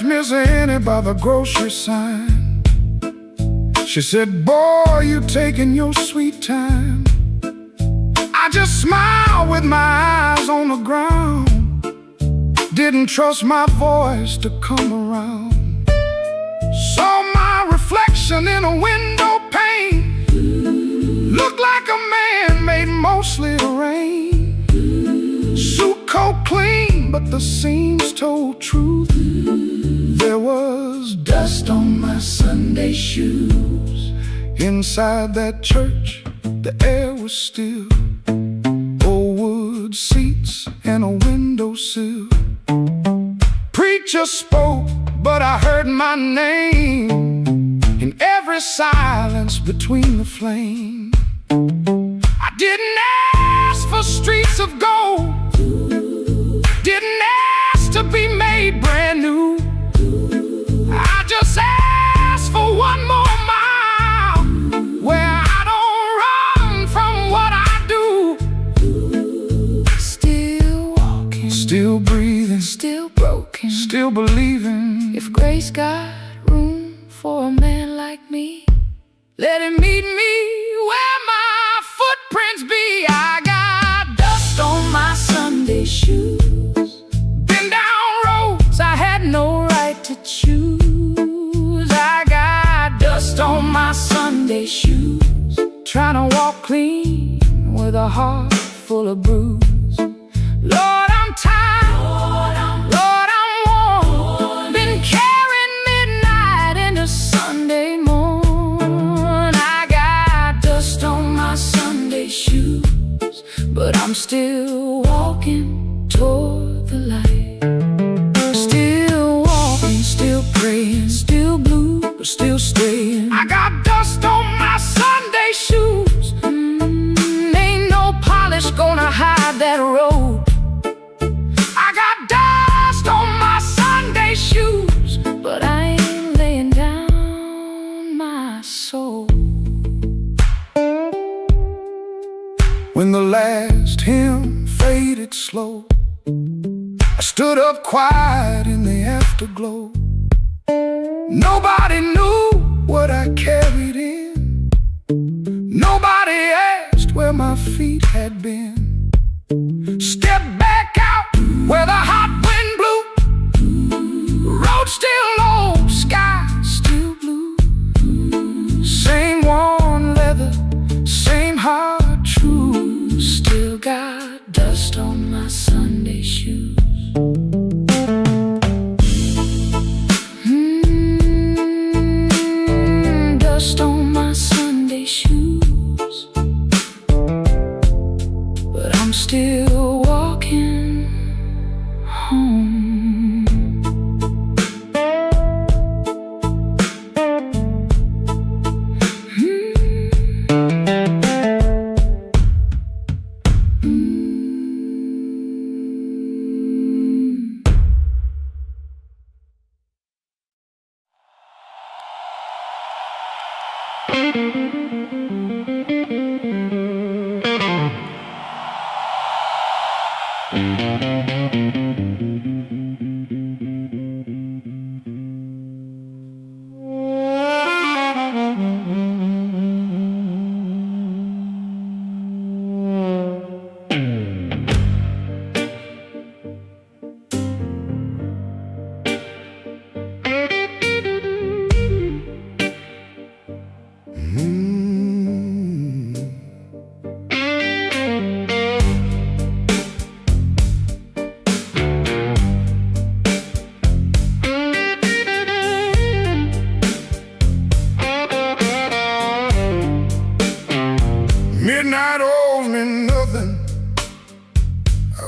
Miss Annie by the grocery sign, she said, boy, you taking your sweet time. I just smiled with my eyes on the ground, didn't trust my voice to come around. Saw my reflection in a window pane, looked like a man made mostly of rain. Suit coat clean, but the seams told truth. There was dust on my Sunday shoes. Inside that church, the air was still, old wood seats and a windowsill. Preacher spoke, but I heard my name in every silence between the flame. I didn't ask for streets of gold, didn't ask to be made brand new. I just asked for one more mile where I don't run from what I do. Still walking, still breathing, still broken, still believing. If grace got room for a man like me, let him meet me where my footprints be. I got dust on my Sunday shoes, been down roads I had no right to choose. I got dust on my Sunday shoes, trying to walk clean with a heart full of bruise. Lord, I'm tired, Lord, I'm worn, been carrying midnight into Sunday morn. I got dust on my Sunday shoes, but I'm still walking toward the light. Still walking, still praying, still blue, but still staying. I got dust on my Sunday shoes, ain't no polish gonna hide that road. I got dust on my Sunday shoes, but I ain't laying down my soul. When the last hymn faded slow, I stood up quiet in the afterglow. Nobody knew what I carried in, nobody asked where my feet had been. Stepped back out where the hot wind blew, road still low, sky still blue. Same worn leather, same heart true, still got dust on my Sunday shoes. Dust on my Sunday shoes, but I'm still walking home.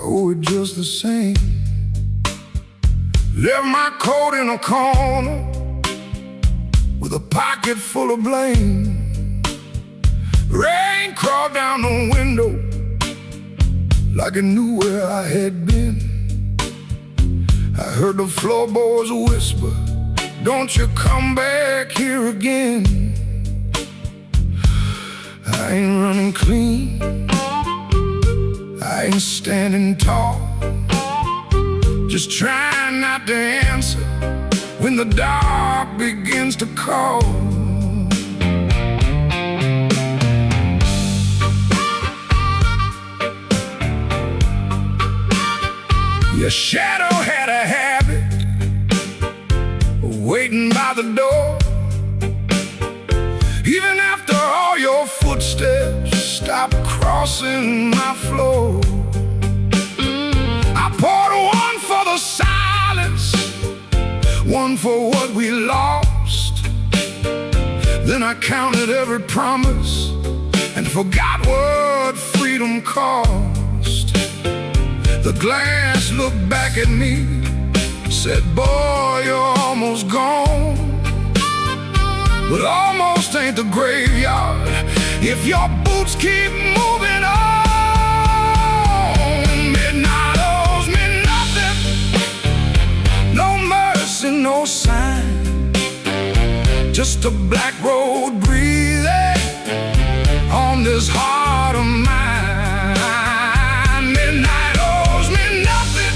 oh, it's just the same. Left my coat in a corner with a pocket full of blame. Rain crawled down the window like it knew where I had been. I heard the floorboards whisper, don't you come back here again. I ain't running clean, I ain't standing tall, just trying not to answer when the dark begins to call. Your shadow had a habit of waiting by the door, even after all your footsteps stopped crossing my floor. I poured one for the silence, one for what we lost. Then I counted every promise and forgot what freedom cost. The glass looked back at me, said, boy, you're almost gone. But almost ain't the graveyard if your boots keep moving on. Midnight owes me nothing, no mercy, no sign, just a black road breathing on this heart of mine. Midnight owes me nothing,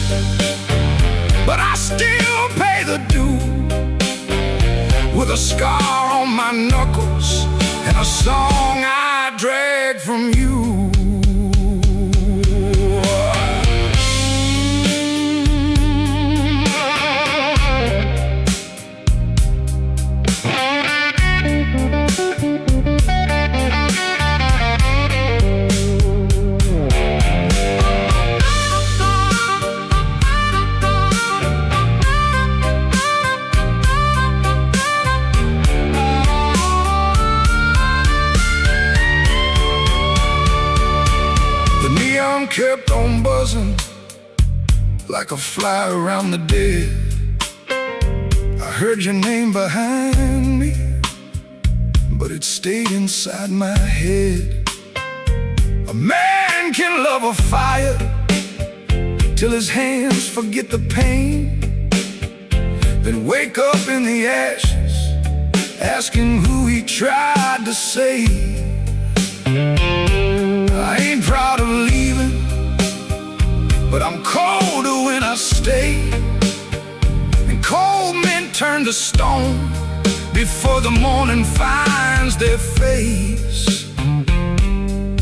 but I still pay the due, with a scar on my knuckles and a song I drag from you. Kept on buzzing like a fly around the dead. I heard your name behind me, but it stayed inside my head. A man can love a fire till his hands forget the pain, then wake up in the ashes asking who he tried to save. I ain't proud of leaving, but I'm colder when I stay. And cold men turn to stone before the morning finds their face.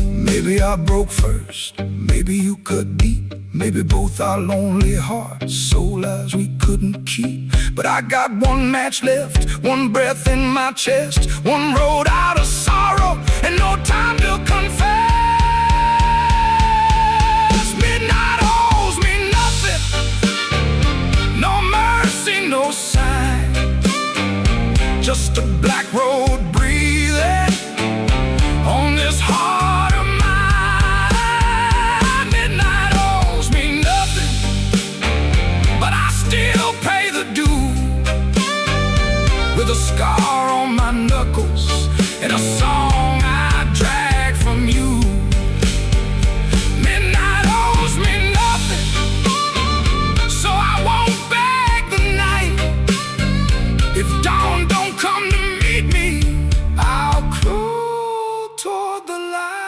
Maybe I broke first, maybe you cut deep, maybe both our lonely hearts, soul lives we couldn't keep. But I got one match left, one breath in my chest, one road out of sorrow, and no time to confess. Midnight owes me nothing, no mercy, no sign, just a black road breathing on this heart of mine. Midnight owes me nothing, but I still pay the due, with a scar on my knuckles and a song I drag from you. Midnight owes me nothing, so I won't beg the night. If dawn don't come to meet me, I'll crawl toward the light.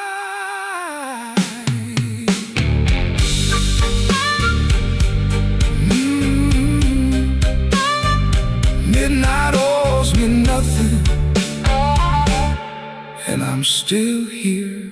Midnight owes me nothing, and I'm still here.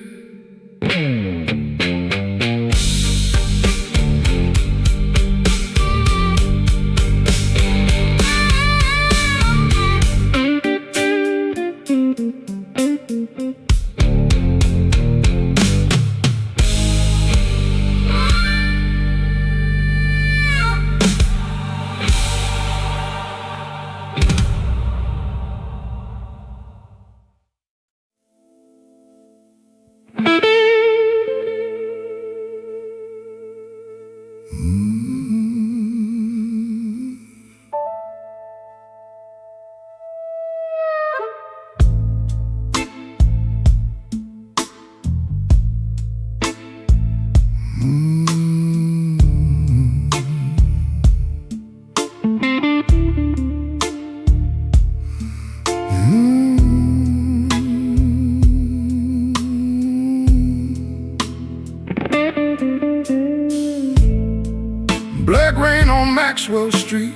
Black rain on Maxwell Street,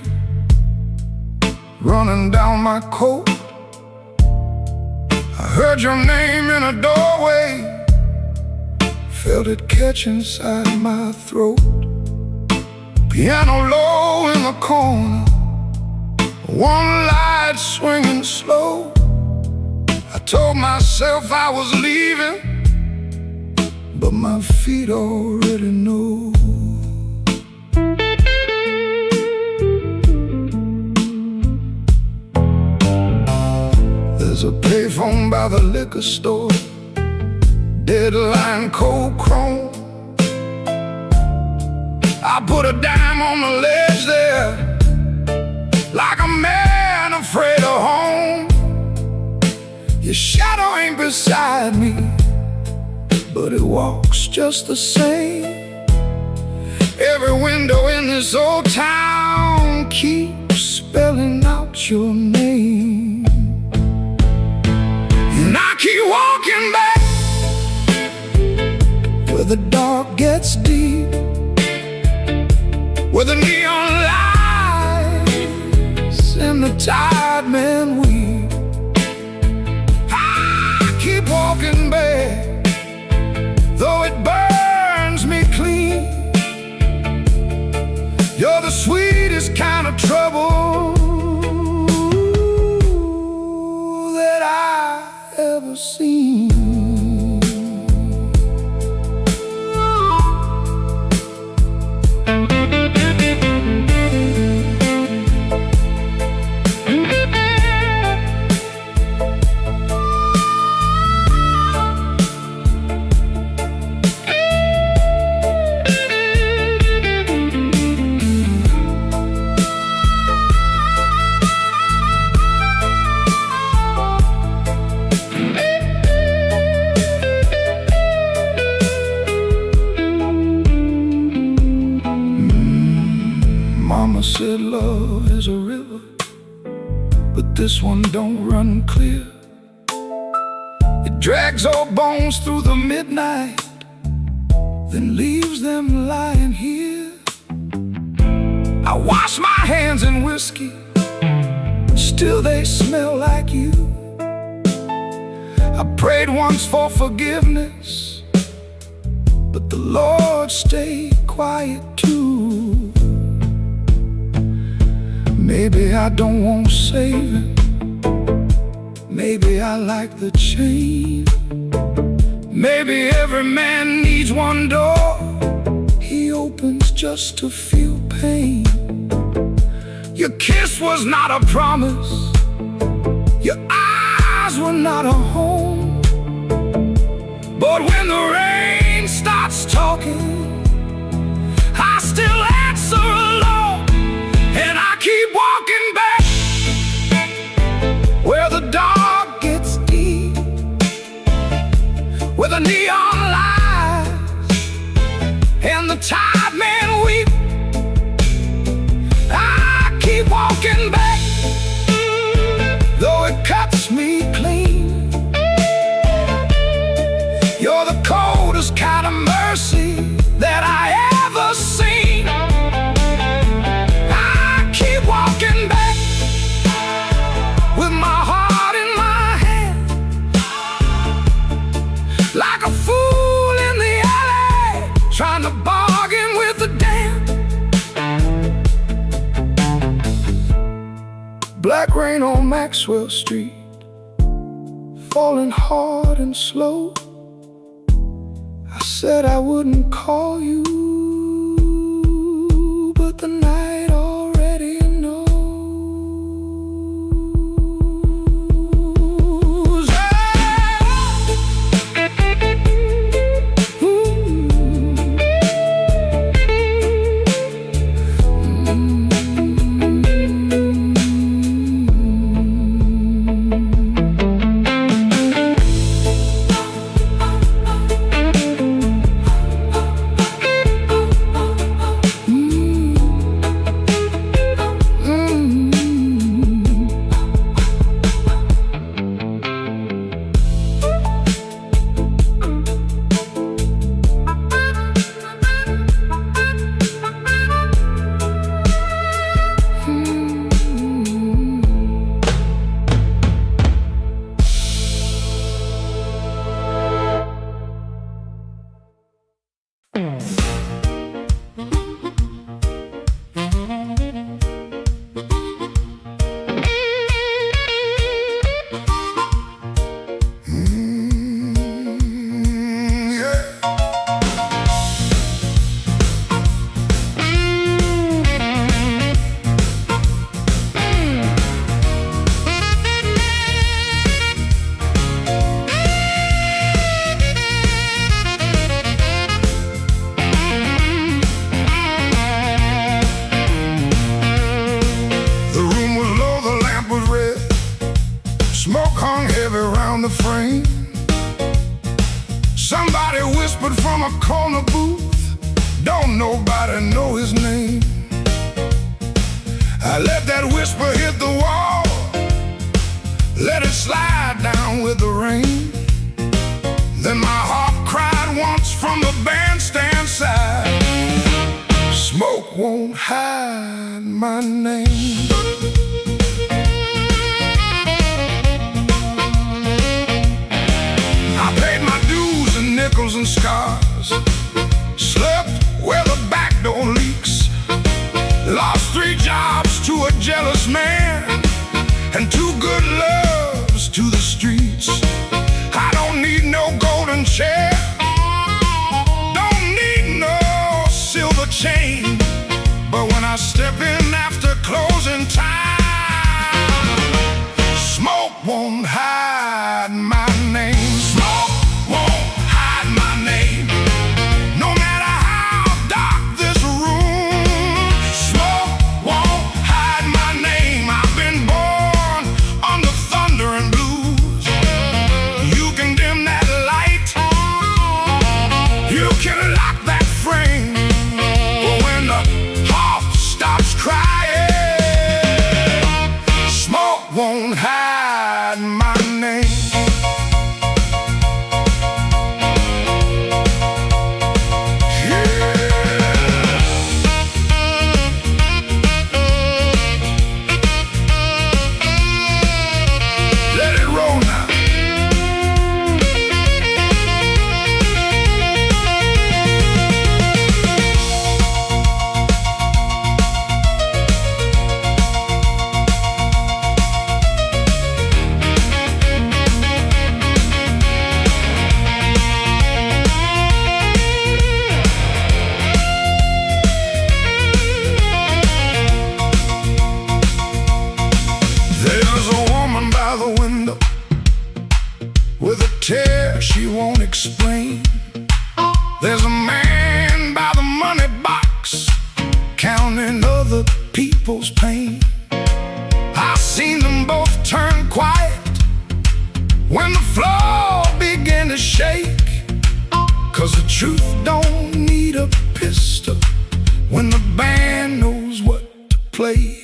running down my coat. I heard your name in a doorway, felt it catch inside my throat. Piano low in the corner, one light swinging slow. I told myself I was leaving, but my feet already know. There's a payphone by the liquor store, deadline cold chrome. I put a dime on the ledge there, like a man afraid of home. Your shadow ain't beside me, but it walks just the same. Every window in this old town keeps spelling out your name. And I keep walking back where the dark gets deep, where the neon lights and the tired men weep. I keep walking back, though it burns me clean. You're the sweetest kind of trouble that I ever seen. Mama said love is a river, but this one don't run clear. It drags old bones through the midnight, then leaves them lying here. I wash my hands in whiskey, still they smell like you. I prayed once for forgiveness, but the Lord stayed quiet too. Maybe I don't want saving, maybe I like the chain. Maybe every man needs one door he opens just to feel pain. Your kiss was not a promise, your eyes were not a home. But when the rain starts talking, I still answer alone. And I keep walking back where the dark gets deep, where the neon lights and the tired men weep. I keep walking back, though it cuts me clean. You're the coldest kind of mercy that I ever seen. Walking back with my heart in my hand, like a fool in the alley, trying to bargain with the damned. Black rain on Maxwell Street, falling hard and slow. I said I wouldn't call you, but the night already knows. the frame. Somebody whispered from a corner booth, don't nobody know his name. I let that whisper hit the wall, let it slide down with the rain. Then my heart cried once from the bandstand side, smoke won't hide my name. I paid my dues and nickels and scars, slept where the back door leaks, lost 3 jobs to a jealous man, and 2 good loves to the streets. I don't need no golden chair, don't need no silver chain, but when I step in after closing time, smoke won't hide my name. Smoke won't hide my name. No matter how dark this room, smoke won't hide my name. I've been born under thunder and blues. You can dim that light, you can lock that frame, but when the heart stops crying, smoke won't hide my name. With a tear she won't explain. There's a man by the money box, counting other people's pain. I've seen them both turn quiet when the floor began to shake, 'cause the truth don't need a pistol when the band knows what to play.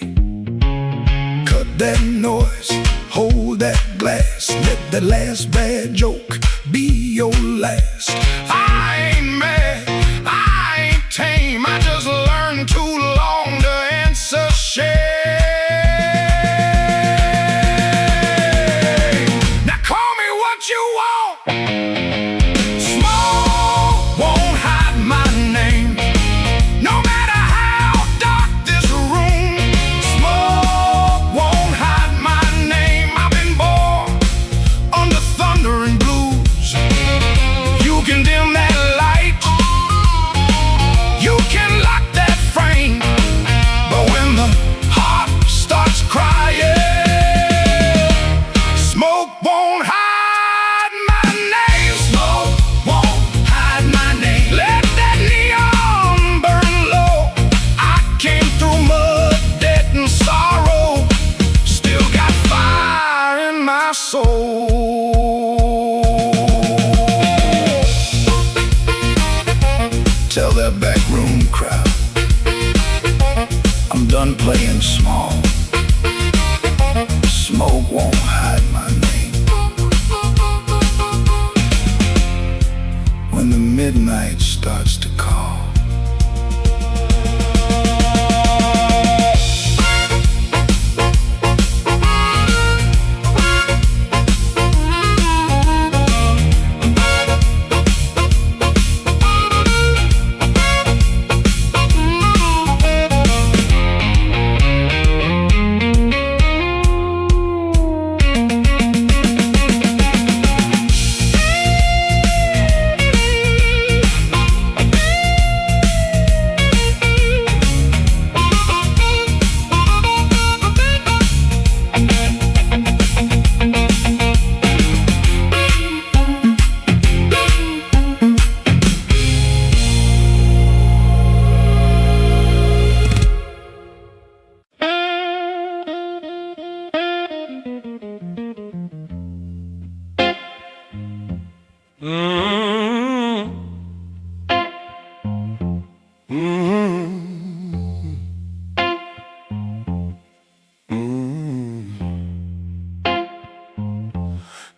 Cut that noise, hold that glass, let that last bad joke be your last. I ain't mad, I ain't tame, I just learned too long to answer shame. Now call me what you want, smoke won't hide my name. No matter how dark this room, smoke won't hide my name. I've been born under thunder and blues. You can dim that light, you can lock that frame, but when the heart starts crying, smoke won't hide my name. Smoke won't hide my name. Let that neon burn low. I came through mud, debt and sorrow, still got fire in my soul. Tell that backroom crowd I'm done playing small. Smoke won't hide my name. When the midnight starts to call,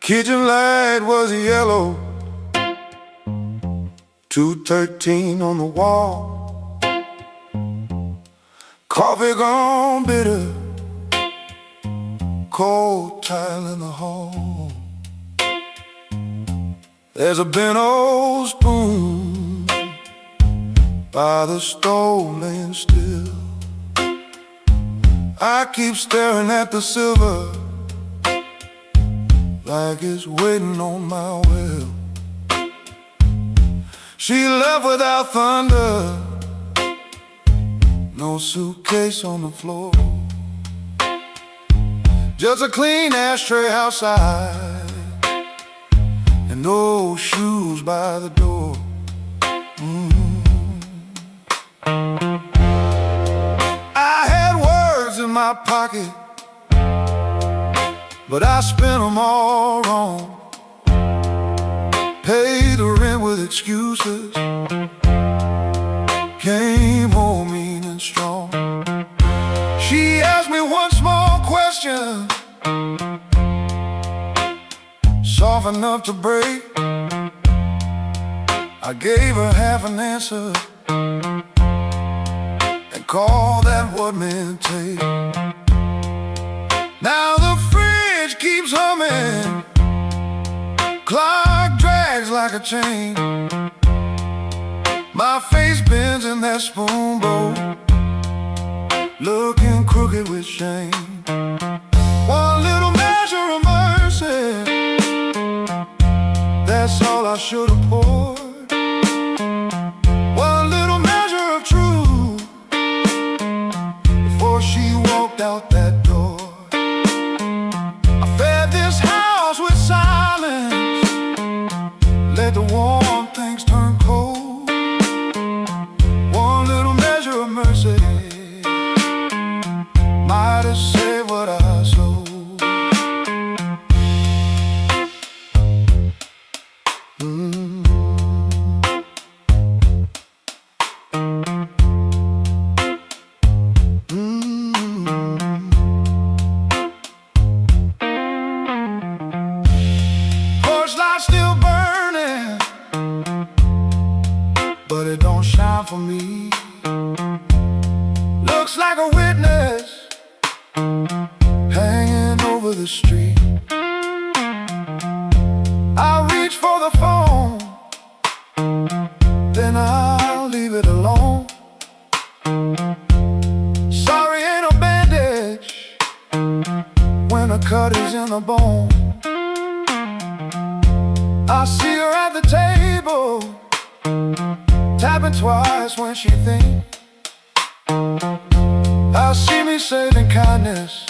Kitchen light was yellow, 213 on the wall. Coffee gone bitter, cold tile in the hall. There's a bent old spoon by the stove laying still. I keep staring at the silver like it's waiting on my will. She left without thunder, no suitcase on the floor, just a clean ashtray outside and no shoes by the door. I had words in my pocket, but I spent them all wrong. Paid the rent with excuses, came home mean and strong. She asked me one small question, soft enough to break. I gave her half an answer and called that what men take. Now the fridge keeps humming, clock drags like a chain. My face bends in that spoon bowl, looking crooked with shame. One little measure of mercy, that's all I should have poured. One little measure of truth before she walked out that door. I fed this house with silence, let the warm things turn cold. One little measure of mercy might have saved what I sold. Porch light still burning, but it don't shine for me. Looks like a witness hanging over the street. I reach for the phone, then I'll leave it alone. Sorry ain't a bandage when a cut is in the bone. I see her at the table, tapping twice when she thinks. I see me saving kindness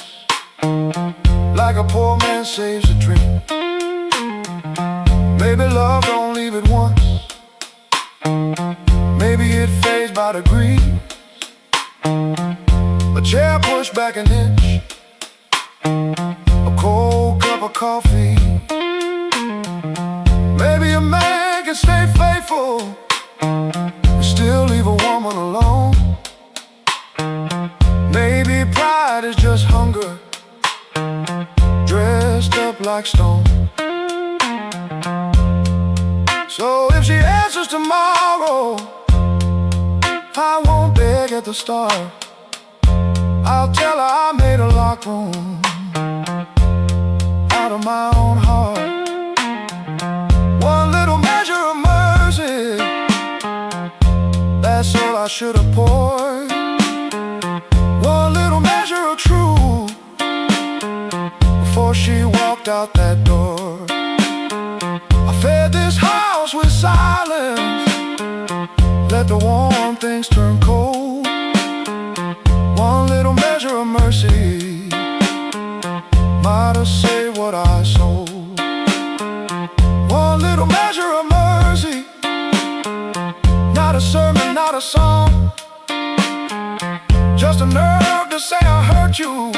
like a poor man saves a drink. Maybe love don't leave it once, maybe it fades by degrees. A chair pushed back an inch, a cold cup of coffee. Maybe a man can stay faithful and still leave a woman alone. Maybe pride is just hunger dressed up like stone. So if she answers tomorrow, I won't beg at the start. I'll tell her I made a locked room out of my own heart. One little measure of mercy, that's all I should have poured. One little measure of truth before she walked out that door. I fed this house with silence, let the warm things turn cold. One little measure of mercy might have saved what I sold. One little measure of mercy, not a sermon, not a song, just a nerve to say I hurt you,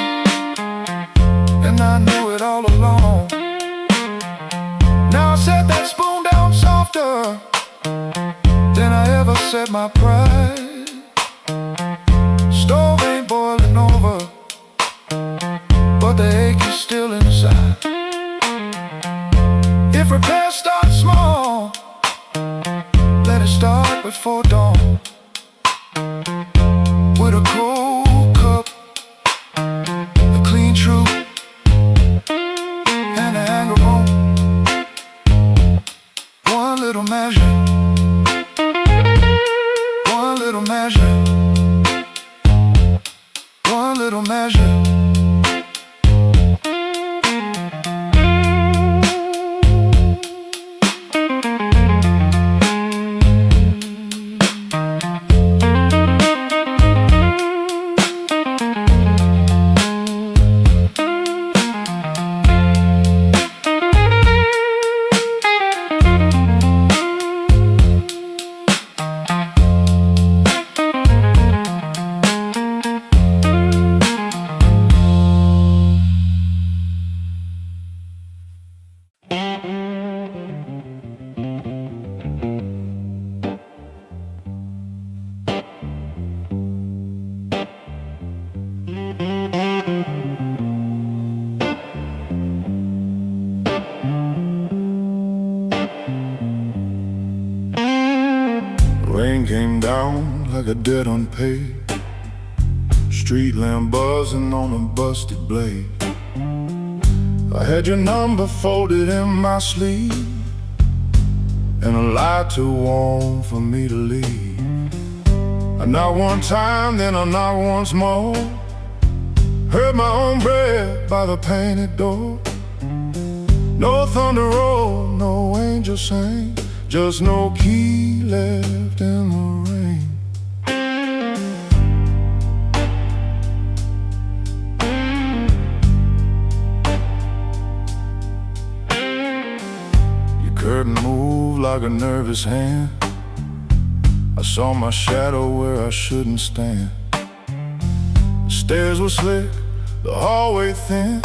and I knew it all along. Now I set that spoon down softer than I ever set my pride. Stove ain't boiling over, but the ache is still inside. one little measure. Rain came down like a debt unpaid, street lamp buzzing on a busted blade. I had your number folded in my sleeve, and a lie too warm for me to leave. I knocked one time, then I knocked once more, heard my own breath by the painted door. No thunder roll, no angel sang, just no key left in the rain. Your curtain moved like a nervous hand. I saw my shadow where I shouldn't stand. The stairs were slick, the hallway thin.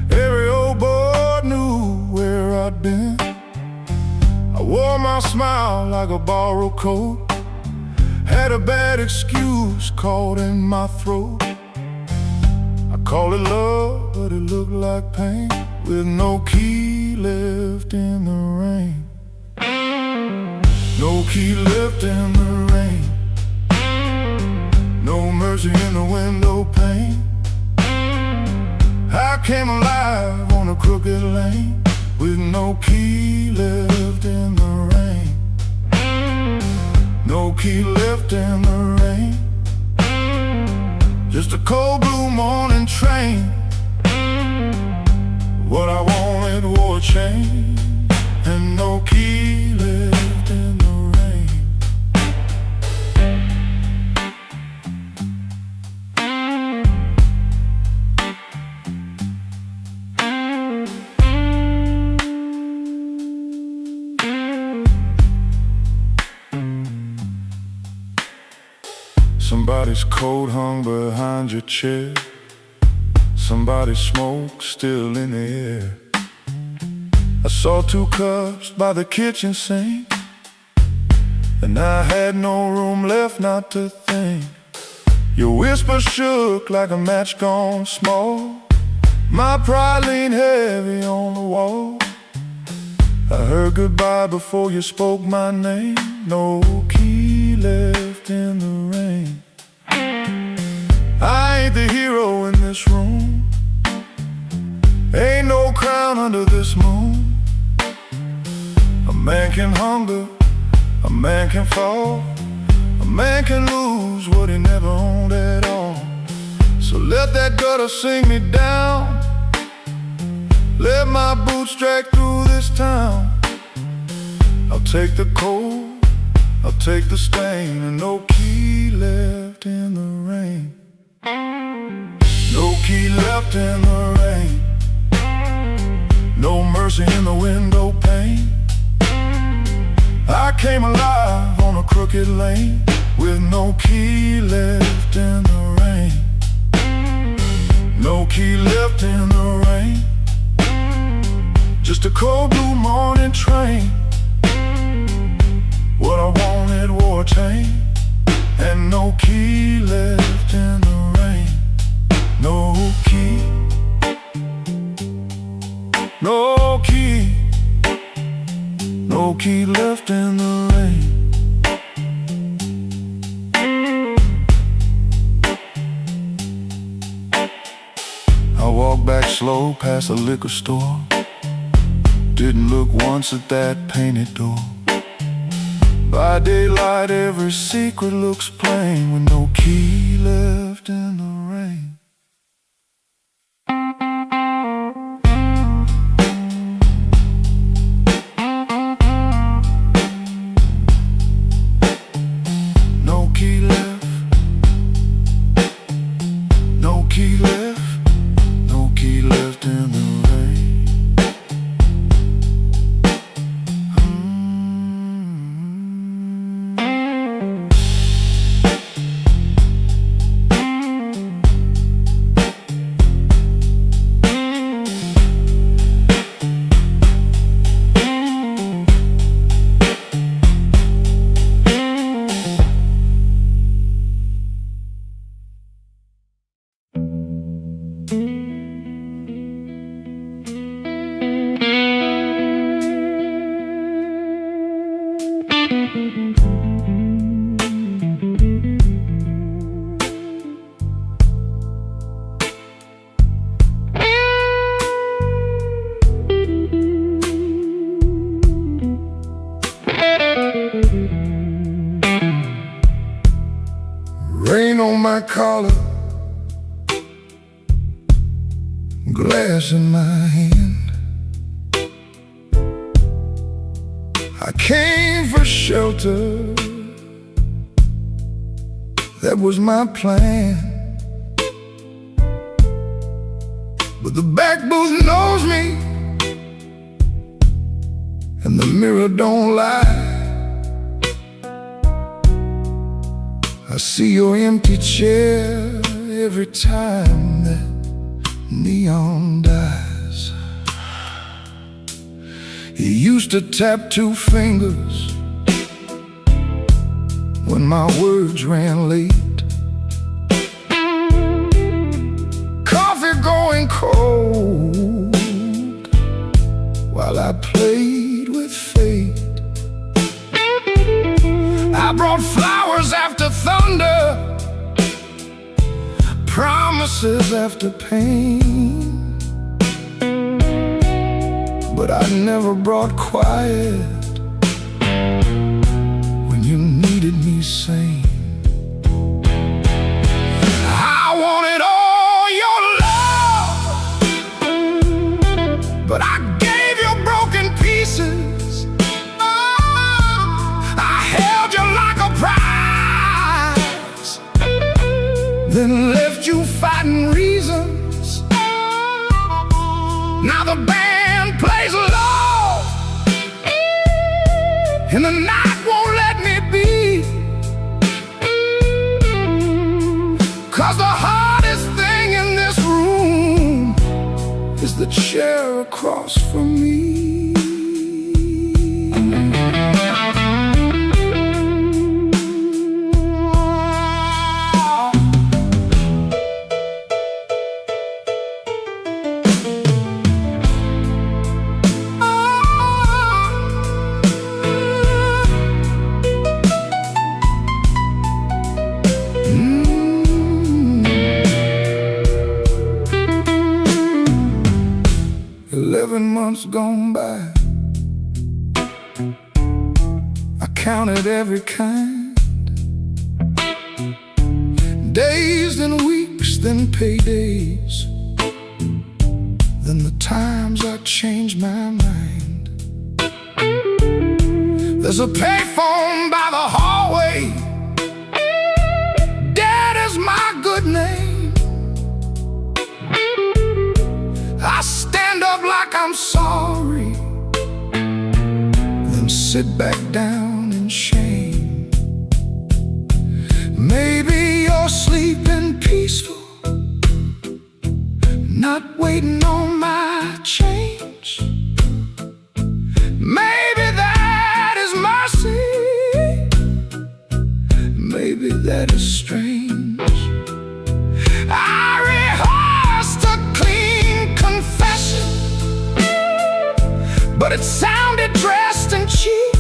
Every old boy knew where I'd been. I wore my smile like a borrowed coat, had a bad excuse caught in my throat. I called it love, but it looked like pain, with no key left in the rain. No key left in the rain, no mercy in the window pane. I came alive on a crooked lane, with no key left in the rain. No key left in the rain, just a cold blue morning train. What I wanted wore a chain, and no key left in the rain. Somebody's coat hung behind your chair, somebody's smoke still in the air. I saw 2 cups by the kitchen sink, and I had no room left not to think. Your whisper shook like a match gone small, my pride leaned heavy on the wall. I heard goodbye before you spoke my name. No key left in the rain. I ain't the hero in this room, ain't no crown under this moon. A man can hunger, a man can fall, a man can lose what he never owned at all. So let that gutter sing me down, let my boots drag through this town. I'll take the cold, I'll take the stain, and no key left in the rain. No key left in the rain, no mercy in the window pane. I came alive on a crooked lane, with no key left in the rain. No key left in the rain, just a cold blue morning train. What I wanted wore a chain, and no key left in the rain. No key, no key, no key left in the rain. I walked back slow past the liquor store, didn't look once at that painted door. By daylight every secret looks plain, with no key left in the rain. left, no key left, no key left in the rain. Rain on my collar, glass in my hand. I came for shelter, that was my plan. But the back booth knows me, and the mirror don't lie. I see your empty chair every time that neon dies. You used to tap 2 fingers when my words ran late. Coffee going cold while I played with fate. I brought flowers after thunder, promises after pain, but I never brought quiet when you needed me sane. I wanted all your love, but I gave you broken pieces. Then left you fighting reasons. Now the band plays low, and the night won't let me be. 'Cause the hardest thing in this room is the chair across from me. 11 months gone by, I counted every kind. Days, then weeks, then paydays, then the times I changed my mind. There's a payphone by the hallway, Dad is my good name. I stand up like I'm sorry, then sit back down in shame. Maybe you're sleeping peaceful, not waiting on my change. Maybe that is mercy, maybe that is strange. I rehearsed a clean confession, but it sounded dressed and cheap.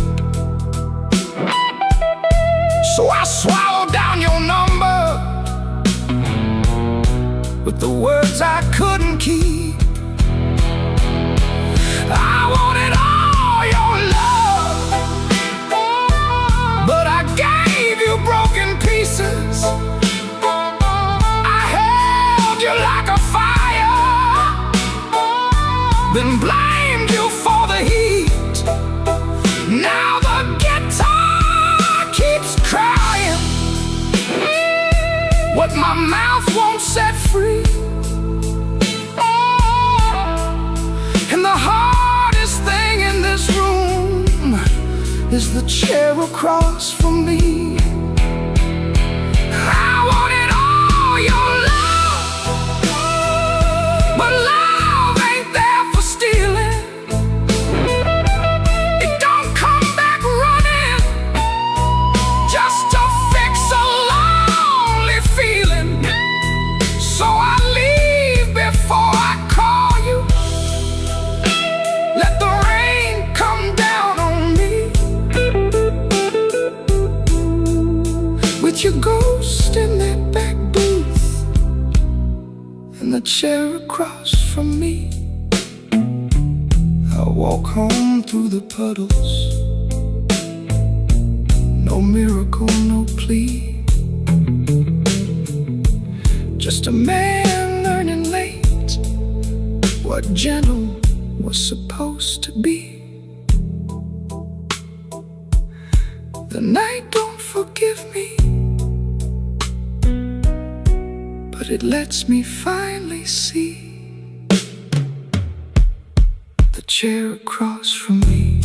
So I swallowed down your number with the words I couldn't keep. I wanted all your love, but I gave you broken pieces. I held you like a fire, then blamed you for the heat. Now the guitar keeps crying, what my mouth won't set free. And the hardest thing in this room is the chair across from me. I wanted all your love, but love ain't there for stealing. It don't come back running just to fix a lonely feeling. So I leave before I call you. Let the rain come down on me with your ghost in that back booth and the chair across from me. I'll walk home through the puddles. No miracle, no plea. Just a man learning late what gentle was supposed to be. The night don't forgive me, but it lets me finally see the chair across from me.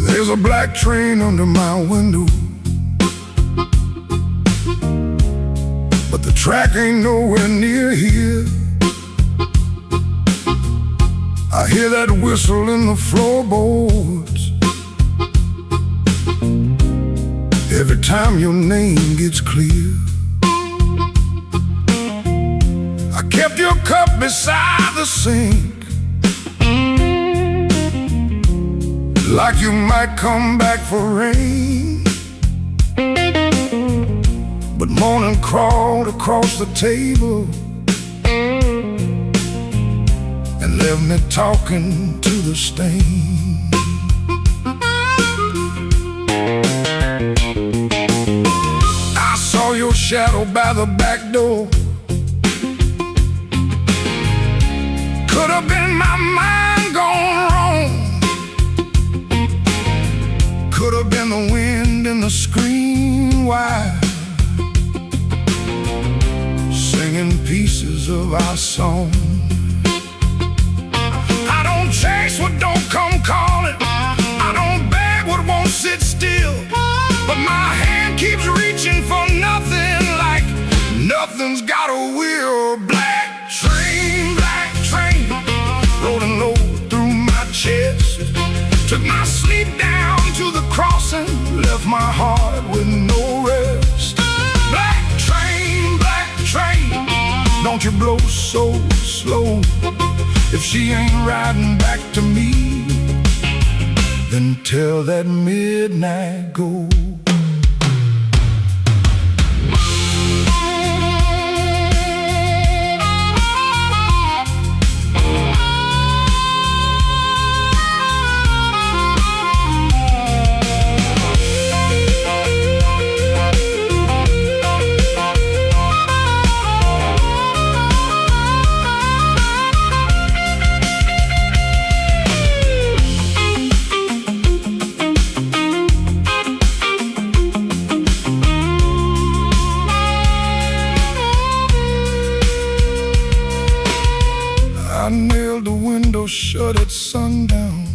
There's a black train under my window, but the track ain't nowhere near here. I hear that whistle in the floorboards every time your name gets clear. I kept your cup beside the sink, like you might come back for rain. But morning crawled across the table and left me talking to the stain. I saw your shadow by the back door. Could have been my mind gone wrong. Could have been the wind in the screen wire, singing pieces of our song. I don't chase what don't come calling. I don't beg what won't sit still. But my hand keeps reaching for nothing, like nothing's got a wheel. Black train, rolling low through my chest. Took my sleep down to the crossing, left my heart with no rest. Black train, don't you blow so slow. If she ain't riding back to me, then tell that midnight go. nailed the window shut at sundown.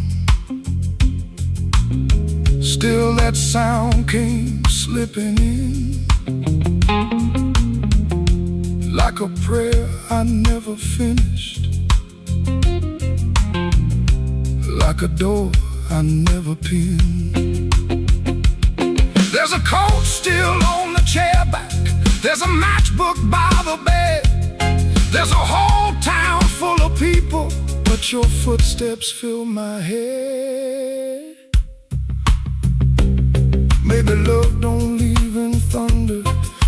Still that sound came slipping in, like a prayer I never finished, like a door I never pinned. There's a coat still on the chair back, there's a matchbook by the bed, there's a whole town full of people, but your footsteps fill my head. Maybe love don't leave in thunder,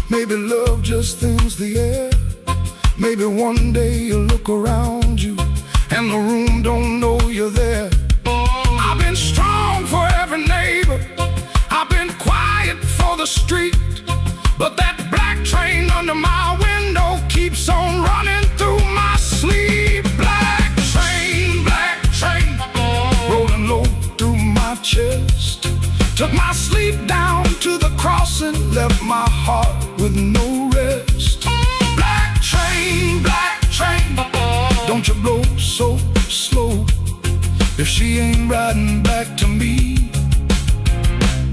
maybe love just thins the air. Maybe one day you'll look around you and the room don't know you're there. I've been strong for every neighbor, I've been quiet for the street, but that black train under my window keeps on running through my sleep. Black train, rolling low through my chest, took my sleep down to the crossing, left my heart with no rest. Black train, don't you blow so slow. If she ain't riding back to me,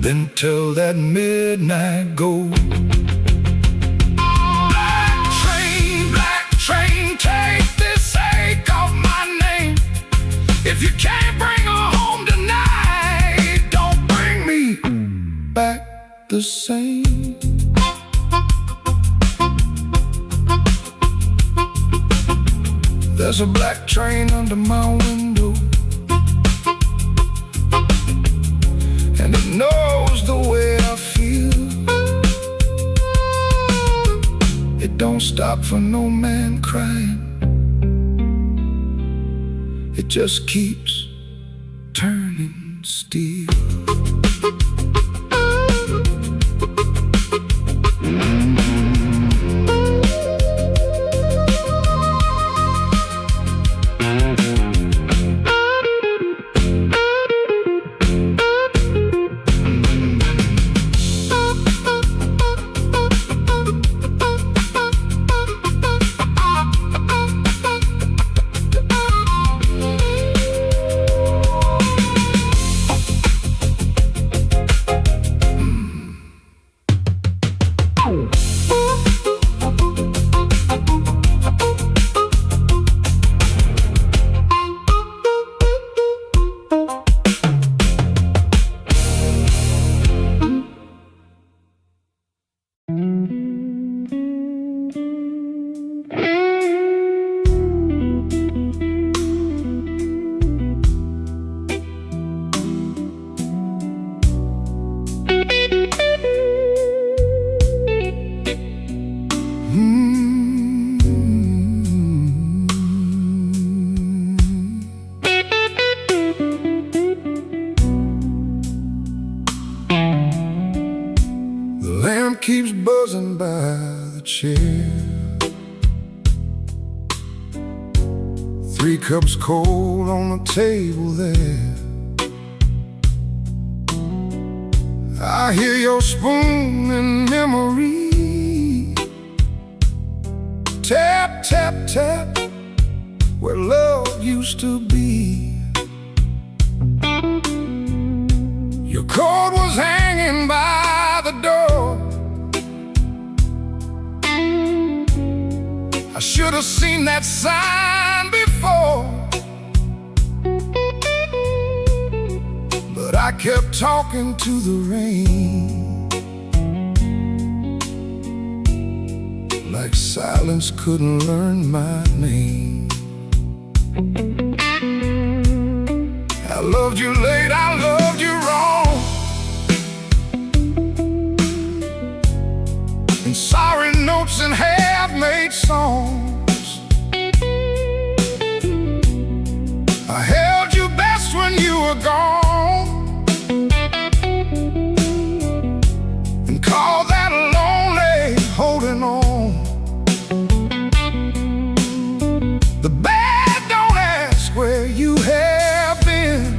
then tell that midnight go. Black train, take this ache off my name. If you can't bring her home tonight, don't bring me back the same. There's a black train under my window, and it knows the way I feel. It don't stop for no man crying, it just keeps turning steel. Keeps buzzing by the chair, 3 cups cold on the table there. I hear your spoon in memory, tap, tap, tap, where love used to be. Your coat was hanging by the door, I should have seen that sign before, but I kept talking to the rain, like silence couldn't learn my name. I loved you late, I loved you wrong, and sorry notes and half-made songs. I held you best when you were gone, and called that lonely holding on. The bad don't ask where you have been,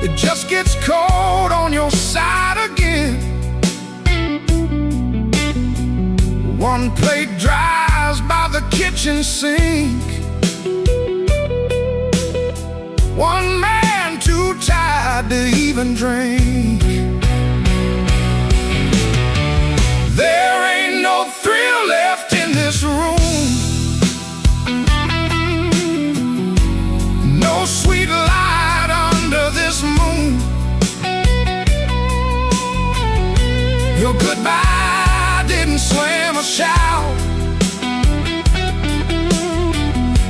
it just gets cold on your side again. One plate dries by the kitchen kitchen sink. One man too tired to even drink. There ain't no thrill left in this room. No sweet light under this moon. Your goodbye didn't slam a shout.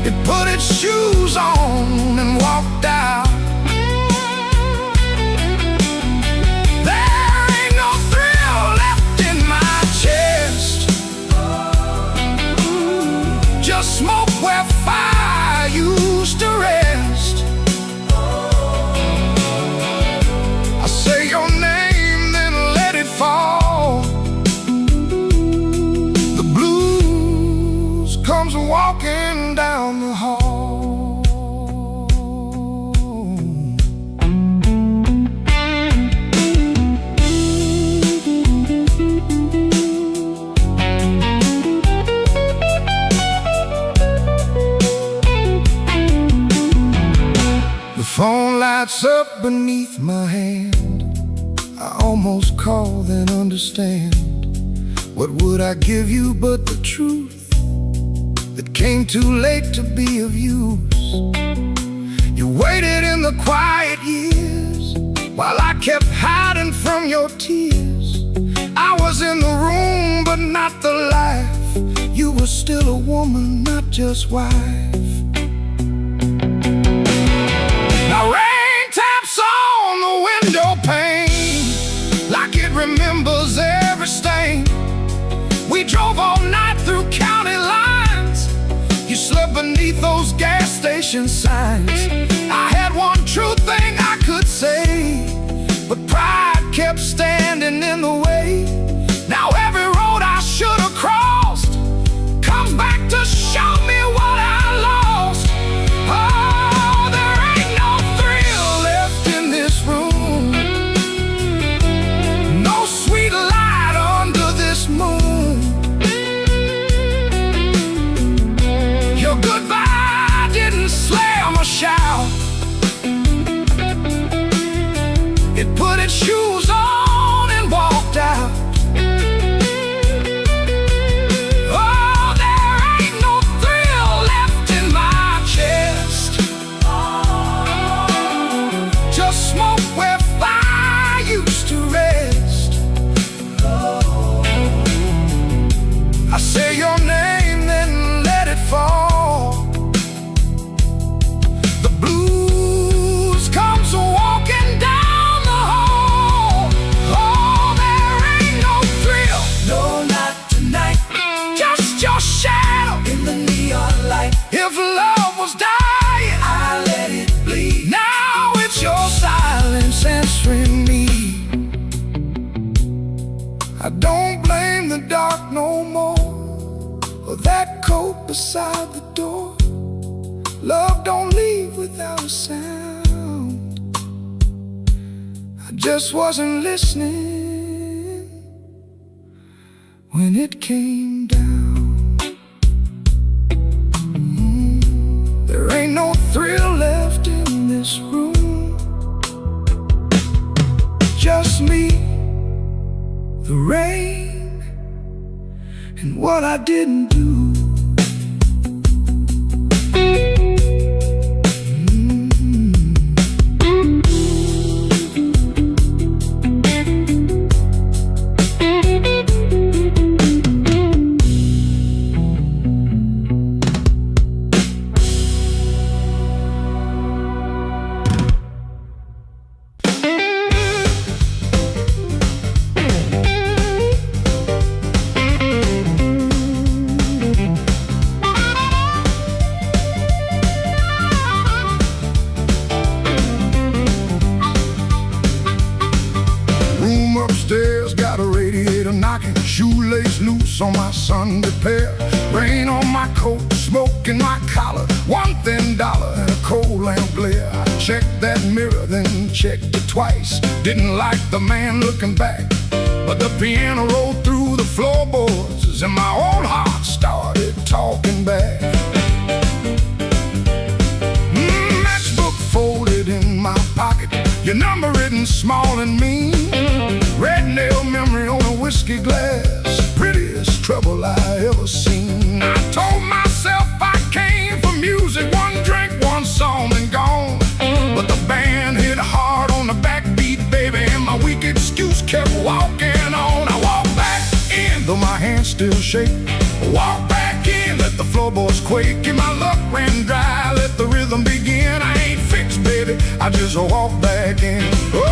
It put its shoes on and walked out. There ain't no thrill left in my chest. Just smoke where fire used to rest. I say your name, then let it fall. The blues comes walking down the hall. The phone lights up beneath my hand. I almost call, then understand. What would I give you but the truth that came too late to be of use? You waited in the quiet years while I kept hiding from your tears. I was in the room but not the life. You were still a woman, not just wife. Now rain taps on the window pane like it remembers every stain. We drove all night through county lines. You slept beneath those gas station signs. I had one true thing I could say, but pride kept standing in the way. Now every road I should have crossed comes back to show me what I lost. Oh, there ain't no thrill left in this room. No sweet light under this moon. Your goodbye didn't slam a shout. It put its shoes on and walked out. Oh, there ain't no thrill left in my chest. Just smoke where fire used to rest. I say your name, then let it fall. The blues comes walking down the hall. Oh, there ain't no thrill, no, not tonight. Just your shadow in the neon light. If love was dying, I let it bleed. Now it's your silence answering me. I don't blame the dark no more, or that coat beside the door. Love don't leave without a sound. I just wasn't listening when it came down. There ain't no thrill left in this room. Just me, the rain, and what I didn't do. Upstairs got a radiator knocking, shoelace loose on my Sunday pair, rain on my coat, smoke in my collar, one thin dollar and a cold lamp glare. I checked that mirror, then checked it twice. Didn't like the man looking back, but the piano rolled through the floorboards as tears and my old heart started talking back. Matchbook folded in my pocket, your number written small and mean. Red nail memory on a whiskey glass, prettiest trouble I ever seen. I told myself I came for music, one drink, one song and gone. But the band hit hard on the backbeat, baby, and my weak excuse kept walking on. I walked back in, though my hands still shake. Walk back in, let the floorboards quake, and my luck ran dry, let the rhythm begin. I ain't fixed, baby, I just walk back in. Oh,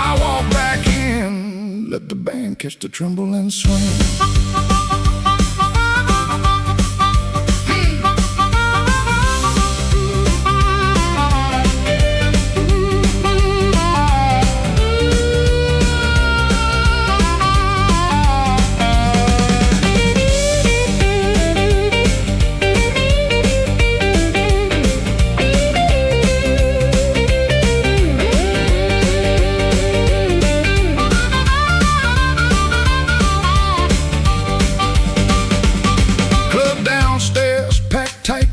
I walk back in, let the band catch the tremble and swing.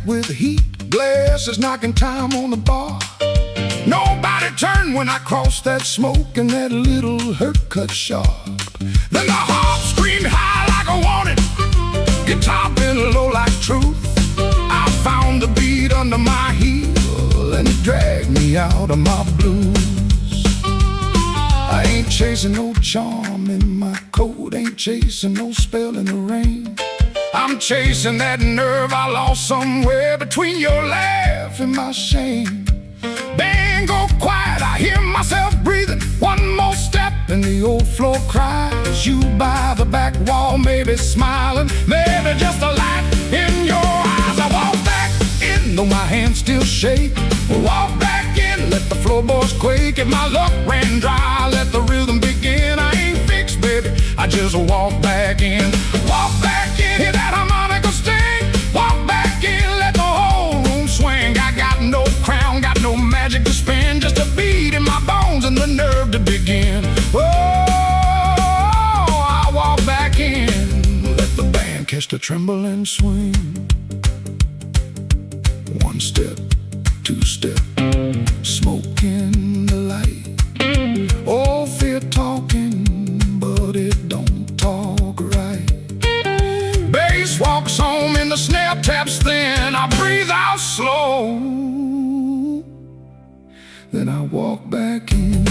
With heat, glasses knocking time on the bar. Nobody turned when I crossed that smoke and that little hurt cut sharp. Then the harp screamed high like a warning, guitar bent low like truth. I found the beat under my heel and it dragged me out of my blues. I ain't chasing no charm in my coat, ain't chasing no spell in the rain. I'm chasing that nerve I lost somewhere between your laugh and my shame. Band go quiet, I hear myself breathing. One more step and the old floor cries. You by the back wall, maybe smiling, maybe just a light in your eyes. I walk back in, though my hands still shake. Walk back in, let the floorboards quake. If my luck ran dry, let the rhythm begin. I ain't fixed, baby, I just walk back in. Walk back in, hear that harmonica sting. Walk back in, let the whole room swing. I got no crown, got no magic to spin, just a beat in my bones and the nerve to begin. Oh, I walk back in, let the band catch the tremble and swing. One step, two step, smoke in the light. Oh, fear talking, but it don't talk right. Bass walks home and the snare taps thin. I breathe out slow, then I walk back in.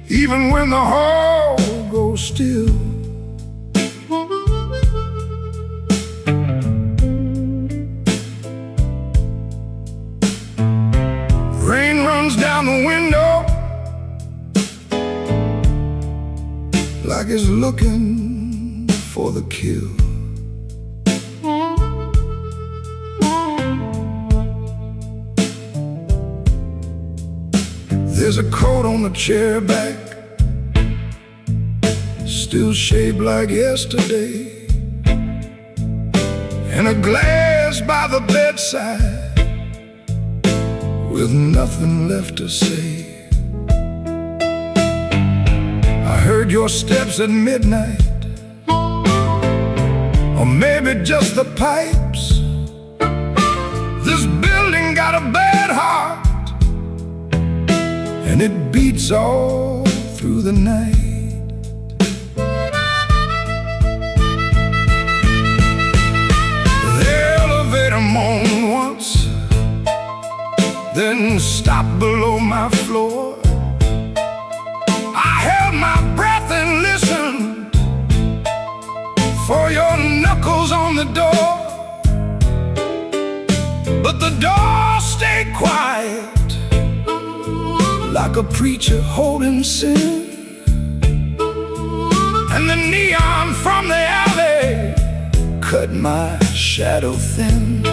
Even when the hall goes still, rain runs down the window like it's looking for the kill. There's a coat on the chair back, still shaped like yesterday, and a glass by the bedside with nothing left to say. I heard heard your steps at midnight, or maybe just the pipes. This building got a bad heart, and it beats all through the night. The elevator moaned once, then stopped below my floor. I held my breath and listened for your knuckles on the door. But the door stayed quiet, like a preacher holding sin. And the neon from the alley cut my shadow thin.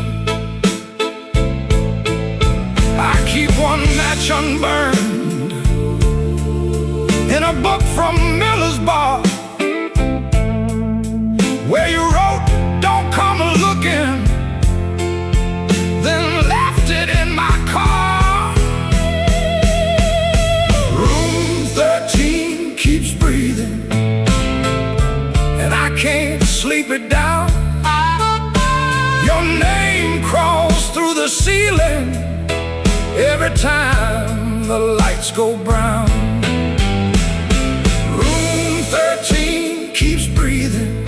I keep one match unburned in a book from Miller's Bar, where you wrote, "Don't come looking," then left it in my car. Room 13 keeps breathing, and I can't sleep it down. Your name crawls through the ceiling every time the lights go brown. Room 13 keeps breathing,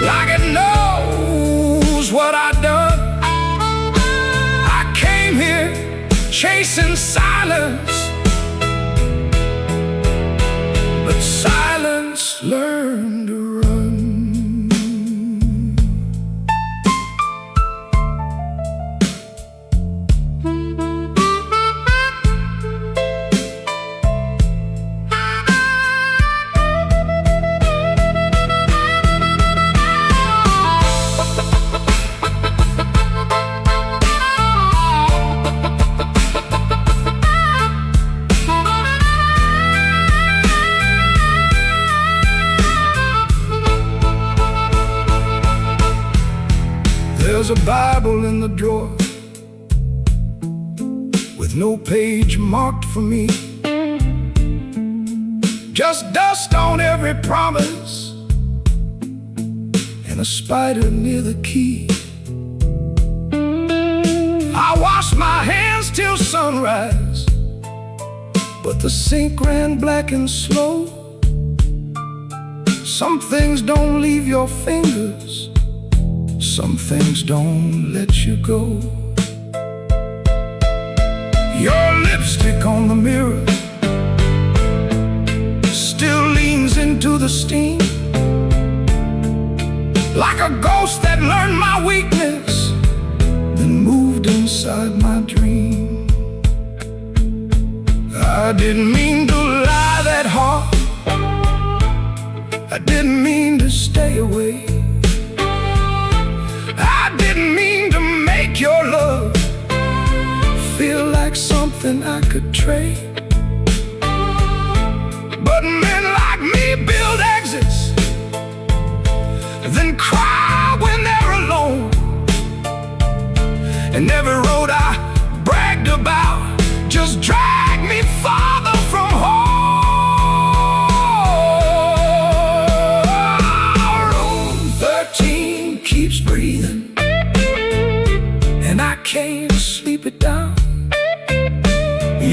like it knows what I've done. I came here chasing silence, but silence learned to run. There's a Bible in the drawer with no page marked for me, just dust on every promise and a spider near the key. I washed my hands till sunrise, but the sink ran black and slow. Some things don't leave your fingers, some things don't let you go. Your lipstick on the mirror still leans into the steam, like a ghost that learned my weakness, then moved inside my dream. I didn't mean to lie that hard, I didn't mean to stay away, I didn't mean to make your love feel like something I could trade. But men like me build exits, then cry when they're alone. And every road I bragged about just dragged me farther from home. Room 13 keeps breathing, and I can't sleep it down.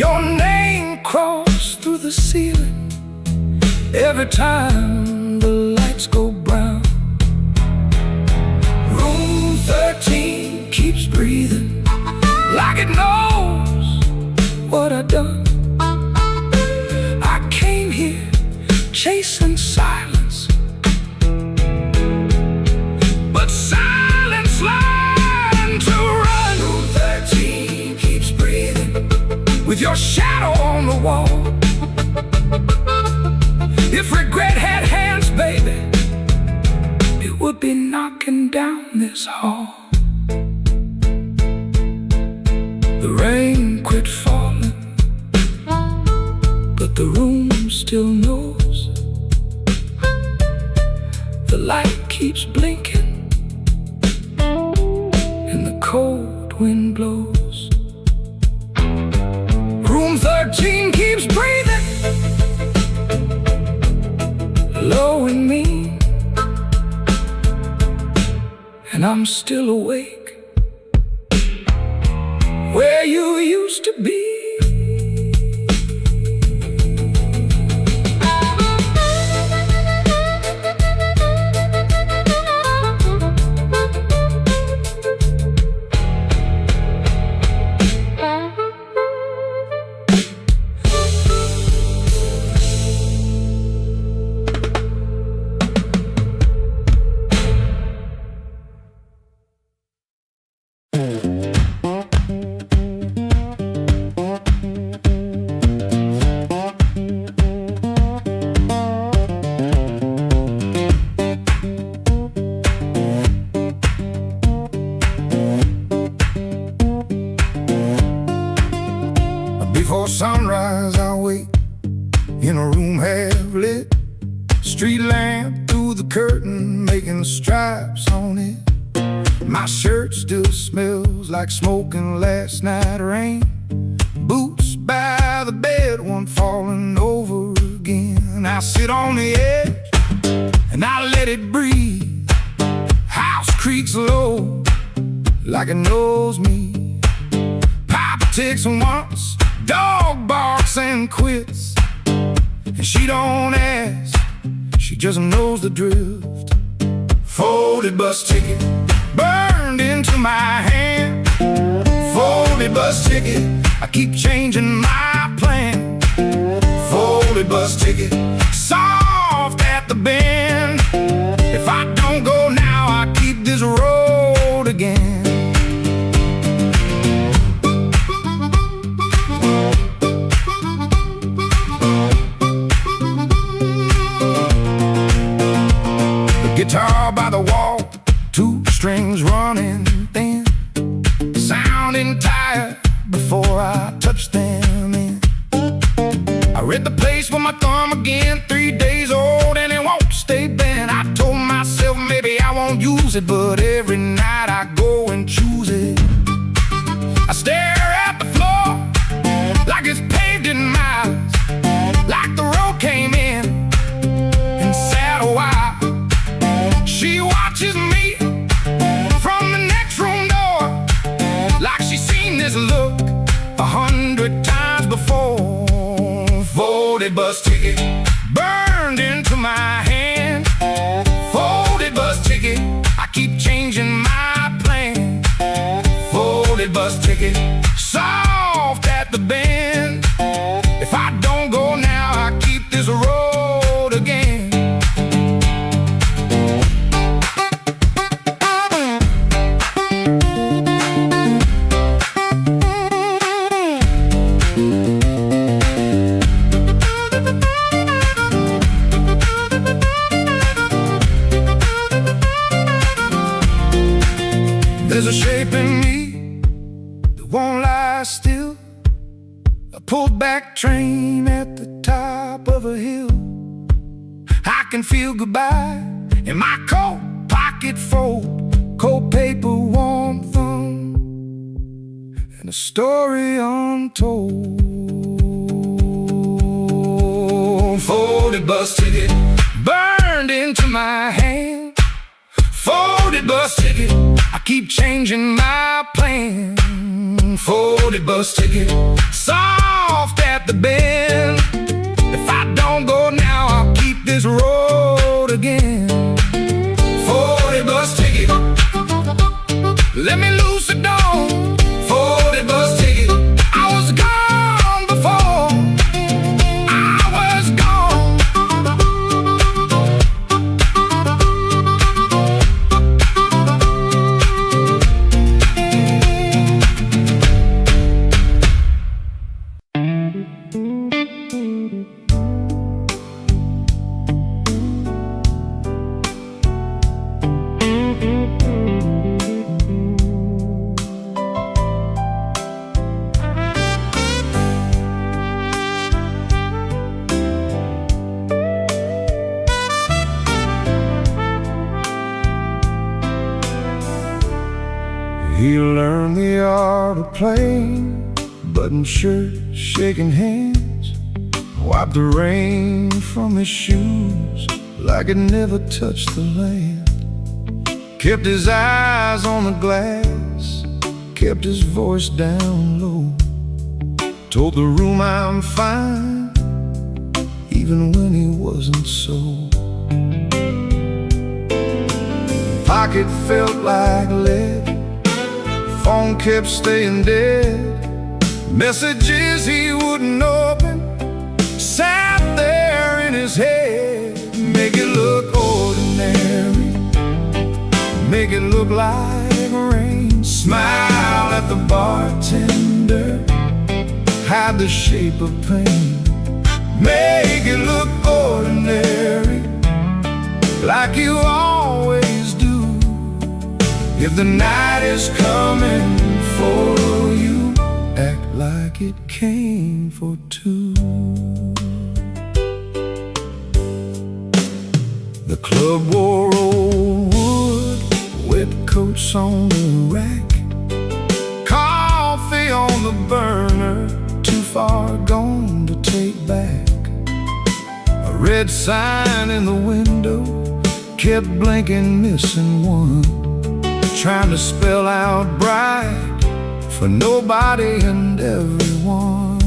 Your name crawls through the ceiling every time the lights go brown. Room 13 keeps breathing, like it knows what I've done. I came here chasing silence, but silence learned to run. Room 13 keeps breathing, with your shadow on the wall. If regret had hands, baby, it would be knocking down this hall. The rain quit falling, but the room still knows. The light keeps blinking, and the cold wind blows. Room 13 keeps breathing, and I'm still awake where you used to be. Before sunrise I'll wait in a room half lit, street lamp through the curtain making stripes on it. My shirt still smells like smoking last night rain. Boots by the bed, one falling over again. I sit on the edge and I let it breathe. House creaks low like it knows me. Papa ticks once, dog barks and quits, and she don't ask, she just knows the drift. Folded bus ticket burned into my hand. Folded bus ticket, I keep changing my plan. Folded bus ticket, soft at the bend. If I don't go now, I keep this road again. Guitar by the wall, two strings running thin, sounding tired before I touch them in. I read the place with my thumb again, 3 days old and it won't stay bent. I told myself maybe I won't use it, but every night I go and choose it. I stare at the floor like it's paved in miles, like the road came in and sat a while. She watches me from the next room door, like she's seen this look 100 times before. Folded bus ticket burned into my hand. Folded bus ticket, I keep changing my plan. Folded bus ticket, soft at the bend. If I don't go now, I keep this road again. There's a shape in me that won't lie still, a pulled back train at the top of a hill. I can feel goodbye in my coat pocket fold, cold paper, warm thumb, and a story untold. Folded bus ticket burned into my hand. Folded bus ticket, I keep changing my plan. Folded bus ticket, soft at the bend. If I don't go now, I'll keep this road again. Folded bus ticket, let me loose the door. Folded bus ticket, I was gone before. I was gone. He learned the art of playing, button shirt, shaking hands, wiped the rain from his shoes like it never touched the land. kept his eyes on the glass, kept his voice down low, told the room I'm fine, even when he wasn't so. Pocket felt like lead, phone kept staying dead, messages he wouldn't open sat there in his head. Make it look ordinary, make it look like rain. Smile at the bartender, hide the shape of pain. Make it look ordinary, like you always do. If the night is coming for you, act like it came for two. The club wore old wood, wet coats on the rack, coffee on the burner, too far gone to take back. A red sign in the window kept blinking, missing one, trying to spell out bright for nobody and everyone.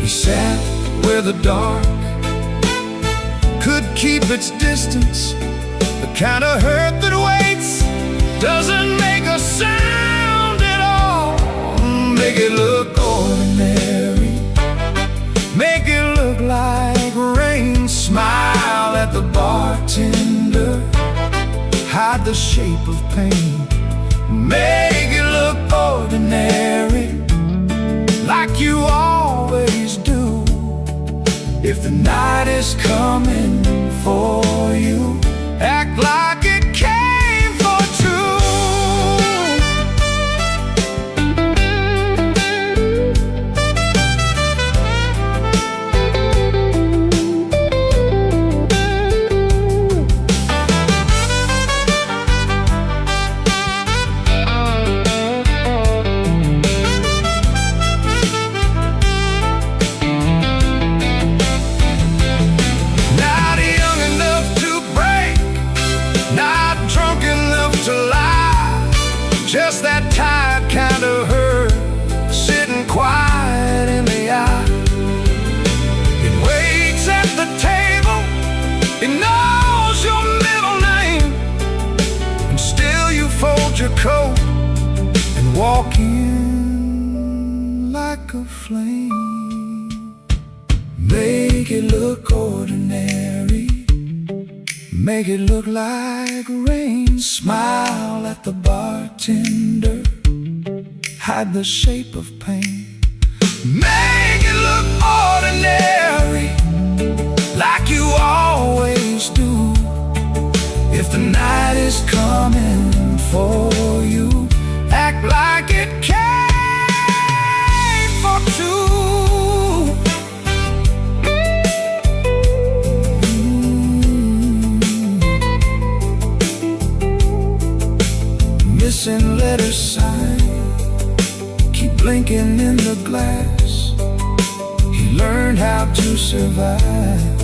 He sat where the dark could keep its distance, the kind of hurt that waits, doesn't make a sound at all. Make it look ordinary, make it look like rain. Smile at the bartender, hide the shape of pain. Make it look ordinary, like you always do. If the night is coming for you, act like it came for two. Just that tired kind of hurt, sitting quiet in the eye. It waits at the table, it knows your middle name, and still you fold your coat and walk in like a flame. Make it look ordinary, make it look like rain. Smile at the bartender, hide the shape of pain. Make it look ordinary, like you always do. If the night is coming for you, act like it came for two. Missing letter sign, keep blinking in the glass. He learned how to survive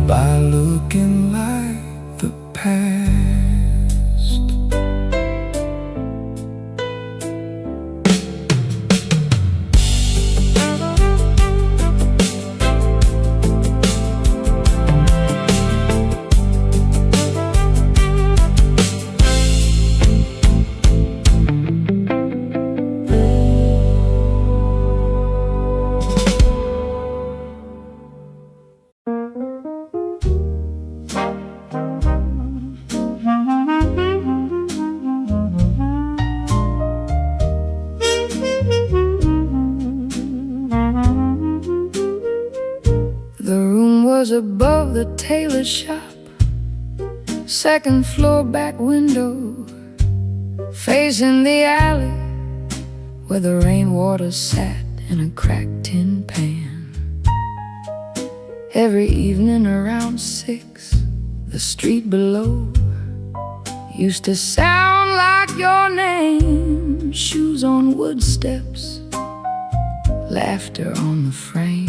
by looking like the past. Was above the tailor shop, second floor back window, facing the alley where the rainwater sat in a cracked tin pan. Every evening around 6, the street below used to sound like your name. Shoes on wood steps, laughter on the frame.